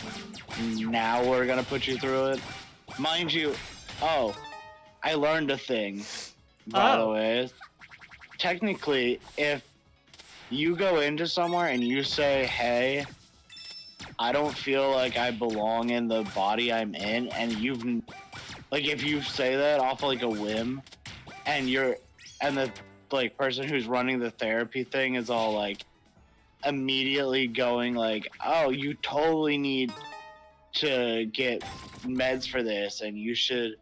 now we're gonna put you through it. Mind you, oh, I learned a thing, by the way. Technically, if you go into somewhere and you say, hey, I don't feel like I belong in the body I'm in, and like, if you say that off like a whim, and the like person who's running the therapy thing is all like immediately going like, oh, you totally need to get meds for this, and you should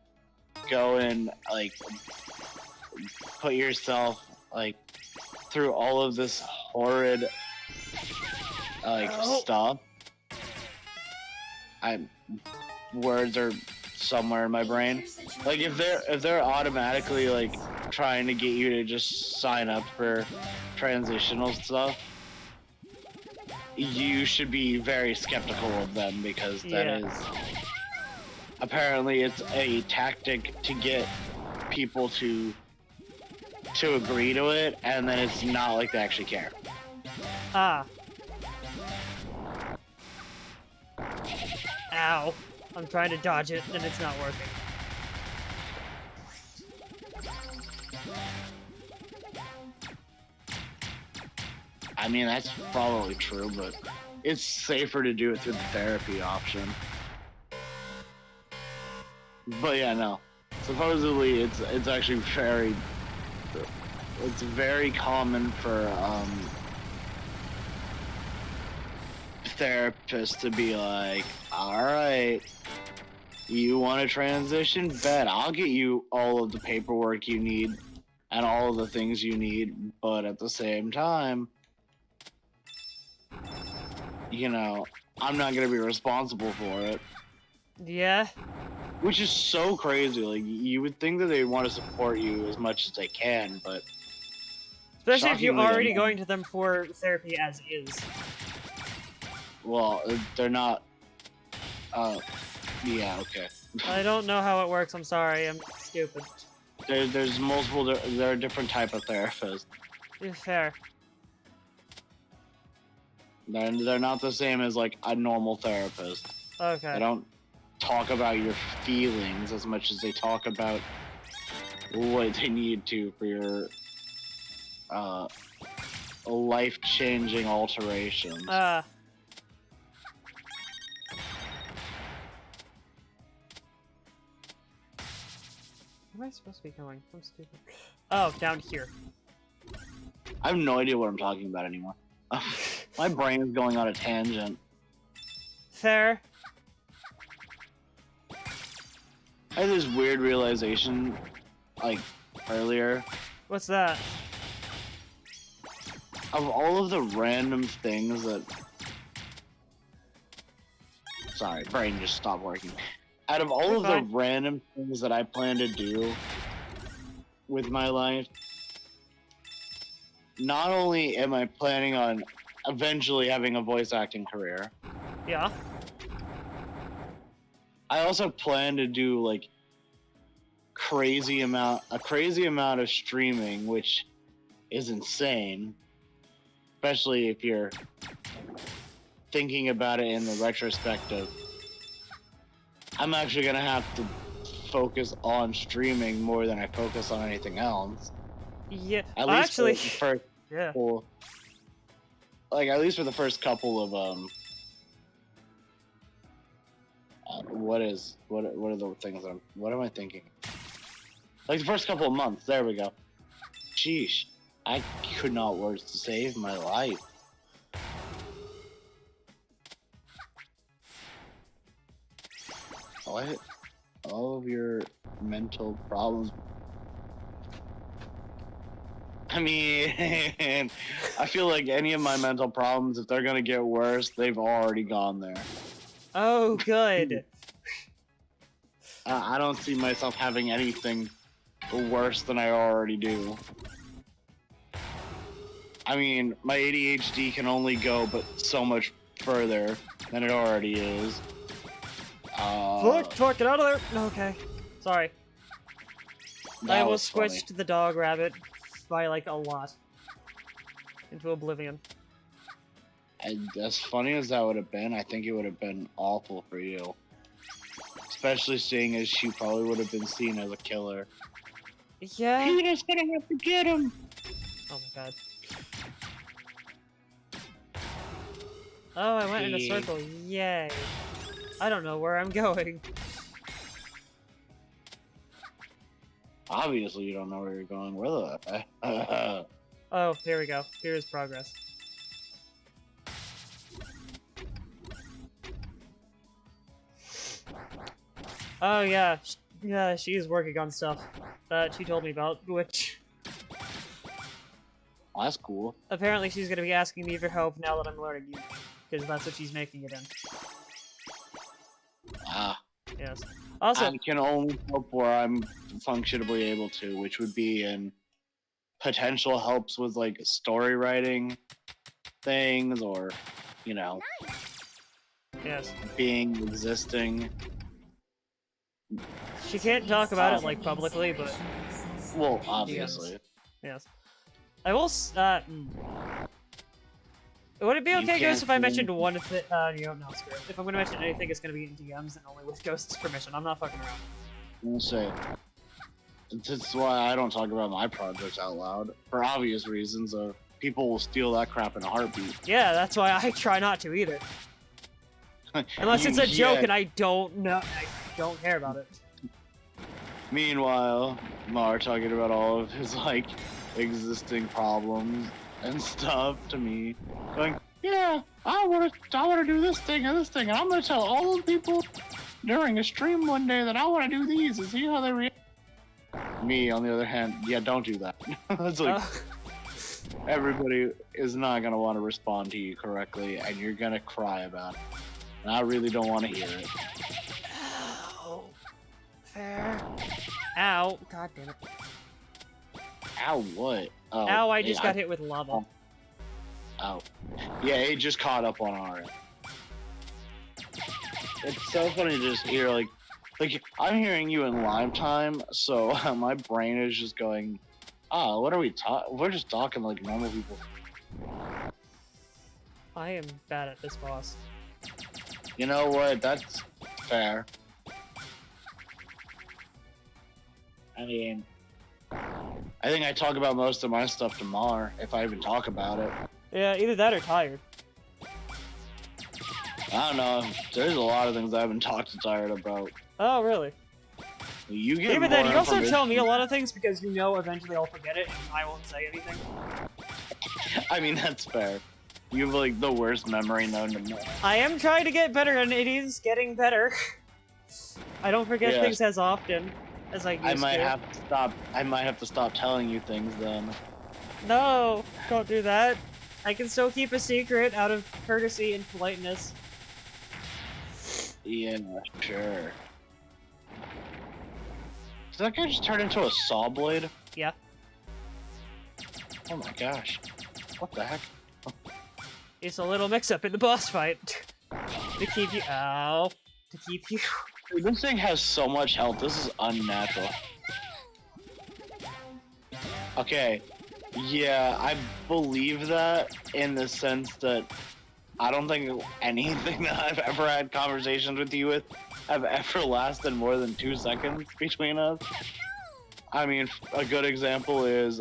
go and like put yourself like through all of this horrid like stuff. Words are somewhere in my brain. Like if they're automatically like trying to get you to just sign up for transitional stuff, you should be very skeptical of them, because that is apparently it's a tactic to get people to agree to it, and then it's not like they actually care. Ah. Ow. I'm trying to dodge it, and it's not working. I mean, that's probably true, but it's safer to do it through the therapy option. But yeah, no. Supposedly, it's actually very common for therapists to be like, all right, you want to transition? Bet I'll get you all of the paperwork you need and all of the things you need, but at the same time, you know, I'm not going to be responsible for it. Yeah. Which is so crazy. Like, you would think that they want to support you as much as they can, but... Especially if you're shockingly, already going to them for therapy as is. Well, they're not... yeah, okay. I don't know how it works, I'm sorry, I'm stupid. There's multiple... There are different type of therapists. Yeah, fair. They're not the same as, like, a normal therapist. Okay. They don't talk about your feelings as much as they talk about what they need to for your life-changing alterations. Where am I supposed to be going? I'm stupid. Oh, down here. I have no idea what I'm talking about anymore. My brain is going on a tangent. Fair. I had this weird realization, like, earlier. What's that? Of all of the random things that... Sorry, brain just stopped working. Out of all of the random things that I plan to do with my life, not only am I planning on eventually having a voice acting career, yeah, I also plan to do like a crazy amount of streaming, which is insane, especially if you're thinking about it in the retrospective. I'm actually gonna have to focus on streaming more than I focus on anything else. Yeah, at least actually, for the first couple, like at least for the first couple of What are the things what am I thinking? Like the first couple of months. There we go. Sheesh. I could not words to save my life. What? All of your mental problems. I mean, I feel like any of my mental problems, if they're gonna get worse, they've already gone there. Oh, good. I don't see myself having anything worse than I already do. I mean, my ADHD can only go but so much further than it already is. Fuck, get out of there! Okay. Sorry. I almost switched the dog rabbit by like a lot. Into oblivion. And as funny as that would have been, I think it would have been awful for you. Especially seeing as she probably would have been seen as a killer. Yeah. Peter's gonna have to get him! Oh my god. Oh, I went in a circle. Yay. I don't know where I'm going. Obviously you don't know where you're going. Where the... Oh, here we go. Here's progress. Oh yeah, yeah, she's working on stuff that she told me about, which... Oh, that's cool. Apparently she's gonna be asking me for help now that I'm learning you, because that's what she's making it in. Ah. Yes. Also, I can only help where I'm functionally able to, which would be in potential helps with like story writing things or, you know, yes, existing. She can't talk about it like publicly, but well, obviously. Yes. I will. Would it be okay, Ghost, if I mentioned one thing? No, screw it. If I'm gonna mention anything, it's gonna be in DMs and only with Ghost's permission. I'm not fucking around. I'm gonna say. That's why I don't talk about my projects out loud. For obvious reasons, people will steal that crap in a heartbeat. Yeah, that's why I try not to either. Unless it's a joke and I don't know, I don't care about it. Meanwhile, Mar talking about all of his like existing problems and stuff to me, going, yeah, I want to do this thing and this thing, and I'm gonna tell all the people during a stream one day that I want to do these and see how they react. Me, on the other hand, yeah, don't do that. It's like everybody is not gonna want to respond to you correctly, and you're gonna cry about it. And I really don't want to hear it. Ow. Fair. Ow. God damn it. Ow, what? Oh, ow, I just got hit with lava. Ow. Yeah, it just caught up on our end. It's so funny to just hear, like I'm hearing you in live time, so my brain is just going, what are we talking? We're just talking like normal people. I am bad at this boss. You know what? That's fair. I mean, I think I talk about most of my stuff to Mar, if I even talk about it. Yeah, either that or tired. I don't know. There's a lot of things I haven't talked to Tired about. Oh, really? You get but then you also information. tell me a lot of things because you know eventually I'll forget it and I won't say anything. I mean, that's fair. You have like the worst memory known to man. I am trying to get better and it is getting better. I don't forget things as often as I used to. I might have to stop telling you things then. No, don't do that. I can still keep a secret out of courtesy and politeness. Yeah, sure. Does that guy just turn into a saw blade? Yeah. Oh my gosh. What the heck? It's a little mix-up in the boss fight. To keep you... Ow. To keep you... Dude, this thing has so much health. This is unnatural. Okay. Yeah, I believe that in the sense that I don't think anything that I've ever had conversations with you with have ever lasted more than 2 seconds between us. I mean, a good example is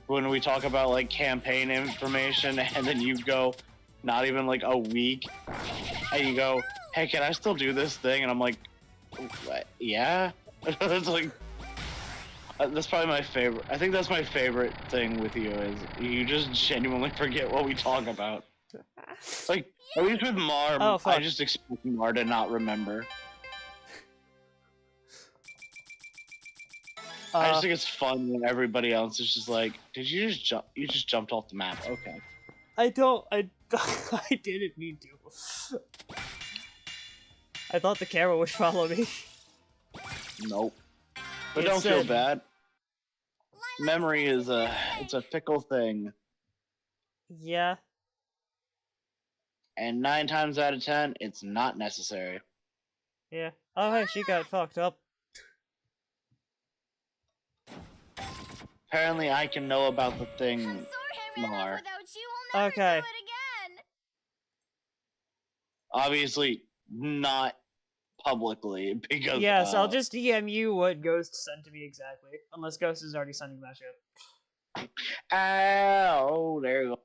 when we talk about like campaign information and then you go not even like a week and you go, hey, can I still do this thing? And I'm like, what? Yeah. It's like, that's probably my favorite. I think that's my favorite thing with you is you just genuinely forget what we talk about. Like, at least with Mar, Oh, fuck. I just expect Mar to not remember. I just think it's fun when everybody else is just like, did you just jump? You just jumped off the map. Okay. I didn't mean to. I thought the camera would follow me. Nope. But It don't feel said- bad. Memory is it's a fickle thing. Yeah. And 9 times out of 10, it's not necessary. Yeah. Oh, hey, she got fucked up. Apparently, I can know about the thing, Mar. Okay. Obviously, not publicly, because... Yes, I'll just DM you what Ghost sent to me exactly. Unless Ghost is already sending that shit. Oh, there you go.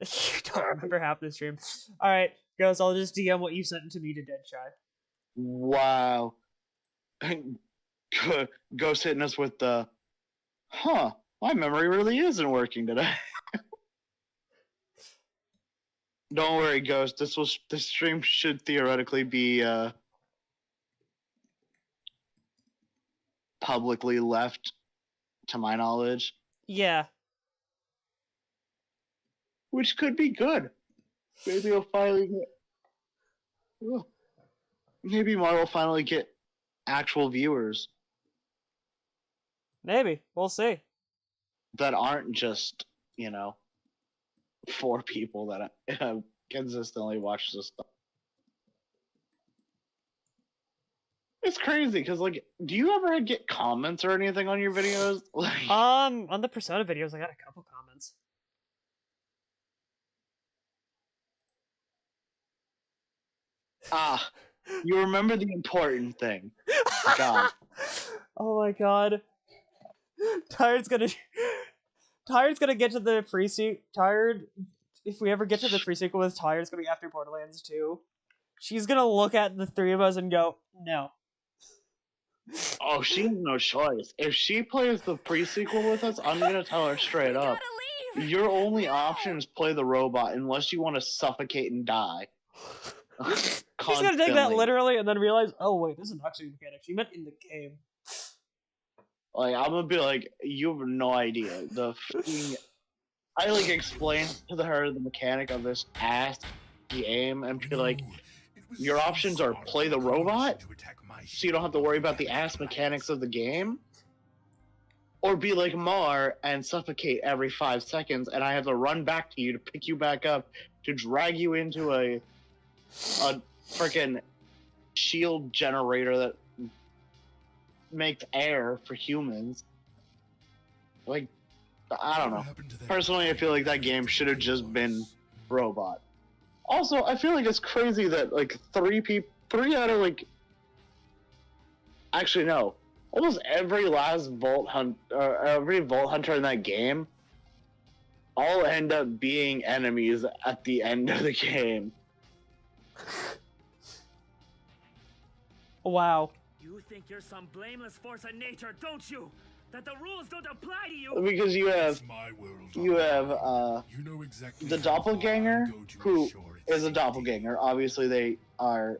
You don't remember half the stream. Alright, Ghost, I'll just DM what you sent to me to Deadshot. Wow. Ghost hitting us with the... Huh, my memory really isn't working today. Don't worry, Ghost. This stream should theoretically be publicly left, to my knowledge, Yeah. which could be good. Maybe we'll finally get. Ugh. Maybe Mar will finally get actual viewers Maybe. We'll see. that aren't just 4 people that consistently watch this stuff. It's crazy because, like, do you ever get comments or anything on your videos? Like, On the Persona videos, I got a couple comments. you remember the important thing. God. Oh my god. Tired's gonna get to the free Tired. If we ever get to the free sequel with Tired's gonna be after Borderlands 2. She's gonna look at the 3 of us and go, no. Oh, she has no choice. If she plays the pre-sequel with us, I'm gonna tell her straight up. Your only option is play the robot unless you want to suffocate and die. She's gonna take that Constantly. literally and then realize, oh wait, this is actually a mechanic. She meant in the game. Like, I'm gonna be like, you have no idea. I like explain to her the mechanic of this ass game and be like, your options are play the robot, so you don't have to worry about the ass mechanics of the game, or be like Mar and suffocate every 5 seconds, and I have to run back to you to pick you back up to drag you into a freaking shield generator that makes air for humans. Like, I don't know. Personally, I feel like that game should have just been robot. Also, I feel like it's crazy that like 3 out of like, actually no, almost every last Vault Hunter in that game all end up being enemies at the end of the game. Wow. You think you're some blameless force of nature, don't you? That the rules don't apply to you. Because you have the doppelganger, who is a doppelganger. Obviously, they are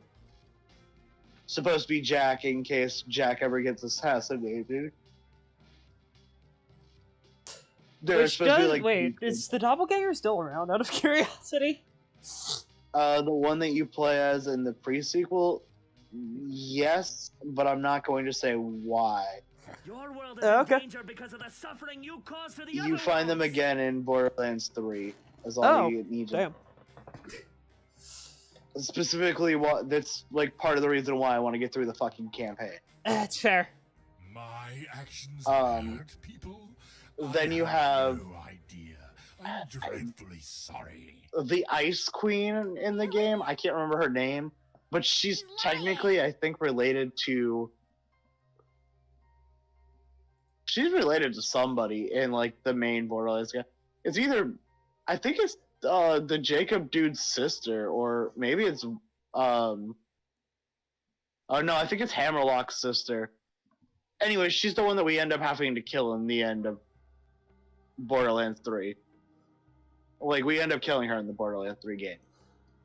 supposed to be Jack in case Jack ever gets assassinated. They're Which supposed to be does, like wait, is the doppelganger still around? Out of curiosity. the one that you play as in the pre-sequel. Yes, but I'm not going to say why. Your world is Okay. in danger because of the suffering you cause to the You other find them worlds. again in Borderlands 3. As all Oh, you need to. damn. Specifically, that's like part of the reason why I want to get through the fucking campaign. That's fair. My actions hurt people. Then you have No idea. I'm dreadfully sorry. the Ice Queen in the game. I can't remember her name, but she's technically, I think, related to. She's related to somebody in like the main Borderlands game. It's either, I think it's the Jacob dude's sister, or maybe it's oh no, I think it's Hammerlock's sister. Anyway, she's the one that we end up having to kill in the end of Borderlands 3. Like, we end up killing her in the Borderlands 3 game.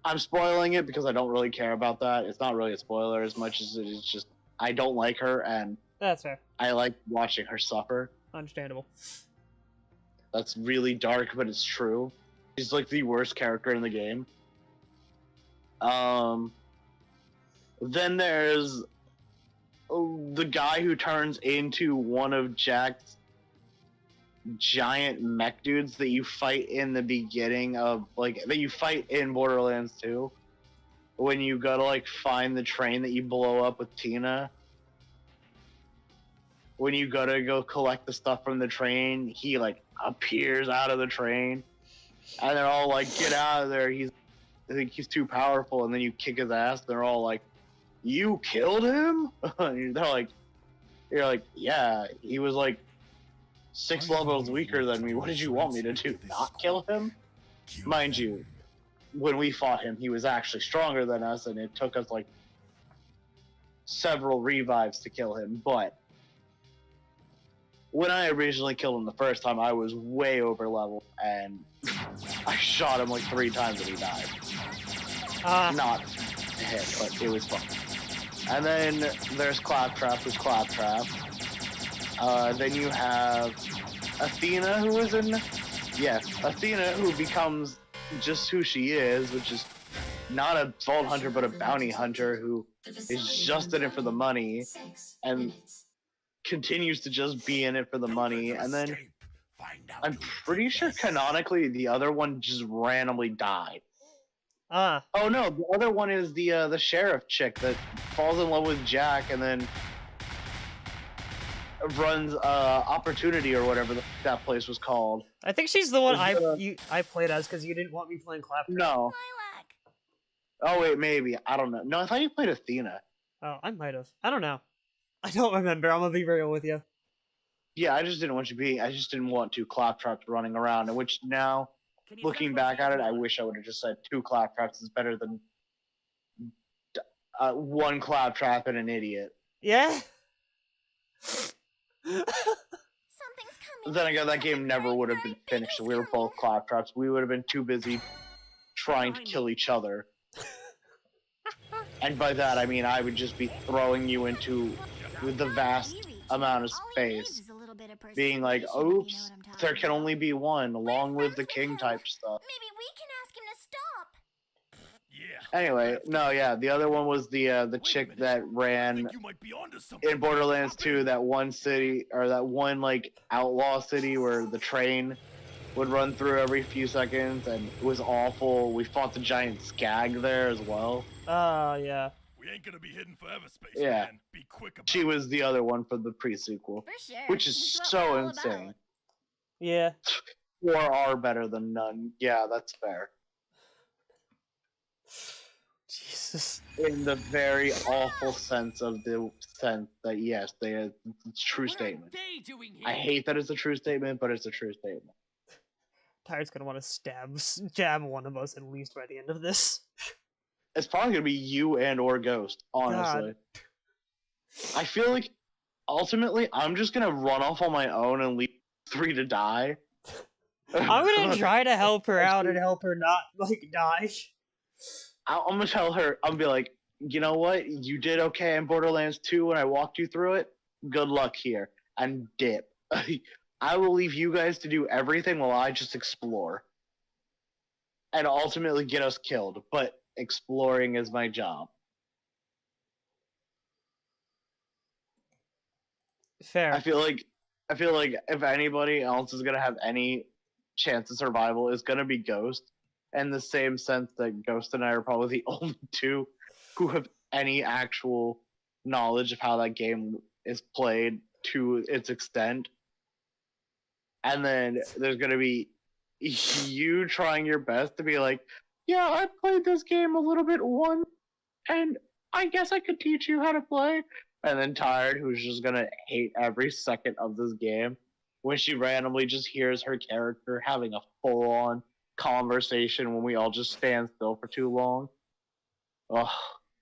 I'm spoiling it because I don't really care about that. It's not really a spoiler as much as it is just I don't like her, and That's fair. I like watching her suffer. Understandable. That's really dark, but it's true. She's like the worst character in the game. Then there's the guy who turns into one of Jack's giant mech dudes that you fight in the beginning of, like, that you fight in Borderlands 2. When you go to, like, find the train that you blow up with Tina. When you go collect the stuff from the train, he, like, appears out of the train. And they're all like, get out of there, I think he's too powerful, and then you kick his ass, and they're all like, you killed him? And they're like, you're like, yeah, he was like 6 levels weaker than me. What did you want me to do? Not kill him? Mind you, when we fought him, he was actually stronger than us, and it took us like several revives to kill him. But when I originally killed him the first time, I was way over level, and I shot him like 3 times and he died. Not a hit, but it was fun. And then there's Claptrap, who's Claptrap. Then you have Athena, who is in... Yes, Athena, who becomes just who she is, which is not a vault hunter, but a bounty hunter who is just in it for the money, and continues to just be in it for the money. And then I'm pretty sure canonically the other one just randomly died. Oh no, the other one is the sheriff chick that falls in love with Jack and then runs Opportunity or whatever that place was called. I think she's the one I played as because you didn't want me playing Claptrap. No. Oh wait, maybe. I don't know. No, I thought you played Athena. Oh, I might have. I don't know. I don't remember. I'm gonna be real with you. Yeah, I just didn't want 2 Claptraps running around, and which now, looking back at it, I wish I would have just said 2 Claptraps is better than 1 Claptrap and an idiot. Yeah? Then again, that game never would have been finished. We were both Claptraps. We would have been too busy trying to kill each other. And by that, I mean I would just be throwing you into the vast amount of space, being like, oops, there can only be one, long live the king type stuff. Maybe we can ask him to stop. Anyway, no, yeah, the other one was the chick that ran in Borderlands 2, that one city, or that one, like, outlaw city where the train would run through every few seconds, and it was awful. We fought the giant skag there as well. Oh, yeah. We ain't gonna be hidden forever, Space Yeah. Man. Be quick about She was the other one for the pre-sequel, which is so insane. Yeah. 4 are better than none. Yeah, that's fair. Jesus. In the very awful sense of the sense that, yes, it's a true statement. I hate that it's a true statement, but it's a true statement. Tired's gonna want to jab one of us at least by the end of this. It's probably gonna be you and or Ghost, honestly. God. I feel like ultimately I'm just gonna run off on my own and leave 3 to die. I'm gonna try to help her out and help her not, like, die. I'm gonna tell her, I'm gonna be like, you know what? You did okay in Borderlands 2 when I walked you through it. Good luck here. And dip. I will leave you guys to do everything while I just explore. And ultimately get us killed. But exploring is my job. Fair. I feel like if anybody else is gonna have any chance of survival, it's gonna be Ghost. In the same sense that Ghost and I are probably the only 2 who have any actual knowledge of how that game is played to its extent. And then there's gonna be you trying your best to be like, yeah, I played this game a little bit once, and I guess I could teach you how to play. And then Tired, who's just gonna hate every second of this game when she randomly just hears her character having a full-on conversation when we all just stand still for too long. Oh,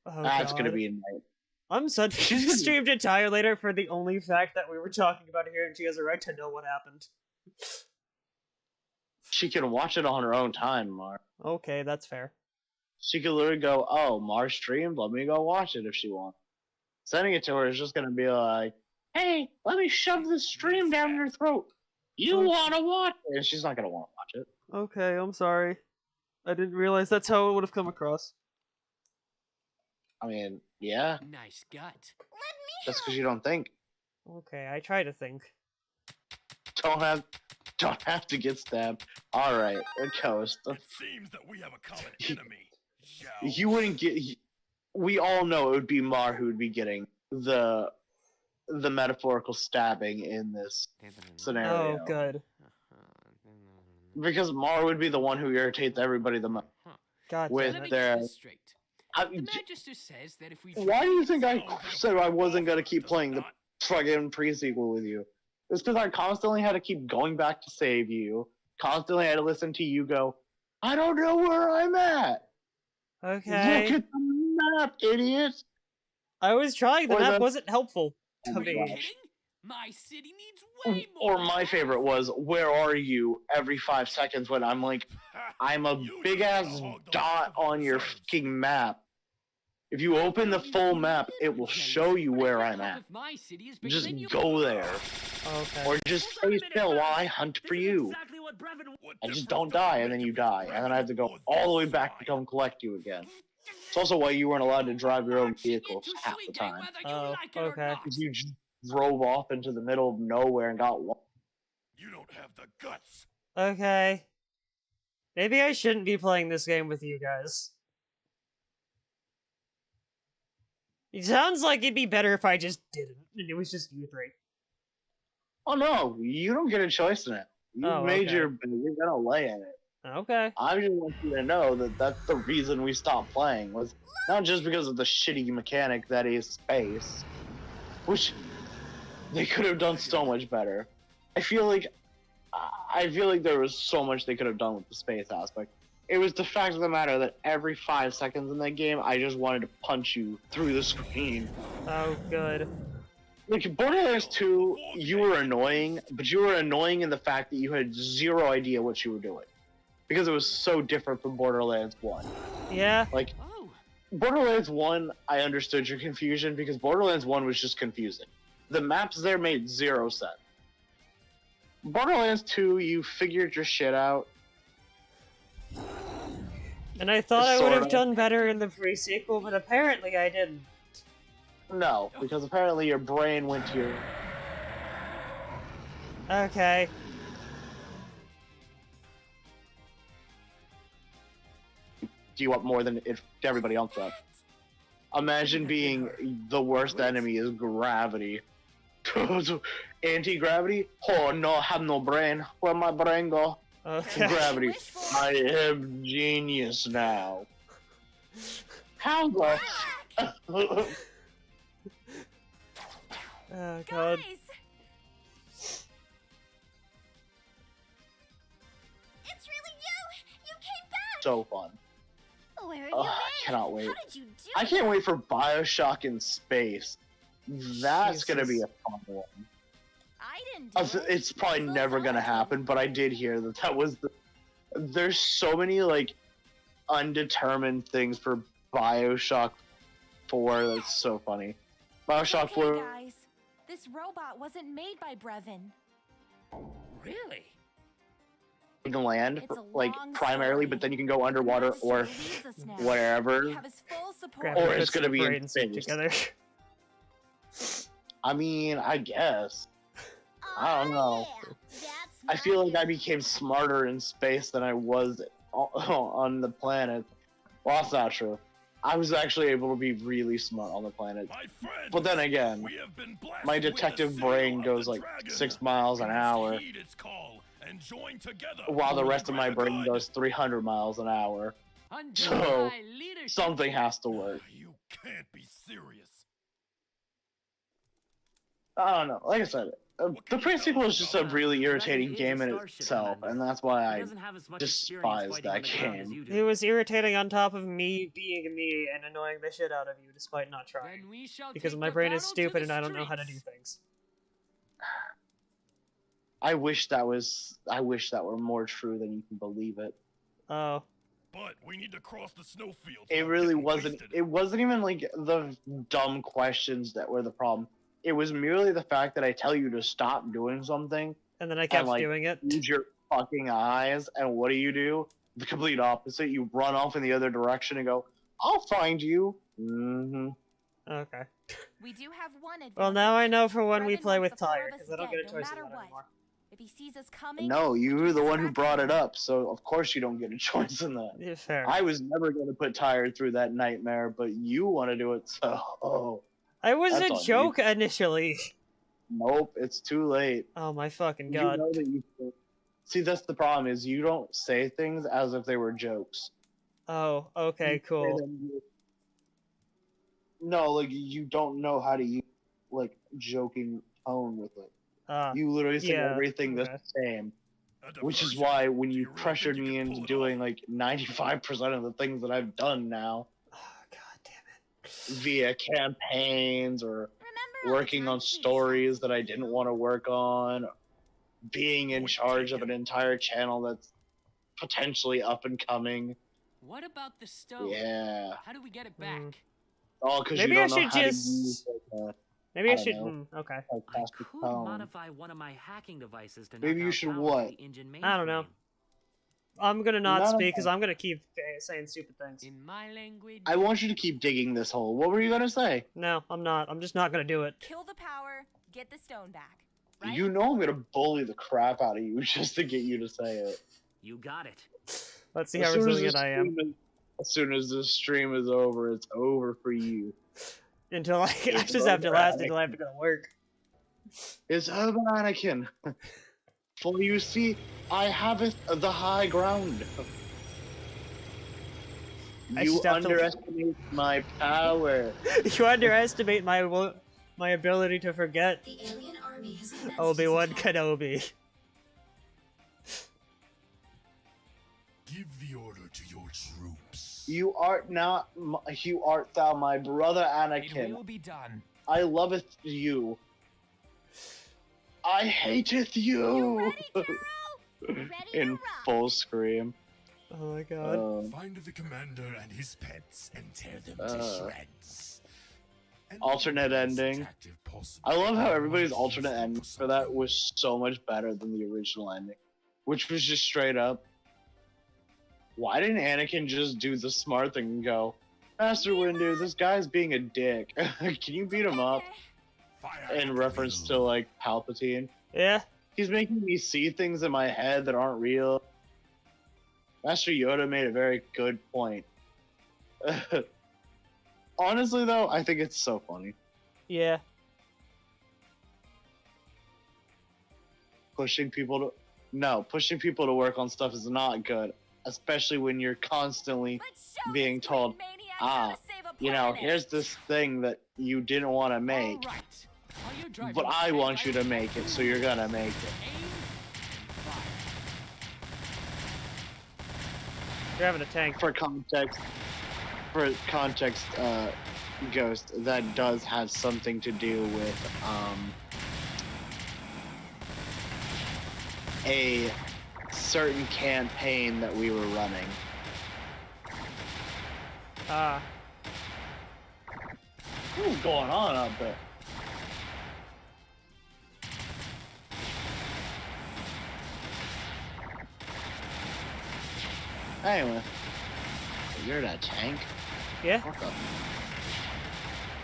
Oh, that's gonna God. be a night. I'm sending She's the gonna- stream to Tyler later for the only fact that we were talking about here, and she has a right to know what happened. She can watch it on her own time, Mar. Okay, that's fair. She could literally go, "Oh, Mar streamed. Let me go watch it if she wants." Sending it to her is just gonna be like, "Hey, let me shove this stream down your throat. You want to watch it?" And she's not gonna want to watch it. Okay, I'm sorry. I didn't realize that's how it would have come across. I mean, yeah, Nice gut. that's because you don't think. Okay, I try to think. Don't have to get stabbed. All right, Coast. It seems that we have a common enemy. You wouldn't get. We all know it would be Mar who would be getting the metaphorical stabbing in this scenario. Oh, good. Because Mar would be the one who irritates everybody the most. God With Let me their. get this straight. I- The Magister says that if we Why do you think I said I wasn't gonna keep playing the fucking pre-sequel with you? It's because I constantly had to keep going back to save you. Constantly had to listen to you go, "I don't know where I'm at. Okay. Look at the map, idiot." I was trying, the Or map the- wasn't helpful Oh to my me. gosh. My city needs way Or my favorite was, "Where are you?" every 5 seconds when I'm like, I'm a big ass dot on your fucking map. If you open the full map, it will show you where I'm at. My city is bigger Just than you. go there. Okay. Or just stay still while I hunt for you. I just don't die, and then you die, and then I have to go all the way back to come collect you again. It's also why you weren't allowed to drive your own vehicles half the time. Oh, okay. Because you just drove off into the middle of nowhere and got lost. You don't have the guts. Okay. Maybe I shouldn't be playing this game with you guys. It sounds like it'd be better if I just didn't, and it was just you three. Oh no, you don't get a choice in it. You Oh, made okay. you're gonna lay in it. Okay. I just want you to know that that's the reason we stopped playing, was not just because of the shitty mechanic that is space, which they could have done so much better. I feel like there was so much they could have done with the space aspect. It was the fact of the matter that every 5 seconds in that game, I just wanted to punch you through the screen. Oh, good. Like, Borderlands 2, you were annoying, but you were annoying in the fact that you had zero idea what you were doing. Because it was so different from Borderlands 1. Yeah. Like, Borderlands 1, I understood your confusion because Borderlands 1 was just confusing. The maps there made zero sense. Borderlands 2, you figured your shit out. And I thought I would have Sorta. done better in the pre-sequel, but apparently I didn't. No, because apparently your brain went to your... Okay. you up more than it everybody else up. Imagine being the worst enemy is gravity. Anti-gravity? Oh no, I have no brain. Where my brain go? Okay. Gravity. I am genius now. How the... Oh, God. It's really you! You came back! So fun. Where have Oh, you I been? cannot wait. How did you do I can't wait for Bioshock in space. That's gonna be a Jesus. fun one. I didn't do it. It's probably never gonna happen, but I did hear that that was the... There's so many, like, undetermined things for Bioshock 4 that's so funny. Bioshock Okay, 4... guys. This robot wasn't made by Brevin. Really? You can land, It's a like, long primarily, story. but then you can go underwater or Leaves us now. wherever. We have his full support. Grab Or the it's bits gonna of be in brain soup space. together. I mean, I guess. I don't know. I feel like I became smarter in space than I was on the planet. Well, that's not true. I was actually able to be really smart on the planet. But then again, my detective brain goes like 6 miles an hour, while the rest of my brain goes 300 miles an hour. So, something has to work. You can't be serious. I don't know. Like I said, The pre-sequel is just a really irritating game in itself, and that's why I despise that game. It was irritating on top of me being me and annoying the shit out of you despite not trying. Because my brain is stupid and I don't know how to do things. I wish that were more true than you can believe it. Oh. But we need to cross the snowfield. It really wasn't. It wasn't even like the dumb questions that were the problem. It was merely the fact that I tell you to stop doing something, and then I kept like, doing it. Use your fucking eyes, and what do? The complete opposite. You run off in the other direction and go, "I'll find you." Mm-hmm. Okay. We do have one advantage. Well, now I know for when we Brevin play wants with the four Tyre, of us because I don't get a dead, choice no in matter that what. anymore. If he sees us coming, No, you were the one who brought it up, so of course you don't get a choice in that. Yeah, fair. I was never going to put Tyre through that nightmare, but you want to do it, so... I was That's a on joke initially. Nope, it's too late. Oh my fucking You god. know that you... See, that's the problem, is you don't say things as if they were jokes. Oh, okay, You say cool. them- No, like, you don't know how to use, like, joking tone with it. You literally say yeah, everything the same. Which is why when you pressured me into doing like 95% of the things that I've done now, via campaigns or working on stories that I didn't want to work on, being in charge of an entire channel that's potentially up and coming. What about the stone? Yeah. How do we get it back? All because you Maybe I don't know should how to just. use like, Maybe I don't should. know, Okay. like I plastic could tone. modify one of my hacking devices to Maybe knock you out should power to what? the engine I don't know. mainframe. I'm gonna not No, no, speak because no. I'm gonna keep saying stupid things. In my language. I want you to keep digging this hole. What were you gonna say? No, I'm not. I'm just not gonna do it. kill the power, get the stone back. You know I'm gonna bully the crap out of you just to get you to say it. You got it. Let's see how resilient I am. As soon as the stream is over, it's over for you. Until I just have to last until I have to go to work. It's over, Anakin. For you see, I have the high ground. You underestimate my power. You underestimate my ability to forget. The alien army has commenced Obi-Wan its attack. Kenobi. Give the order to your troops. You art thou my brother Anakin. It will be done. I loveth you. I hateth you. In full scream. Oh my god. Find the commander and his pets and tear them to shreds. Alternate ending. I love how everybody's alternate ending for that was so much better than the original ending, which was just straight up. Why didn't Anakin just do the smart thing and go, Master Windu, this guy's being a dick. Can you beat him up? In reference to like Palpatine. Yeah. He's making me see things in my head that aren't real. Master Yoda made a very good point. Honestly, though, I think it's so funny. Yeah. Pushing people to work on stuff is not good, especially when you're constantly being told, you know, here's this thing that you didn't want to make, but I want you to make it, so you're gonna make it. You're having a tank. For context, Ghost, that does have something to do with a certain campaign that we were running. What's going on up there? Anyway, you're that tank. Yeah.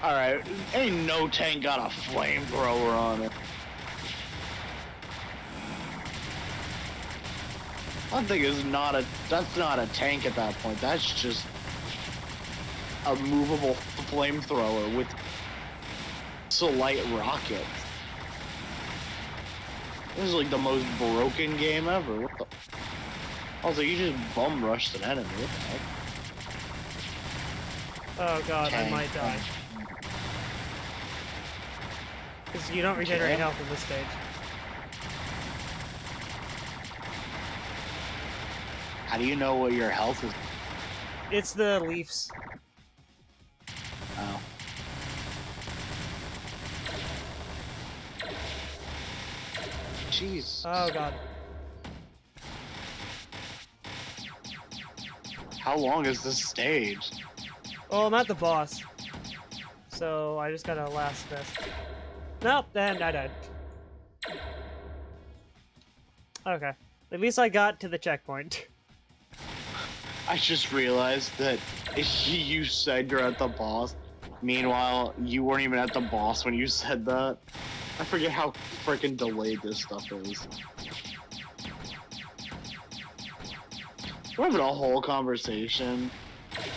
Alright, ain't no tank got a flamethrower on it. That thing is that's not a tank at that point. That's just a movable flamethrower with light rockets. This is like the most broken game ever. What the? Also, you just bum rushed an enemy. What the heck? Oh god, Tank. I might die. Because you don't regenerate health in this stage. How do you know what your health is? It's the leaves. Oh. Jeez. Oh god. How long is this stage? Oh, I'm at the boss. So I just gotta last this. Nope, then I died. Okay. At least I got to the checkpoint. I just realized that you said you're at the boss. Meanwhile, you weren't even at the boss when you said that. I forget how freaking delayed this stuff is. We're having a whole conversation,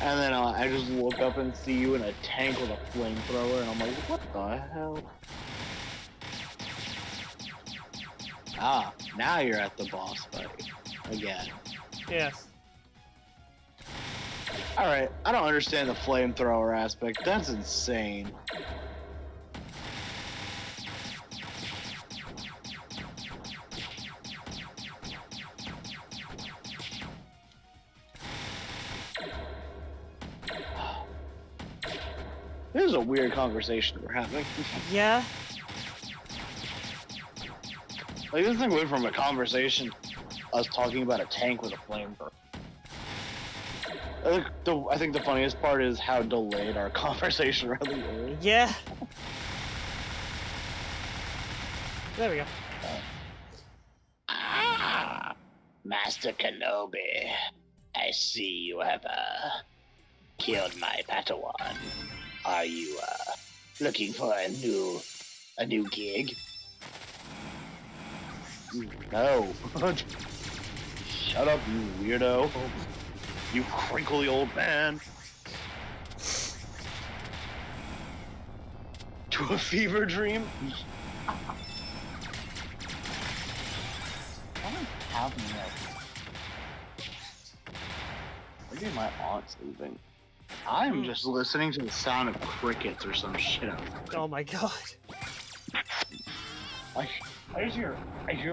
and then I just look up and see you in a tank with a flamethrower, and I'm like, what the hell? Ah, now you're at the boss fight. Again. Yes. Alright, I don't understand the flamethrower aspect. That's insane. This is a weird conversation we're having. Yeah. Like, this thing went from a conversation, us talking about a tank with a flamethrower. I think the funniest part is how delayed our conversation really is. Yeah. There we go. Ah, Master Kenobi, I see you have killed my Padawan. Are you looking for a new gig? No. Shut up, you weirdo. You crinkly old man. To a fever dream? What is happening there? Maybe my aunt's leaving. I'm just listening to the sound of crickets or some shit. Oh my god. I hear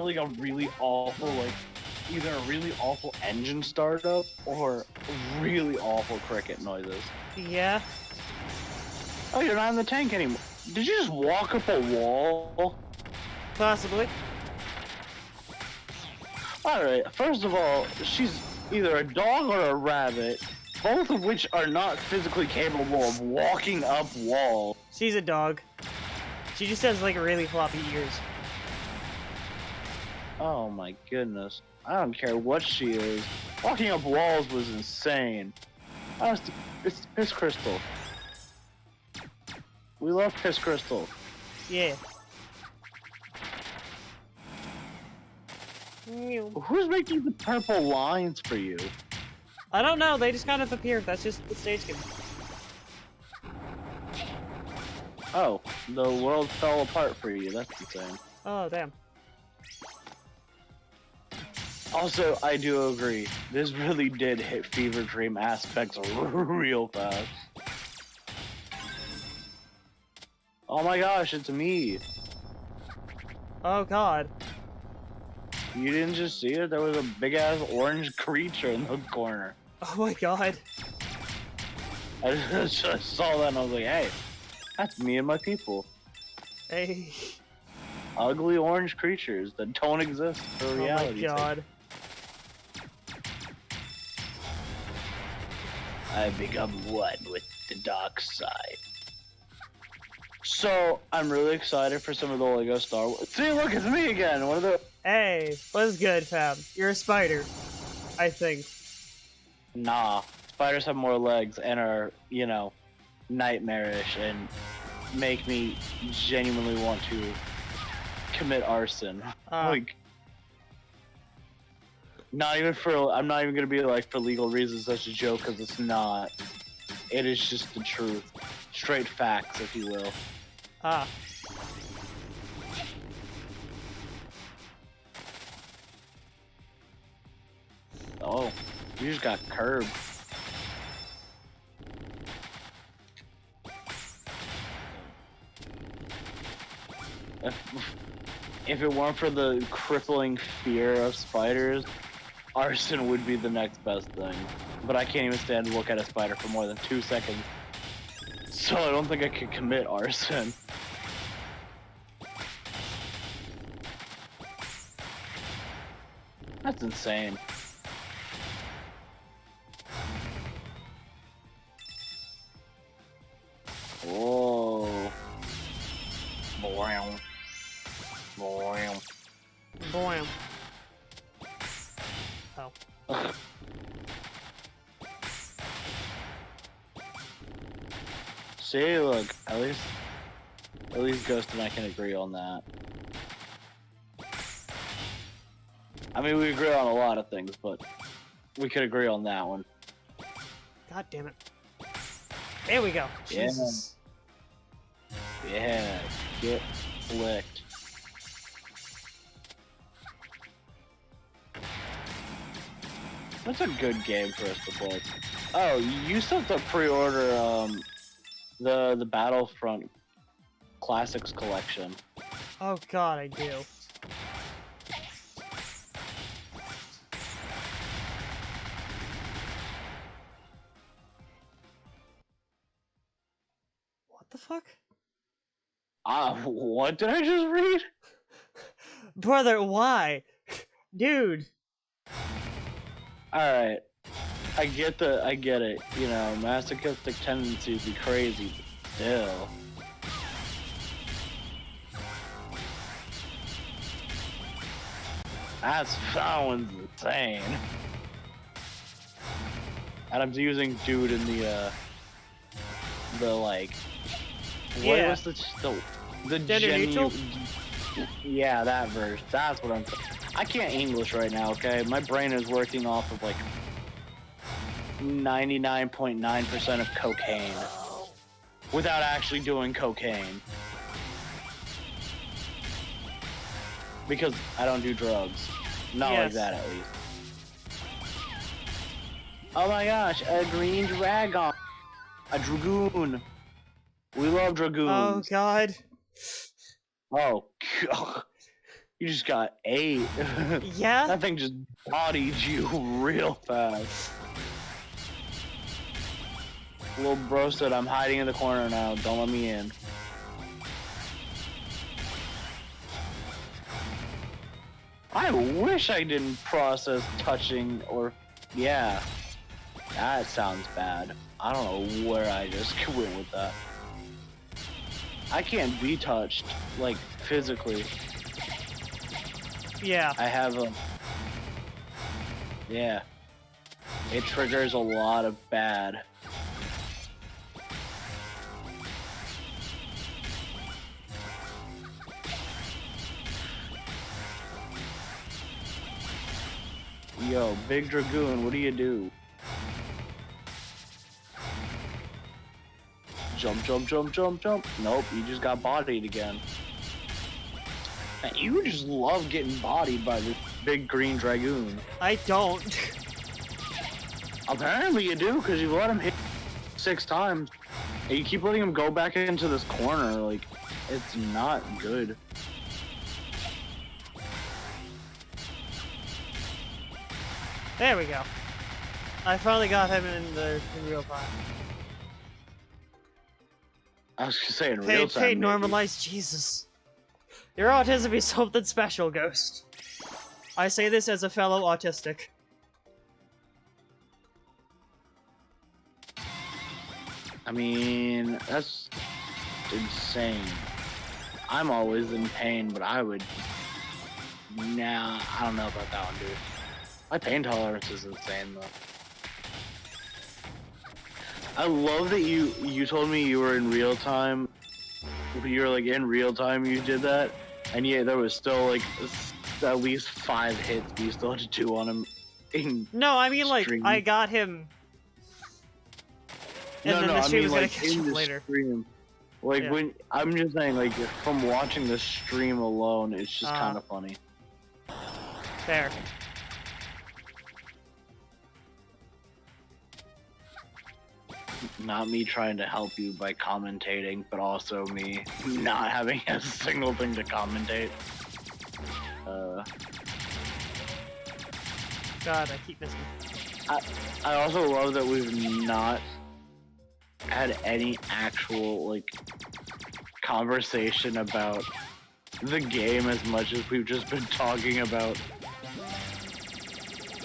like a really awful, like, either a really awful engine startup or really awful cricket noises. Yeah. Oh, you're not in the tank anymore. Did you just walk up a wall? Possibly. Alright, first of all, she's either a dog or a rabbit, both of which are not physically capable of walking up walls. She's a dog. She just has like really floppy ears. Oh my goodness. I don't care what she is. Walking up walls was insane. It's Piss Crystal. We love Piss Crystal. Yeah. Who's making the purple lines for you? I don't know, they just kind of appeared. That's just the stage game. Oh, the world fell apart for you. That's insane. Oh, damn. Also, I do agree. This really did hit Fever Dream aspects real fast. Oh my gosh, it's me. Oh god. You didn't just see it? There was a big ass orange creature in the corner. Oh my god. I just saw that and I was like, hey, that's me and my people. Hey. Ugly orange creatures that don't exist for reality. Oh my god. I become one with the dark side. So, I'm really excited for some of the LEGO Star Wars. See, look, it's me again. One of the. Hey, what's good, fam? You're a spider. I think. Nah. Spiders have more legs and are, you know, nightmarish and make me genuinely want to commit arson. Like, not even for. I'm not even gonna be like for legal reasons. Such a joke, because it's not. It is just the truth, straight facts, if you will. Ah. Oh, you just got curbed. if it weren't for the crippling fear of spiders, arson would be the next best thing. But I can't even stand to look at a spider for more than 2 seconds. So I don't think I could commit arson. That's insane. Whoa. Boing. Boing. Boing. Oh. See, look, at least Ghost and I can agree on that. I mean, we agree on a lot of things, but we could agree on that one. God damn it. There we go. Yeah. Jesus. Yeah, get licked. That's a good game for us to play. Oh, you still have to pre-order the Battlefront Classics collection. Oh god, I do. What the fuck? What did I just read? Brother, why? Dude. Alright. I get it. You know, masochistic tendencies be crazy, but still. That one's insane. Adam's using dude in the like, Yeah. what was the Gender neutral? Yeah, that verse. That's what I'm saying. I can't English right now, okay? My brain is working off of like 99.9% of cocaine without actually doing cocaine. Because I don't do drugs. Not like Yes. that, at least. Oh my gosh, a green dragon. A dragoon. We love dragoons. Oh god. Oh, God. You just got 8. Yeah? That thing just bodied you real fast. Little bro said, I'm hiding in the corner now. Don't let me in. I wish I didn't process touching or... Yeah. That sounds bad. I don't know where I just went with that. I can't be touched, like, physically. Yeah. I have a... Yeah. It triggers a lot of bad. Yo, Big Dragoon, what do you do? Jump, jump, jump, jump, jump. Nope, you just got bodied again. Man, you just love getting bodied by this big green dragoon. I don't. Apparently you do, because you let him hit 6 times. And you keep letting him go back into this corner, like, it's not good. There we go. I finally got him in real time. I was gonna say in real time. Hey, maybe. normalized, Jesus. Your autism is something special, Ghost. I say this as a fellow autistic. I mean, that's insane. I'm always in pain, but I would... Nah, I don't know about that one, dude. My pain tolerance is insane, though. I love that you told me you were in real time. You were like in real time you did that, and yet there was still like at least 5 hits you still had to do on him. No, I mean like stream. I got him. And then the stream was gonna catch him the later. Stream. Like Yeah. when I'm just saying, like from watching the stream alone, it's just kind of funny. Fair. not me trying to help you by commentating, but also me not having a single thing to commentate. God, I keep missing. I also love that we've not had any actual, like, conversation about the game as much as we've just been talking about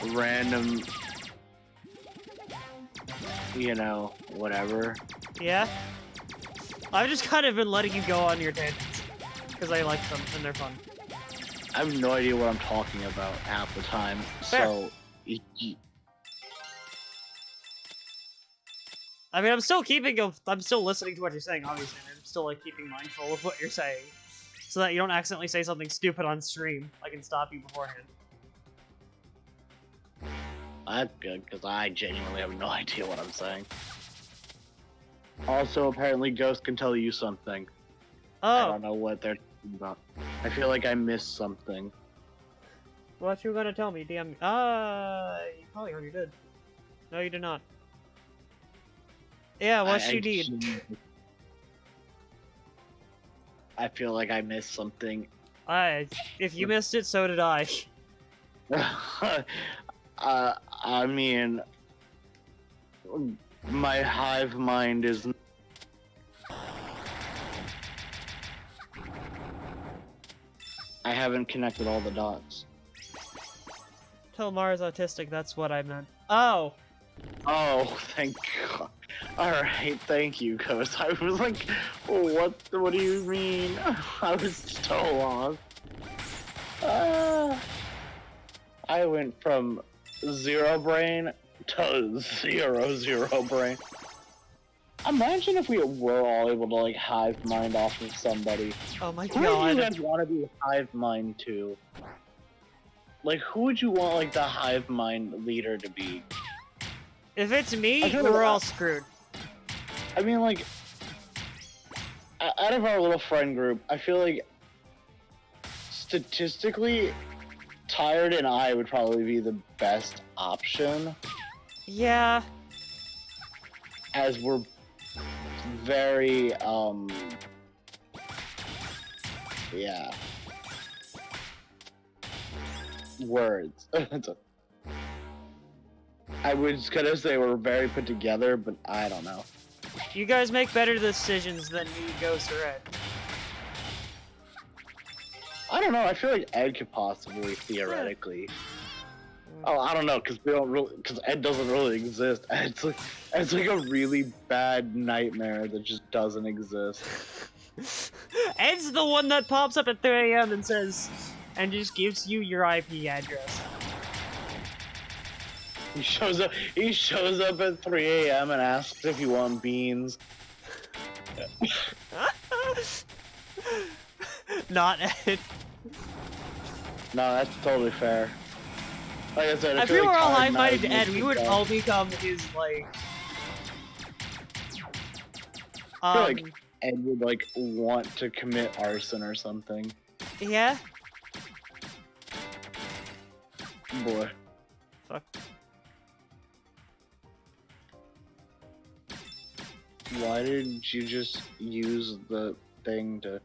random, you know, whatever. Yeah? I've just kind of been letting you go on your tangents. Because I like them, and they're fun. I have no idea what I'm talking about half the time, Fair. so... I mean, I'm still listening to what you're saying, obviously, and I'm still, like, keeping mindful of what you're saying. So that you don't accidentally say something stupid on stream. I can stop you beforehand. That's good, because I genuinely have no idea what I'm saying. Also, apparently Ghost can tell you something. Oh. I don't know what they're talking about. I feel like I missed something. What you gonna tell me, DM? You probably already did. No, you did not. Yeah, what you need? I feel like I missed something. If you missed it, so did I. I mean, my hive mind is... I haven't connected all the dots. Tell Mara's autistic, that's what I meant. Oh! Oh, thank God. Alright, thank you, Ghost. I was like, what do you mean? I was so lost. I went from 0 brain to 0 brain. Imagine if we were all able to, like, hive mind off of somebody. Oh my Who God. would you guys want to be hive mind to? Like, who would you want, like, the hive mind leader to be? If it's me, we're all screwed. I mean, like, out of our little friend group, I feel like statistically, Tired and I would probably be the best option. Yeah. As we're very, yeah. Words. I was gonna say we're very put together, but I don't know. You guys make better decisions than me, Ghost, or Ed. I don't know. I feel like Ed could possibly, theoretically. Oh, I don't know, because we don't really, because Ed doesn't really exist. It's like a really bad nightmare that just doesn't exist. Ed's the one that pops up at 3 AM and says, and just gives you your IP address. He shows up at 3 AM and asks if you want beans. Not Ed. No, that's totally fair. Like I said, if we were all high-minded to Ed, we would all become his, like... I feel like Ed would, like, want to commit arson or something. Yeah? Boy. Fuck. Why did you just use the thing to...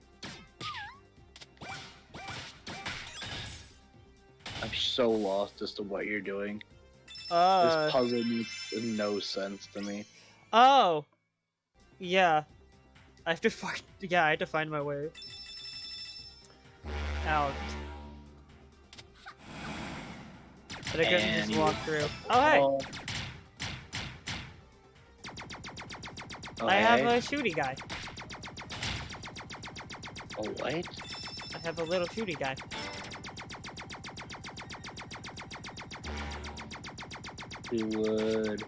I'm so lost as to what you're doing. This puzzle makes no sense to me. Oh! Yeah. I have to find... Yeah, I have to find my way out. But I couldn't just walk through. Oh, hey! I have a shooty guy. Oh, what? I have a little shooty guy. You would.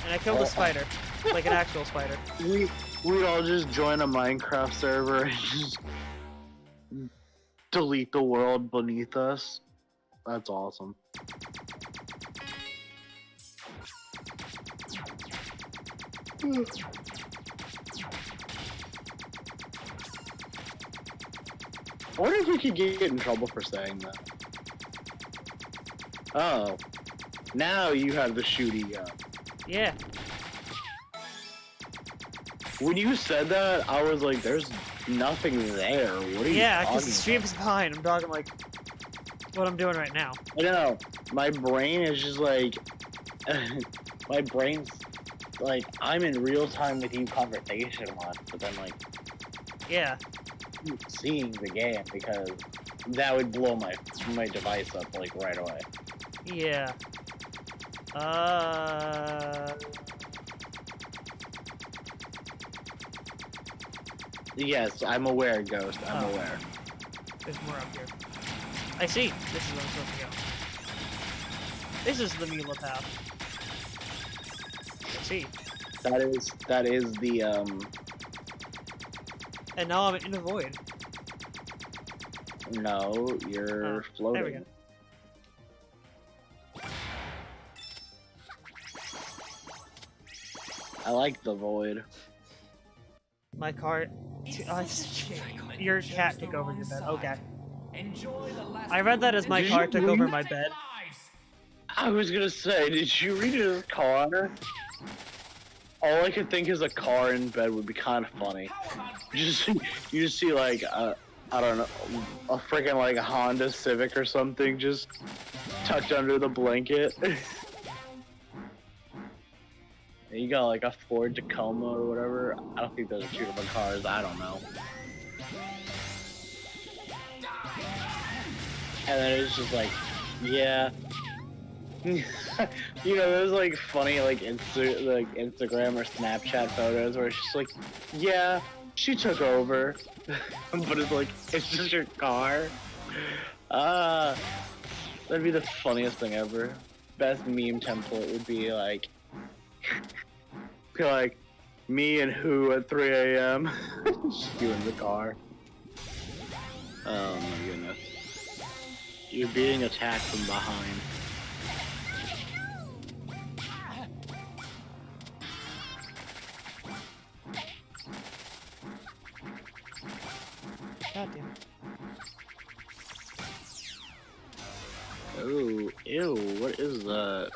And I killed a spider. Like an actual spider. We'd all just join a Minecraft server and just delete the world beneath us. That's awesome. I wonder if we could get in trouble for saying that. Oh. Now you have the shooty gun. Yeah. When you said that, I was like, "There's nothing there." What are you Yeah, talking because the stream's behind. I'm talking like what I'm doing right now. I know. My brain is just like, my brain's like, I'm in real time with you conversation on, but then like, Yeah. seeing the game because that would blow my device up like right away. Yeah. Yes, I'm aware, Ghost. I'm Oh. aware. There's more up here. I see. This is where I'm supposed to go. This is the Mila path. I see. That is the And now I'm in the void. No, you're floating. There we go. I like the void. My car. Your cat took over your bed. Okay. I read that as my Did car you took read over it? my bed. I was gonna say, did you read it as car? All I could think is a car in bed would be kind of funny. You just see like I don't know, a freaking like a Honda Civic or something just tucked under the blanket. You got like a Ford Tacoma or whatever. I don't think those are two different cars. I don't know. And then it's just like, yeah. You know, those like funny like Instagram or Snapchat photos where it's just like, yeah, she took over, but it's like it's just your car. That'd be the funniest thing ever. Best meme template would be like me and who at 3 a.m. Just you in the car. Oh my goodness. You're being attacked from behind. God damn it. Oh, ew, what is that?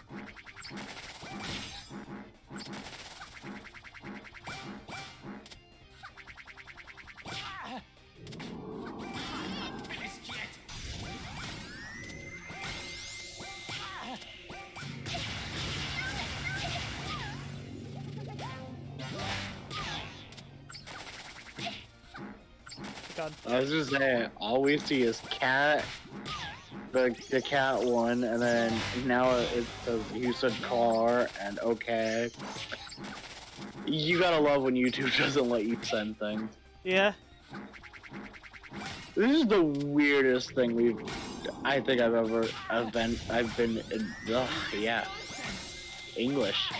God. I was just saying, all we see is cat, the cat one, and then now it says you said car and okay. You gotta love when YouTube doesn't let you send things. Yeah. This is the weirdest thing I've been yeah. English.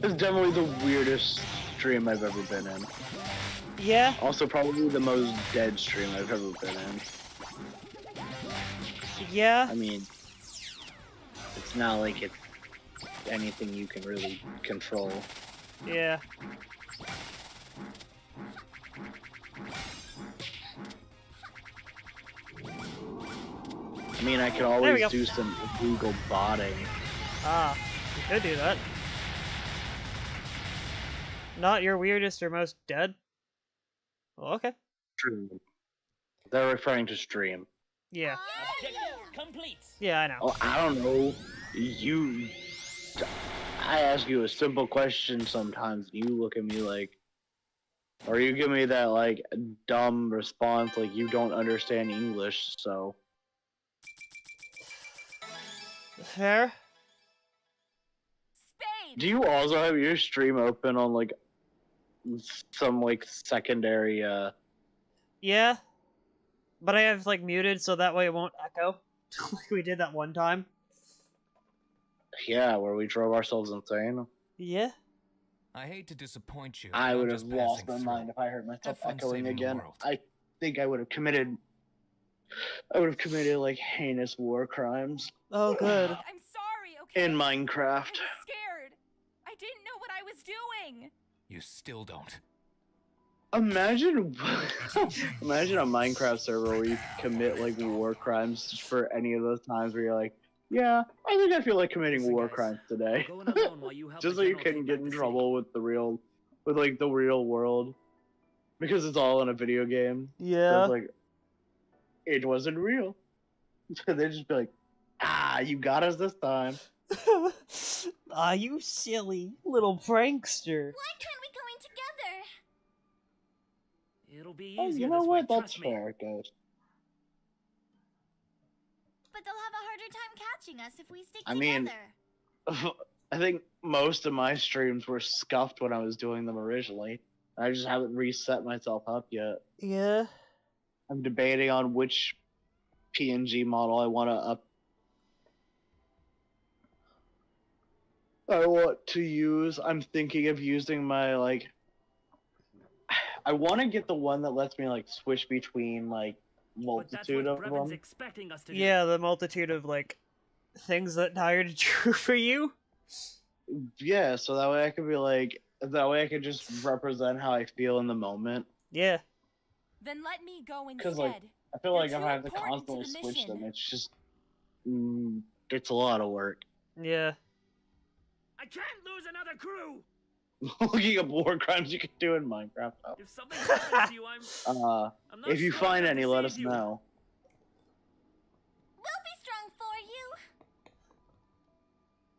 This is definitely the weirdest stream I've ever been in. Yeah. Also probably the most dead stream I've ever been in. Yeah. I mean, it's not like it's anything you can really control. Yeah. I mean, I could There we always go. do some Google botting. Ah, you could do that. Not your weirdest or most dead? Well, okay. Stream. They're referring to stream. Yeah. Complete. Yeah, I know. Oh, I don't know. I ask you a simple question sometimes, and you look at me like, or you give me that like dumb response like you don't understand English, so. Fair. Do you also have your stream open on like some like secondary Yeah. But I have like muted so that way it won't echo. Like we did that one time. yeah, where we drove ourselves insane? Yeah. I hate to disappoint you. I but would I'm have just lost passing my through. mind if I heard myself Have fun echoing saving the again. world. I think I would have committed like heinous war crimes Oh, good. I'm sorry, okay? in Minecraft. I'm scared. I didn't know what I was doing. You still don't. Imagine a Minecraft server where you commit like war crimes for any of those times where you're like, Yeah, I think I feel like committing Listen, war guys, crimes today. I'll go in alone while you help Just the so you general can take get back in the city. trouble with the real world. Because it's all in a video game. Yeah. It's like, it wasn't real. They'd just be like, you got us this time. Ah, you silly little prankster. Why can't we go in together? It'll be Oh, easier you know this what? way, That's trust me. fair, Ghost. But they'll have a harder time catching us if we stick I mean- together. I think most of my streams were scuffed when I was doing them originally. I just haven't reset myself up yet. Yeah. I'm debating on which PNG model I want to use. I'm thinking of using my, like... I want to get the one that lets me, like, switch between, like, But that's multitude what of Brevon's them. expecting us to do. Yeah, the multitude of, like, things that die are true for you. Yeah, so that way I could be like... That way I could just represent how I feel in the moment. Yeah. Then let me go instead. Because, like, I feel You're like if too I have to important to constantly the switch them, mission. it's just... it's a lot of work. Yeah. I can't lose another crew. Looking up war crimes you can do in Minecraft. If something happens to you, I'm not If you strong find enough any, to let save us you. know. We'll be strong for you.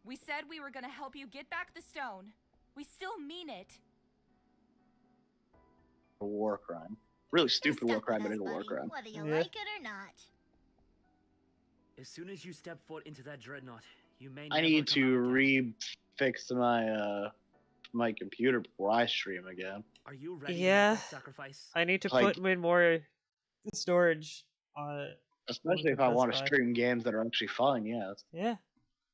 We said we were gonna help you get back the stone. We still mean it. A war crime. Really stupid You're war stuck crime, with but us, it's a war buddy, crime. whether you Yeah. like it or not. As soon as you step foot into that dreadnought, you may. I never need come to out again. re-fix my my computer before I stream again. Are you ready Yeah. to make that sacrifice? I need to Like- put in more storage on it. Especially if I want to stream games that are actually fun, yes. Yeah.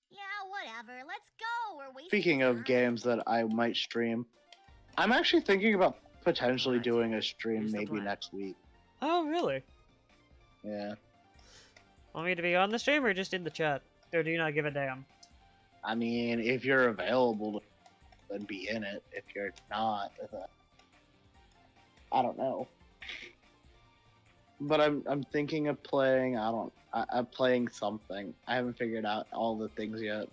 Yeah, whatever. Let's go. We're wasting Speaking of time. games that I might stream, I'm actually thinking about potentially Alright, doing a stream here's the maybe plan. next week. Oh, really? Yeah. Want me to be on the stream or just in the chat? Or do you not give a damn? I mean, if you're available, then be in it. If you're not, I don't know. But I'm thinking of playing. I'm playing something. I haven't figured out all the things yet,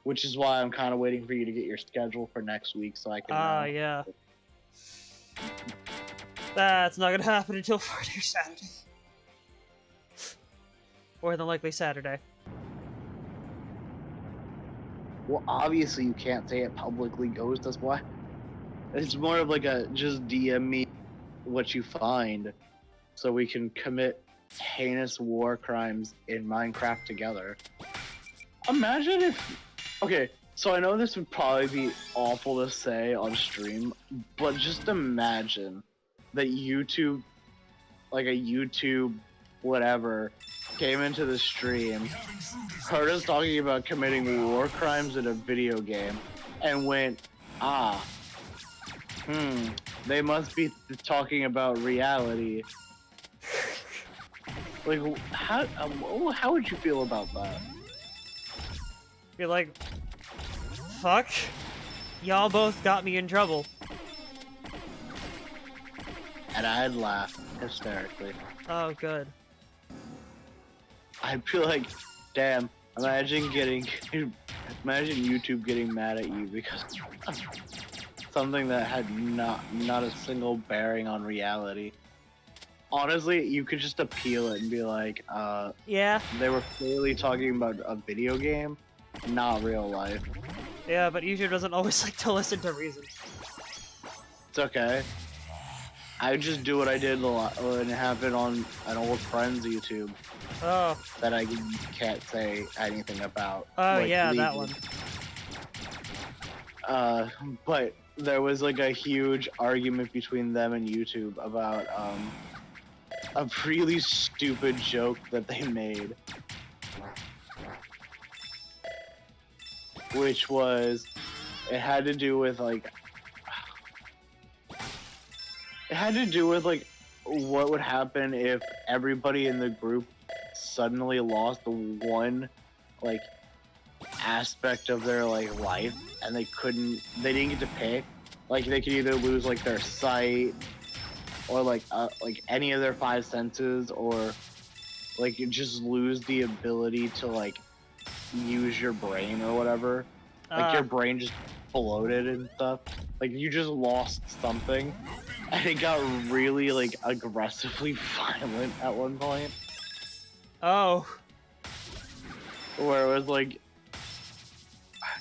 which is why I'm kind of waiting for you to get your schedule for next week so I can. Yeah. That's not gonna happen until Friday or Saturday. More than likely Saturday. Well, obviously you can't say it publicly, Ghost. That's why. It's more of like a just DM me what you find, so we can commit heinous war crimes in Minecraft together. Imagine if. Okay, so I know this would probably be awful to say on stream, but just imagine that YouTube, like a YouTube whatever, came into the stream, heard us talking about committing war crimes in a video game, and went, they must be talking about reality. Like, how would you feel about that? You're like, fuck. Y'all both got me in trouble. And I'd laugh hysterically. Oh, good. I'd be like, damn, imagine YouTube getting mad at you because something that had not a single bearing on reality. Honestly, you could just appeal it and be like, Yeah. they were clearly talking about a video game, not real life. Yeah, but YouTube doesn't always like to listen to reason. It's okay. I just do what I did a lot when it happened on an old friend's YouTube Oh. that I can't say anything about. Oh, like, yeah, that legally. one. But there was like a huge argument between them and YouTube about a really stupid joke that they made, which was, it had to do with like what would happen if everybody in the group suddenly lost one like aspect of their like life, and they didn't get to pick. Like they could either lose like their sight, or like any of their 5 senses, or like just lose the ability to like use your brain or whatever. Like your brain just bloated and stuff. Like you just lost something, and it got really like aggressively violent at one point. Oh. Where it was like,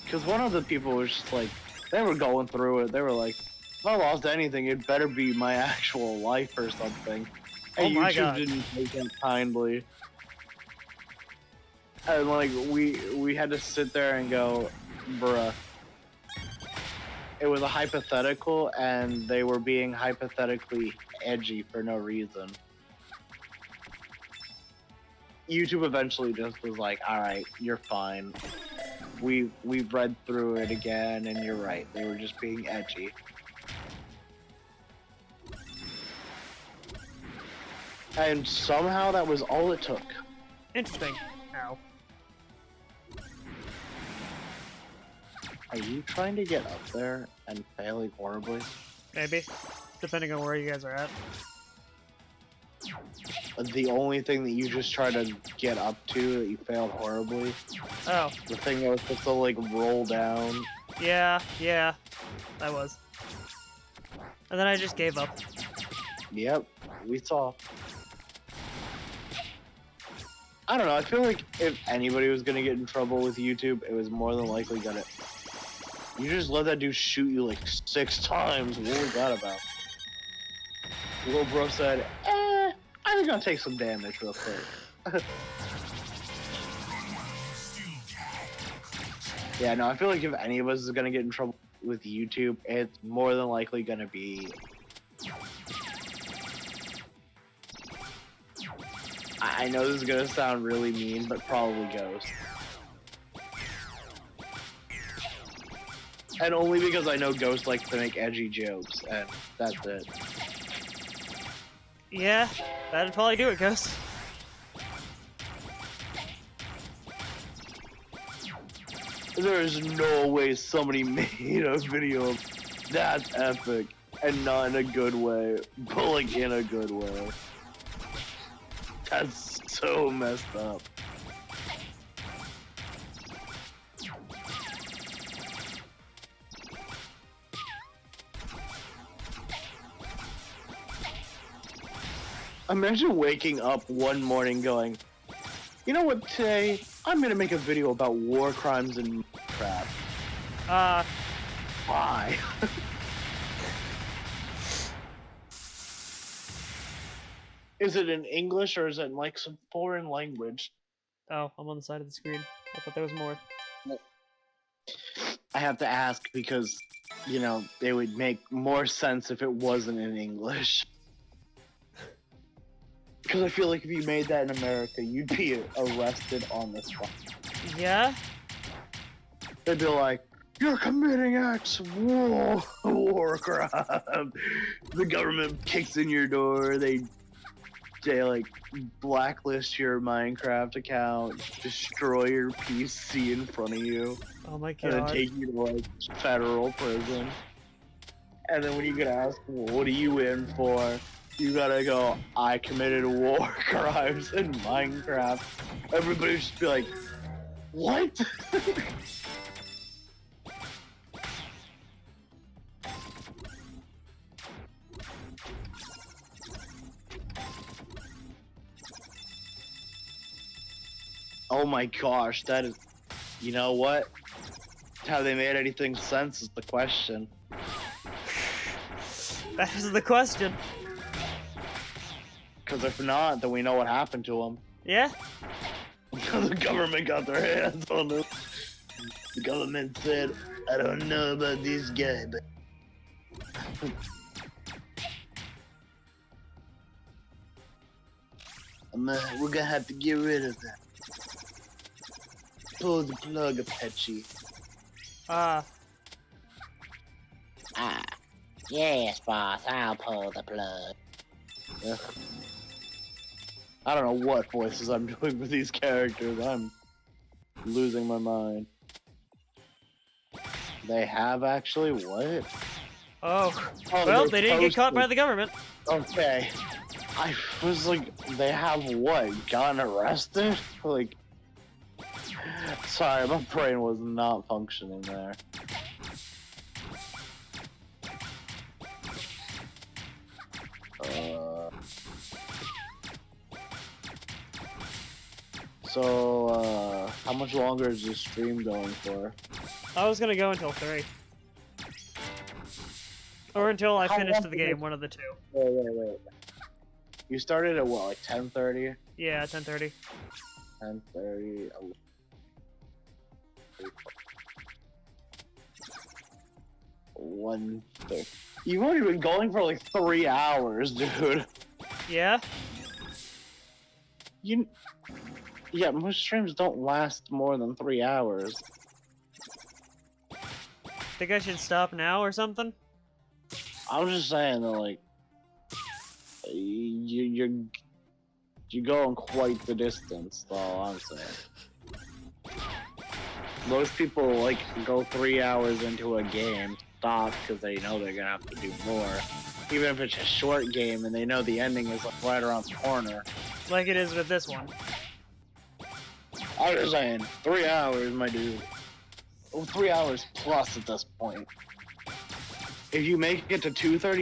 because one of the people was just like, they were going through it. They were like, if I lost anything, it better be my actual life or something. And Oh my YouTube God. didn't take it kindly. And like we had to sit there and go, bruh. It was a hypothetical, and they were being hypothetically edgy for no reason. YouTube eventually just was like, all right, you're fine. We read through it again, and you're right. They were just being edgy. And somehow that was all it took. Interesting. Ow. Are you trying to get up there and failing horribly? Maybe. Depending on where you guys are at. The only thing that you just tried to get up to that you failed horribly? Oh. The thing that was supposed to like roll down? Yeah, I was. And then I just gave up. Yep, we saw. I don't know, I feel like if anybody was gonna get in trouble with YouTube, it was more than likely gonna... You just let that dude shoot you like 6 times. What was that about? Little bro said, I think I'll take some damage real quick. Yeah, no, I feel like if any of us is gonna get in trouble with YouTube, it's more than likely gonna be... I know this is gonna sound really mean, but probably Ghost. And only because I know Ghost likes to make edgy jokes, and that's it. Yeah, that'd probably do it, Ghost. There is no way somebody made a video that's epic, and not in a good way, but like in a good way. That's so messed up. Imagine waking up one morning going, you know what, today I'm gonna make a video about war crimes in Minecraft. Why? Is it in English or is it in like some foreign language? Oh, I'm on the side of the screen. I thought there was more. I have to ask because, you know, it would make more sense if it wasn't in English. Because I feel like if you made that in America, you'd be arrested on the spot. Yeah? They'd be like, you're committing acts of war crime. The government kicks in your door. They like blacklist your Minecraft account, destroy your PC in front of you. Oh my and then God. take you to like federal prison. And then when you get asked, well, what are you in for? You gotta go, I committed war crimes in Minecraft. Everybody just be like, what? Oh my gosh, that is... You know what? Have they made anything sense is the question. That is the question. Because if not, then we know what happened to them. Yeah? The government got their hands on them. The government said, I don't know about this guy, but... we're gonna have to get rid of that. Pull the plug, Apache. Yes, boss, I'll pull the plug. Ugh. I don't know what voices I'm doing with these characters. I'm losing my mind. They have actually? What? Oh, well, they didn't get caught by the government. Okay. I was like, they have what? Gotten arrested? Like, Sorry, my brain was not functioning there. So, how much longer is this stream going for? I was gonna go until 3. Or until I How finished long the did game, it- one of the two. Wait. You started at what, like 10:30? Yeah, 10:30. 10:30. 1:30. You've only been going for like 3 hours, dude. Yeah? Yeah, most streams don't last more than 3 hours. Think I should stop now or something? I was just saying that, like, you're going quite the distance. That's all I'm saying. Most people like go 3 hours into a game, stop because they know they're gonna have to do more. Even if it's a short game and they know the ending is like right around the corner. Like it is with this one. I was just saying, 3 hours, my dude. 3 hours plus at this point. If you make it to 2:30,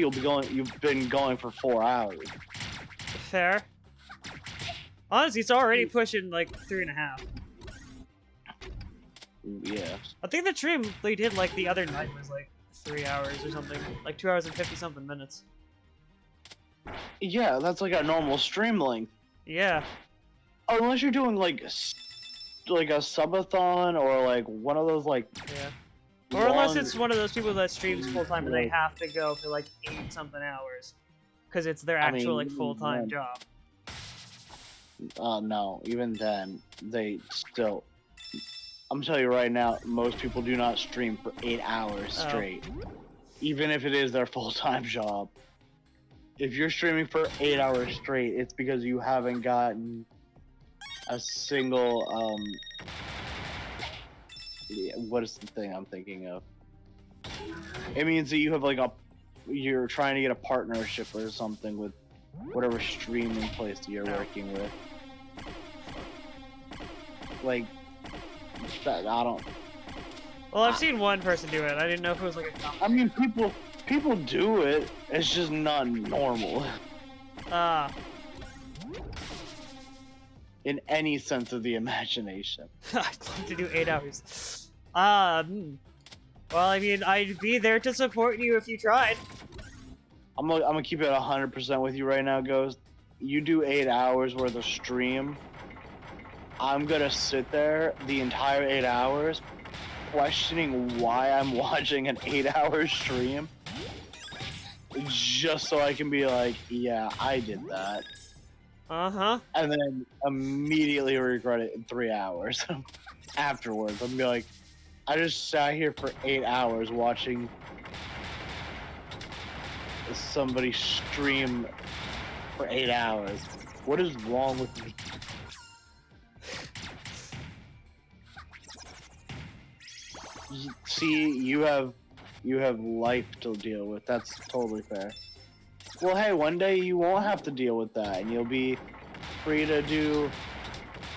you've been going for 4 hours. Fair. Honestly, it's already pushing like 3.5. Yeah. I think the stream they did like the other night was like 3 hours or something. Like 2 hours and 50 something minutes. Yeah, that's like a normal stream length. Yeah. Unless you're doing like a subathon or like one of those like. Yeah. Or unless it's one of those people that streams full time and they have to go for like 8 something hours, because it's their actual like full time job. No, even then they still. I'm telling you right now, most people do not stream for 8 hours straight, even if it is their full time job. If you're streaming for 8 hours straight, it's because you haven't gotten a single what is the thing I'm thinking of? It means that you have like you're trying to get a partnership or something with whatever streaming place that you're working with. Like that, I don't. Well, I've seen one person do it. I didn't know if it was like a. I mean, people do it. It's just not normal. In any sense of the imagination. I'd love to do 8 hours. Well, I mean, I'd be there to support you if you tried. I'm gonna keep it 100% with you right now, Ghost. You do 8 hours worth of stream. I'm gonna sit there the entire 8 hours, questioning why I'm watching an 8-hour stream, just so I can be like, yeah, I did that. And then immediately regret it in 3 hours afterwards. I'm be like, I just sat here for 8 hours watching somebody stream for 8 hours. What is wrong with me? See, you have life to deal with. That's totally fair. Well, hey, one day you won't have to deal with that, and you'll be free to do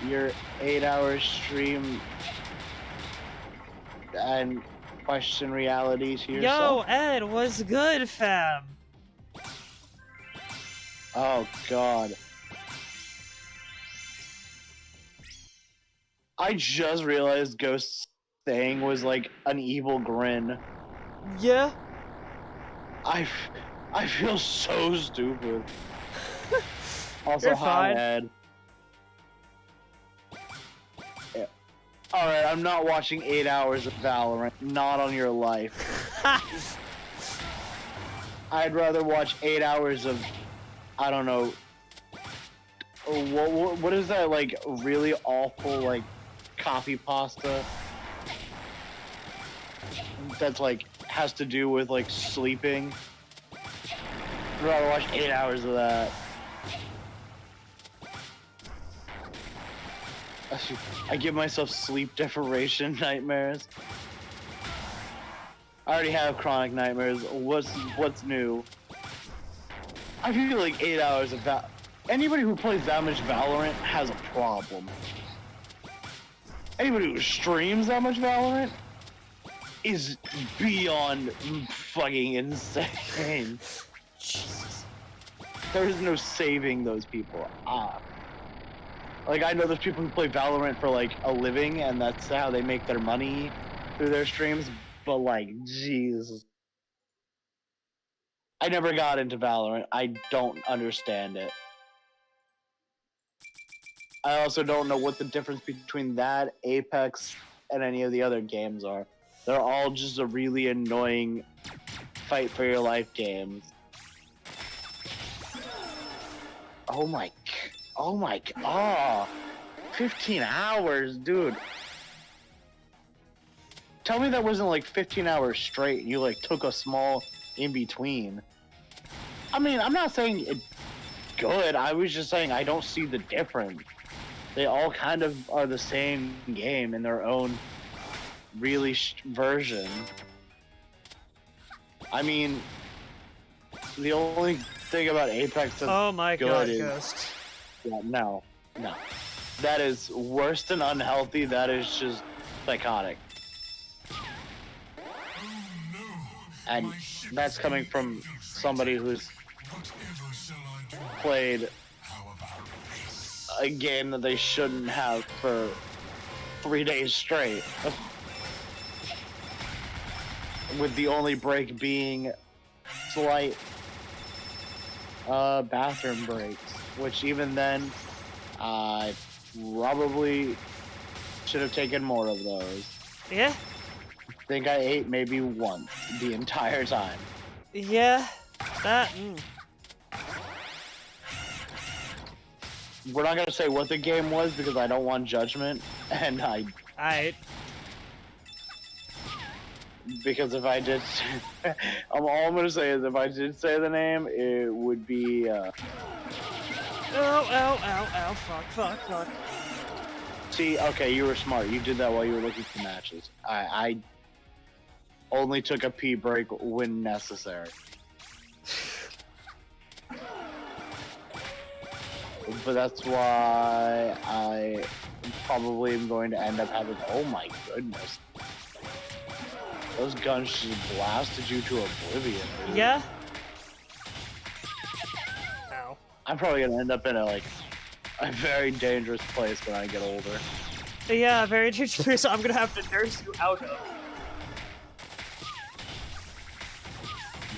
your 8-hour stream and question reality to yourself. Yo, Ed, what's good, fam? Oh, God. I just realized Ghost's thing was like an evil grin. Yeah? I feel so stupid. Also, You're hi, fine. Ed. Yeah. Alright, I'm not watching 8 hours of Valorant. Not on your life. I'd rather watch 8 hours of, I don't know, what is that, like, really awful, like, copy pasta? That's, like, has to do with, like, sleeping. I'd rather watch 8 hours of that. I give myself sleep deprivation nightmares. I already have chronic nightmares. What's new? I feel like 8 hours of anybody who plays that much Valorant has a problem. Anybody who streams that much Valorant is beyond fucking insane. Jesus. There is no saving those people. Like, I know there's people who play Valorant for, like, a living, and that's how they make their money through their streams, but, like, Jesus. I never got into Valorant. I don't understand it. I also don't know what the difference between that, Apex, and any of the other games are. They're all just a really annoying fight for your life games. Oh my god. 15 hours, dude. Tell me that wasn't like 15 hours straight and you like took a small in between. I mean, I'm not saying it's good. I was just saying I don't see the difference. They all kind of are the same game in their own really version. I mean, the only thing about Apex that's Oh my good god, is, Ghost. Yeah, no. That is worse than unhealthy. That is just psychotic. And that's coming from somebody who's played a game that they shouldn't have for 3 days straight. With the only break being slight bathroom breaks, which even then, I probably should have taken more of those. Yeah? I think I ate maybe once the entire time. Yeah. That. We're not gonna say what the game was because I don't want judgment, and because if I did, all I'm gonna say is if I did say the name, it would be. Ow, fuck. See, okay, you were smart. You did that while you were looking for matches. I only took a pee break when necessary. But that's why I probably am going to end up having. Oh my goodness. Those guns just blasted you to oblivion. Dude. Yeah? Ow. I'm probably gonna end up in a very dangerous place when I get older. Yeah, very dangerous place I'm gonna have to nurse you out of.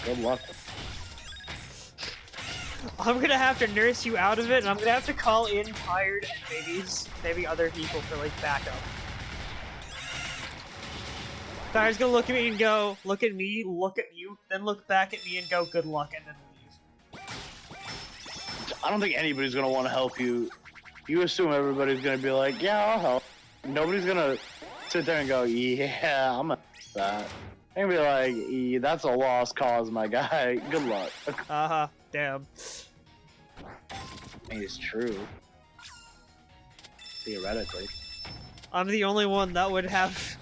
Good luck. I'm gonna have to nurse you out of it, and I'm gonna have to call in tired and maybe other people for backup. Tired's gonna look at me and go, look at me, look at you, then look back at me and go, good luck, and then leave. I don't think anybody's gonna want to help you. You assume everybody's gonna be like, yeah, I'll help. Nobody's gonna sit there and go, yeah, I'm gonna do that. They're gonna be like, yeah, that's a lost cause, my guy. Good luck. Damn. It's true. Theoretically. I'm the only one that would have...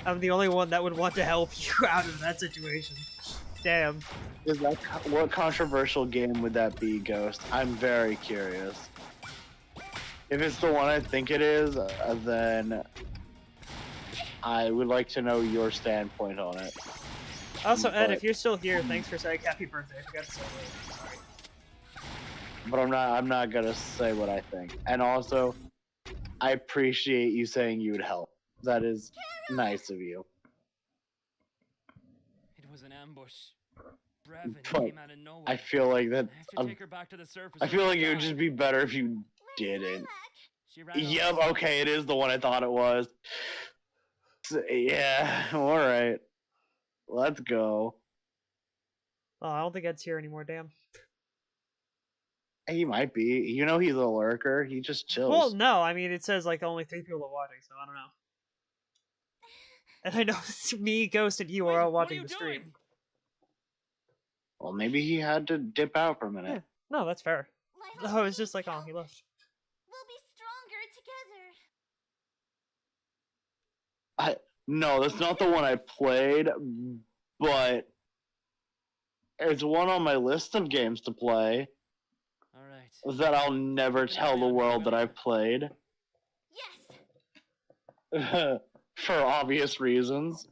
I'm the only one that would want to help you out of that situation. Damn. What controversial game would that be, Ghost? I'm very curious. If it's the one I think it is, then I would like to know your standpoint on it. Also, Ed, if you're still here, thanks for saying happy birthday. I forgot to say it. Sorry. But I'm not gonna say what I think. And also, I appreciate you saying you would help. That is nice of you. It was an ambush. Brevin But came out of nowhere. I feel like that. I have to take her back to the surface. I feel like it would just be better if you didn't. Yep, okay, it is the one I thought it was. Yeah, alright. Let's go. Oh, I don't think Ed's here anymore, damn. He might be. You know he's a lurker. He just chills. Well, no, I mean, it says only 3 people are watching, so I don't know. And I know it's me, Ghost, and you are all watching the stream. Well, maybe he had to dip out for a minute. Yeah. No, that's fair. Oh, it's just oh, he left. We'll be stronger together. No, that's not the one I played, but it's one on my list of games to play. Alright. That I'll never tell the world that I've played. Yes, for obvious reasons.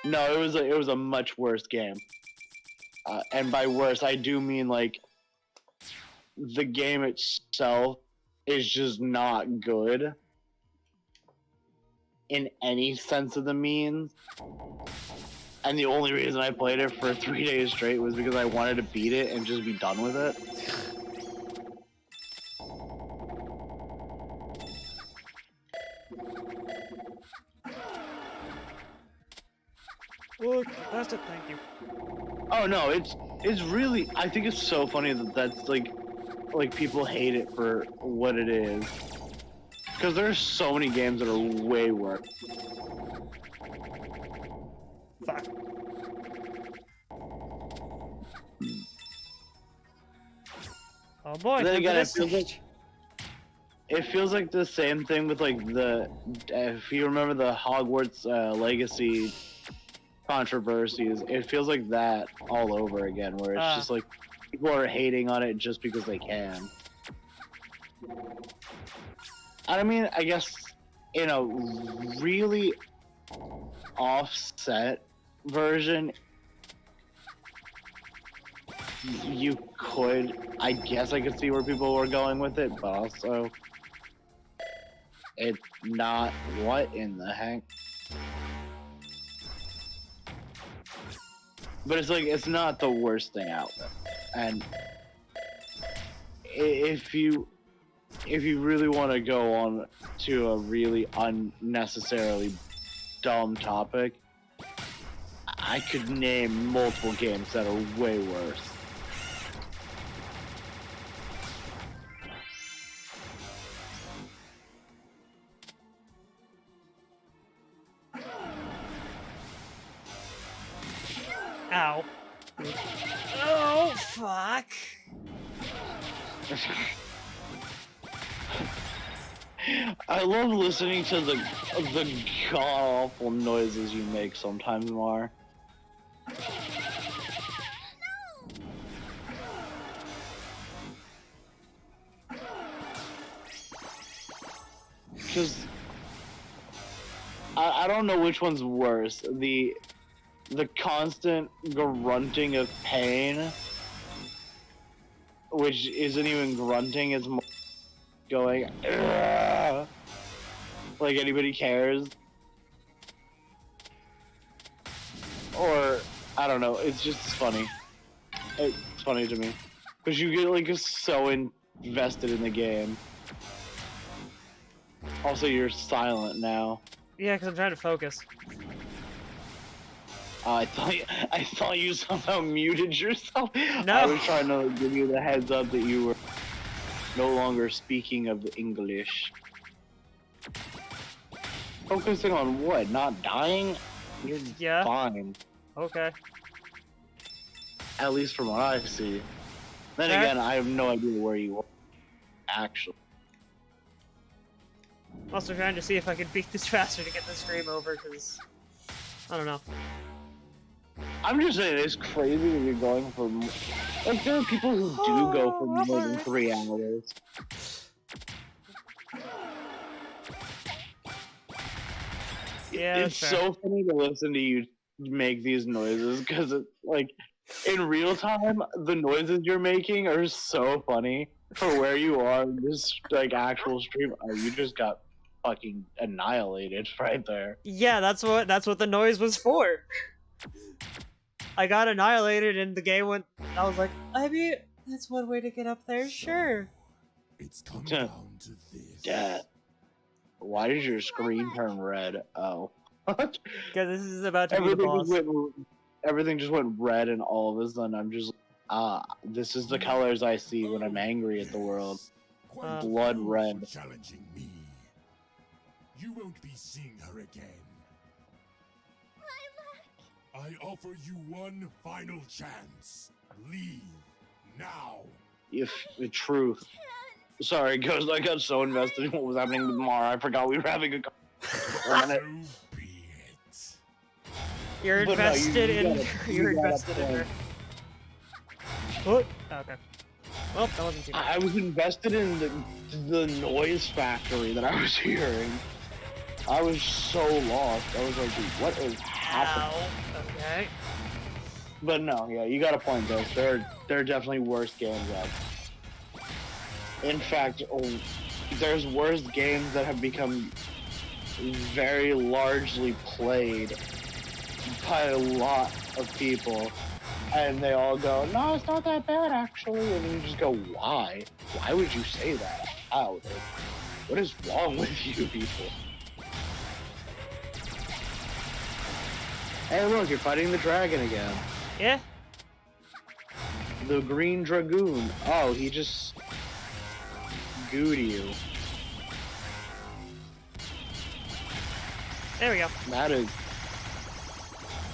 No, it was a much worse game. And by worse, I do mean like the game itself is just not good in any sense of the means. And the only reason I played it for 3 days straight was because I wanted to beat it and just be done with it. Look, that's it, thank you. Oh no, it's really, I think it's so funny that that's like people hate it for what it is. Because there's so many games that are way worse. Fuck. Oh boy. Then again, it feels like the same thing with like if you remember the Hogwarts Legacy controversies, it feels like that all over again, where it's just like people are hating on it just because they can. I mean, I guess in a really offset version, you could, I guess I could see where people were going with it, but also it's not, what in the heck? But it's like, it's not the worst thing out there. And if you really want to go on to a really unnecessarily dumb topic, I could name multiple games that are way worse. Ow. Oh, fuck. I love listening to the god-awful noises you make sometimes, Mar. Because I don't know which one's worse. The constant grunting of pain, which isn't even grunting, it's more going, "Ugh," like anybody cares. Or, I don't know, it's just funny. It's funny to me. Because you get like so invested in the game. Also, you're silent now. Yeah, because I'm trying to focus. I thought you somehow muted yourself. No. I was trying to give you the heads up that you were no longer speaking of English. Focusing on what? Not dying? You're fine. Okay. At least from what I see. Then Fair. again, I have no idea where you are. Actually. I'm also trying to see if I can beat this faster to get the stream over, because I don't know. I'm just saying, it's crazy that you're going for... Like, there are people who do go for more than 3 hours. Yeah, it's so funny to listen to you make these noises, because, like, in real time, the noises you're making are so funny for where you are in this, like, actual stream. Oh, you just got fucking annihilated right there. Yeah, that's what the noise was for. I got annihilated and the game went. I was like, I mean, that's one way to get up there, sure. It's come down to this. Dad, why did your screen turn red? Oh. Because this is about to be the boss. Everything just went red, and all of a sudden I'm just, this is the colors I see when I'm angry at the world. Blood red. Challenging me. You won't be seeing her again. I offer you one final chance. Leave now. If the truth. Sorry, Ghost, I got so invested in what was happening with Mara, I forgot we were having a conversation. You're But no, invested you in. gotta- You're you gotta invested in play. her. What? Okay. Well, that wasn't too bad. I was invested in the noise factory that I was hearing. I was so lost. I was like, what is happening? Ow. Okay. But no, yeah, you got a point though. They're definitely worse games out. In fact, there's worse games that have become very largely played by a lot of people, and they all go, "No, it's not that bad actually," and you just go, "Why? Why would you say that out? Like, what is wrong with you people?" Hey, look, you're fighting the dragon again. Yeah. The Green Dragoon. Oh, he just gooed you. There we go. That is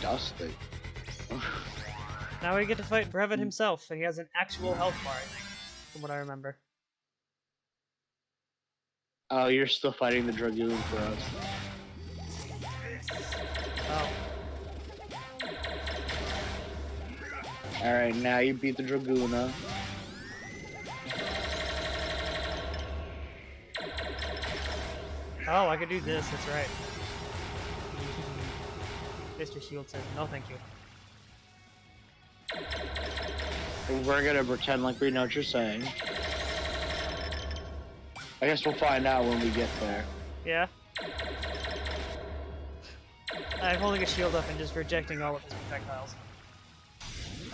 dusty. Now we get to fight Brevin himself, and he has an actual health bar, I think, from what I remember. Oh, you're still fighting the Dragoon for us. Oh. Alright, now you beat the Dragoona. Oh, I could do this, that's right. Mr. Shield says, no thank you. We're gonna pretend like we know what you're saying. I guess we'll find out when we get there. Yeah. I'm holding a shield up and just rejecting all of his projectiles.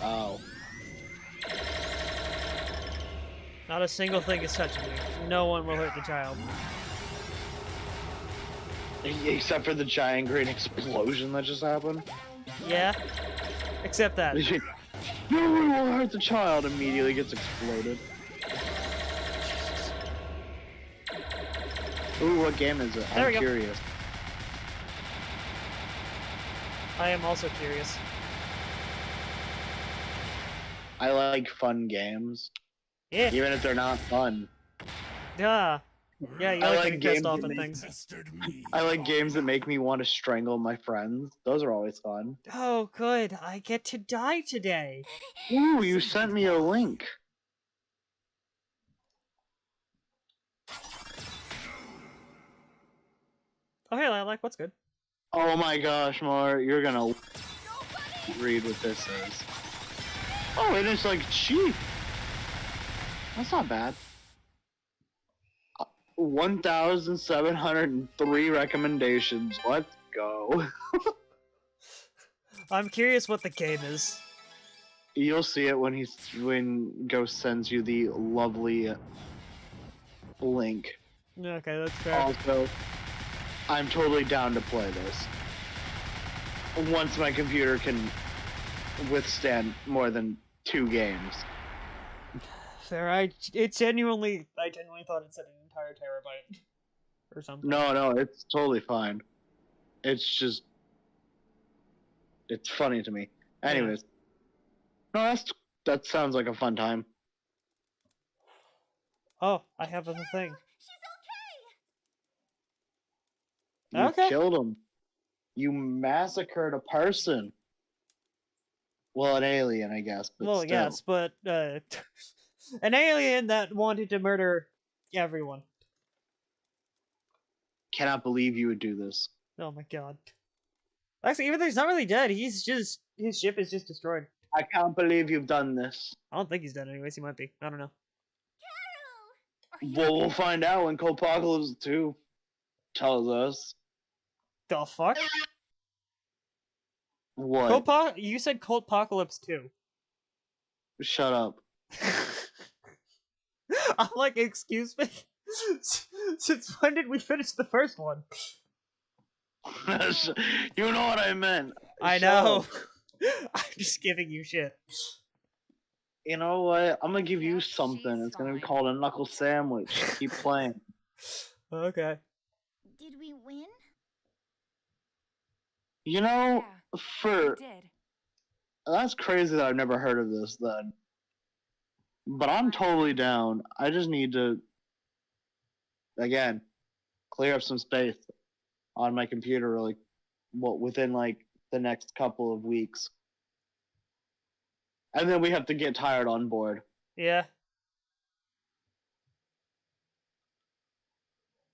Oh. Not a single thing is touching me. No one will hurt the child. Except for the giant green explosion that just happened. Yeah. Except that. No one will hurt the child immediately gets exploded. Ooh, what game is it? There we I'm go. curious. I am also curious. I like fun games. Yeah. Even if they're not fun. Duh. Yeah, you I like to like be pissed games off that and make- things. I like games that make me want to strangle my friends. Those are always fun. Oh, good. I get to die today. Ooh, you sent me a link. Oh, hey, Lilac, what's good? Oh my gosh, Mar, you're gonna read what this is. Oh, and it's like cheap. That's not bad. 1,703 recommendations. Let's go. I'm curious what the game is. You'll see it when Ghost sends you the lovely link. Okay, that's fair. Also, I'm totally down to play this. Once my computer can withstand more than 2 games. Fair. I genuinely thought it said an entire terabyte or something. No, it's totally fine. It's just, it's funny to me. Anyways, no, that sounds like a fun time. Oh, I have a thing. You Okay. killed him. You massacred a person. Well, an alien, I guess. But Well, still. yes, but an alien that wanted to murder everyone. Cannot believe you would do this. Oh my god. Actually, even though he's not really dead, his ship is just destroyed. I can't believe you've done this. I don't think he's dead anyways, he might be. I don't know. Well, we'll find out when Copocalypse 2 tells us. The fuck? What? You said Cultpocalypse 2. Shut up. I'm like, excuse me? Since when did we finish the first one? You know what I meant. I Shut know. up. I'm just giving you shit. You know what? I'm gonna give you something. It's gonna be called a knuckle sandwich. Keep playing. Okay. Did we win? You know, for did. that's crazy that I've never heard of this then. But I'm totally down. I just need to, again, clear up some space on my computer, like, within like the next couple of weeks, and then we have to get Tired on board. Yeah.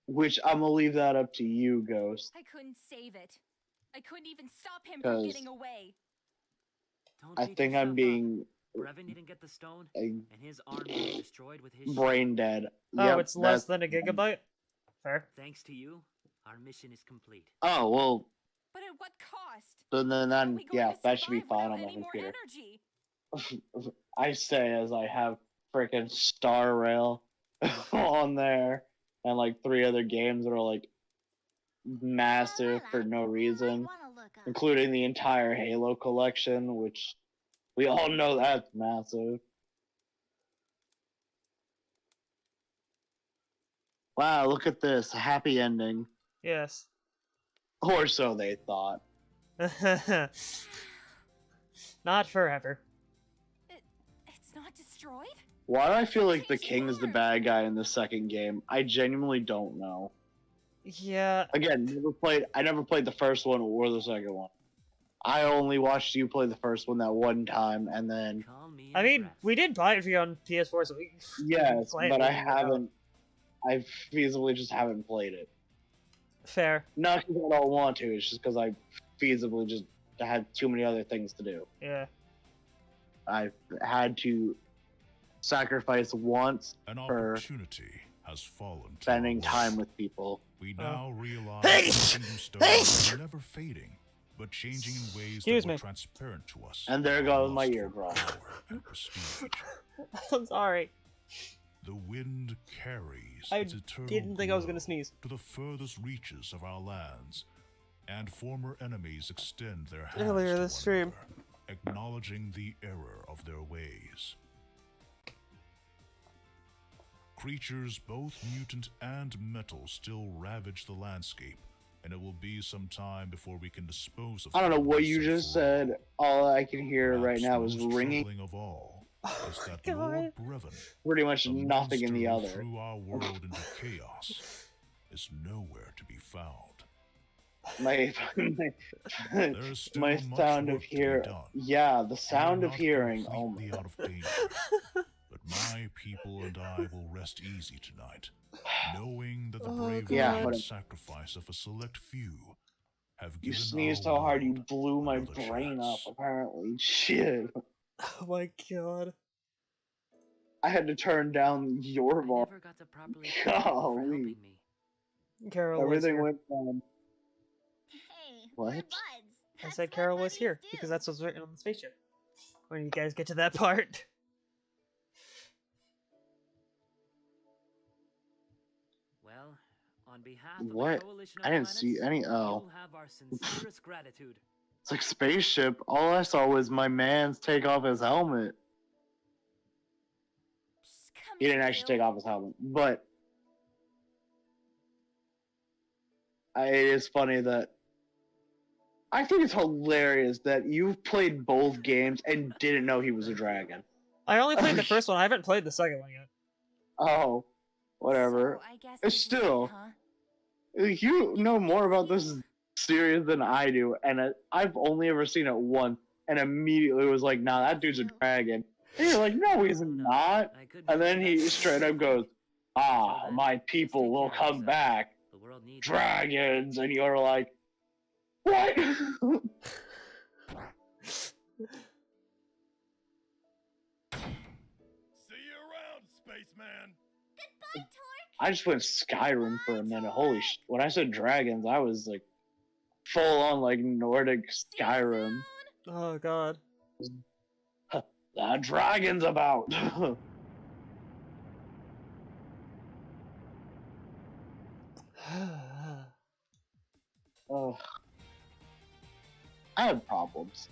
Which I'm gonna leave that up to you, Ghost. I couldn't save it. I couldn't even stop him 'Cause from getting away. Don't I beat think I'm yourself up. being Brevin didn't get the stone, a and his army was destroyed with his brain dead. Oh, Yep, it's less that's- than a gigabyte? Fair. Thanks to you, our mission is complete. Oh well, But at what cost? then How are we going yeah, to that should be survive fine without on my any more computer. energy? I say as I have freaking Star Rail on there and like 3 other games that are like massive for no reason, including the entire Halo collection, which we all know that's massive. Wow, look at this. A happy ending. Yes. Or so they thought. Not forever. It's not destroyed? Why do I feel like the king is the bad guy in the second game? I genuinely don't know. Yeah. Again, I never played the first one or the second one. I only watched you play the first one that one time, and then I mean, we did buy it for you on PS4, so we yes, play it but when I it came out. haven't. I feasibly just haven't played it. Fair. Not because I don't want to. It's just because I feasibly just had too many other things to do. Yeah. I've had to sacrifice once An for opportunity has fallen to spending our time world. with people. We now realize Hey! that Kingdom Stars are never fading, but changing in ways Excuse that were me. transparent to us. And there goes my Lust for eardrum. power and prestige. I'm sorry. The wind carries I its eternal didn't think I was gonna glow sneeze. to the furthest reaches of our lands, and former enemies extend their hands Earlier to this one stream. another, acknowledging the error of their ways. Creatures, both mutant and metal, still ravage the landscape, and it will be some time before we can dispose of I don't know them what once you and just for all. said. All I can hear right Perhaps now the is most ringing. troubling of all is that God. Lord Brevin, Pretty much the nothing in the monster other. who threw our world into chaos, is nowhere to be found. My There's still my much sound of work to be hear. done. Yeah, the We are sound of not hearing. Oh my. completely out of danger, but my people and I will rest easy tonight, knowing that the Oh, bravery Yeah, and whatever. sacrifice of a select few have You given sneezed our so hard you world blew my another brain up. chance. Apparently, shit. Oh my god. I had to turn down your I volume. never got to properly thank you for Golly. helping me. Carol was Everything here. went down. Hey, What? we're buds. I That's said what Carol was buddies here do. because that's what's written on the spaceship. When you guys get to that part. Well, on behalf of What? the Coalition of I didn't Planets, see any. Oh, you'll have our sincerest gratitude. it's like spaceship. All I saw was my man's take off his helmet. Psst, come He here, didn't actually Bill. take off his helmet, but it is funny that I think it's hilarious that you've played both games and didn't know he was a dragon. I only played the first one, I haven't played the second one yet. Oh, whatever. So, I guess It's this is still- it, huh? You know more about this series than I do, and I've only ever seen it once, and immediately was like, "Nah, that dude's a dragon." And you're like, "No, he's not." I could be And then the he best straight up goes, "Ah, my people will come back, The world needs dragons," and you're like, "What?" See you around, spaceman. Goodbye, Torque. I just went Skyrim for a minute. Holy sh! When I said dragons, I was like, full on like Nordic Skyrim. Oh god. The dragon's about. Ugh. I have problems.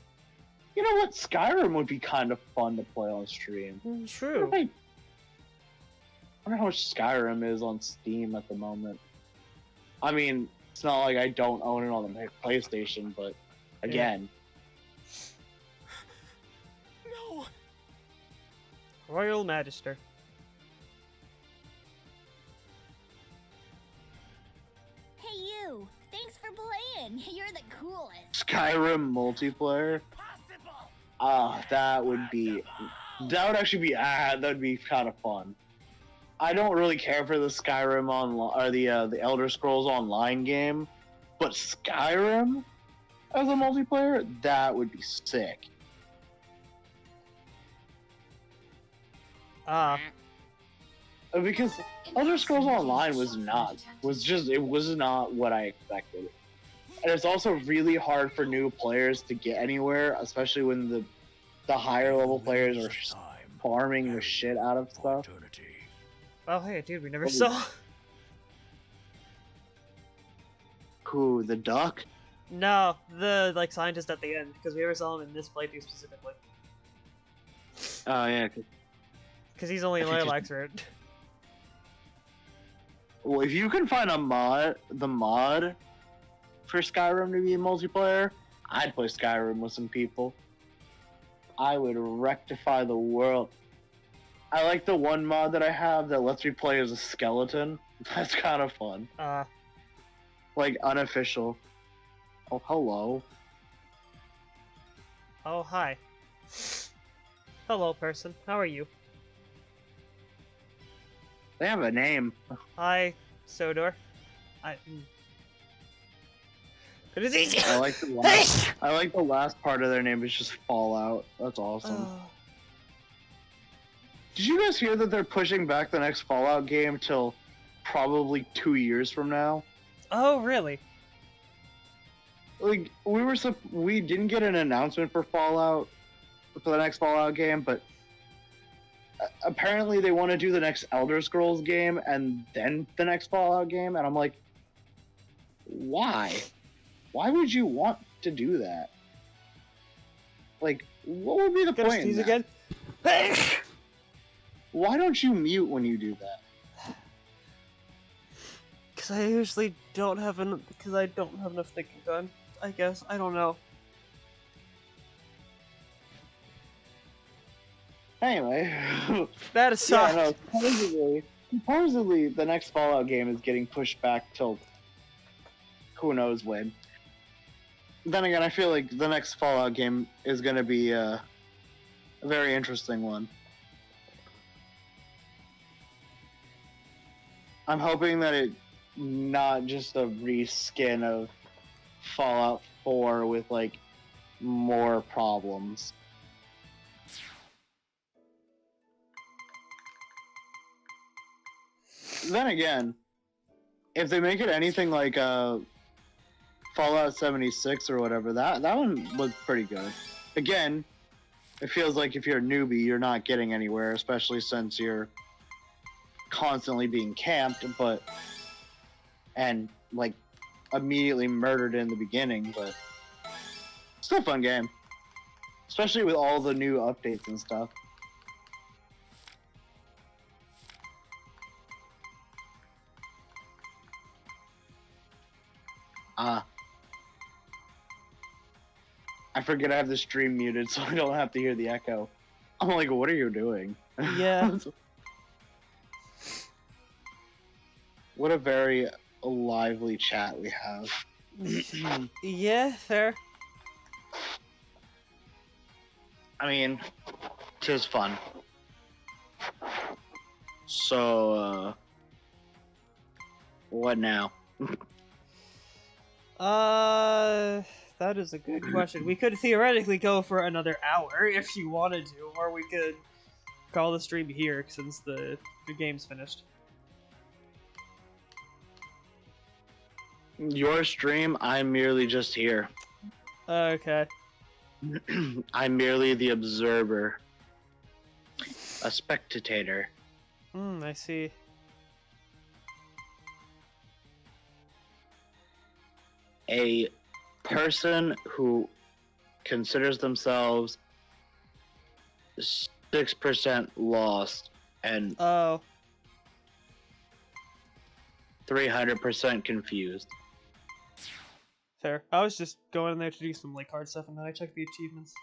You know what? Skyrim would be kind of fun to play on stream. True. I wonder how much Skyrim is on Steam at the moment. I mean, it's not like I don't own it on the PlayStation, but again, No. Royal Magister. Hey, you. Thanks for playing. You're the coolest. Skyrim multiplayer. That would actually be that would be kind of fun. I don't really care for the Skyrim or the Elder Scrolls Online game, but Skyrim as a multiplayer, that would be sick. Because Elder Scrolls Online was not what I expected. And it's also really hard for new players to get anywhere, especially when the higher level players are farming the shit out of stuff. Oh hey, dude, we never saw. Who, the duck? No, the scientist at the end, because we never saw him in this playthrough specifically. Oh yeah. Because he's only in Lilacs Road. Well, if you can find the mod for Skyrim to be a multiplayer, I'd play Skyrim with some people. I would rectify the world. I like the one mod that I have that lets me play as a skeleton. That's kind of fun. Like, unofficial. Oh, hello. Oh, hi. Hello, person. How are you? They have a name. Hi, Sodor. It is easy. I like the last part of their name is just Fallout. That's awesome. Did you guys hear that they're pushing back the next Fallout game till probably 2 years from now? Oh, really? Like, we didn't get an announcement for the next Fallout game, but apparently they want to do the next Elder Scrolls game and then the next Fallout game, and I'm like, why? Why would you want to do that? Like, what would be the point in that? Again? Why don't you mute when you do that? Because I usually don't have enough thinking time. I guess. I don't know. Anyway. That aside. Yeah, no, supposedly the next Fallout game is getting pushed back till who knows when. Then again, I feel like the next Fallout game is going to be a very interesting one. I'm hoping that it's not just a reskin of Fallout 4 with, like, more problems. Then again, if they make it anything like Fallout 76 or whatever, that one looked pretty good. Again, it feels like if you're a newbie, you're not getting anywhere, especially since you're constantly being camped, and like immediately murdered in the beginning, but still a fun game. Especially with all the new updates and stuff. I forget I have the stream muted so I don't have to hear the echo. I'm like, what are you doing? Yeah. What a very lively chat we have. Yeah, fair. I mean, 'tis fun. So, what now? That is a good question. We could theoretically go for another hour if you wanted to, or we could call the stream here since the game's finished. Your stream, I'm merely just here. Okay. I'm merely the observer. A spectator. I see. A person who considers themselves 6% lost and 300% confused. Fair. I was just going in there to do some like hard stuff, and then I checked the achievements.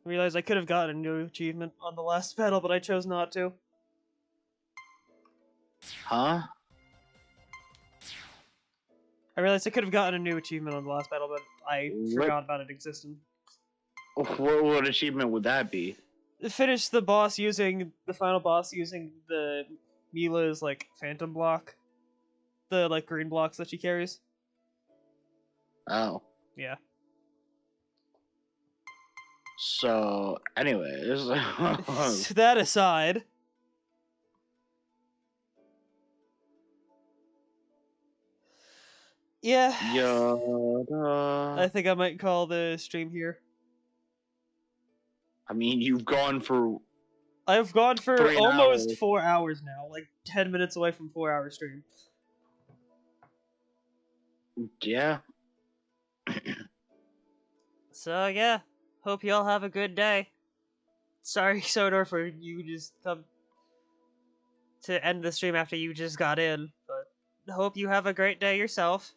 I realized I could have gotten a new achievement on the last battle, but I chose not to. Huh? I realized I could have gotten a new achievement on the last battle, but I forgot about it existing. What achievement would that be? finish the boss using the final boss using the Mila's like phantom block, the like green blocks that she carries. Oh. Yeah. So, anyways. That aside. Yeah. Yoda. I think I might call the stream here. I mean, you've gone for. I've gone for 3 almost hours. 4 hours now, like 10 minutes away from 4 hour stream. Yeah. So yeah, hope y'all have a good day. Sorry, Sodor, for you just come to end the stream after you just got in, but hope you have a great day yourself.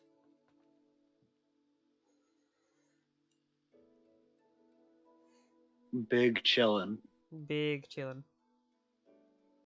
Big chillin'. Big chillin'.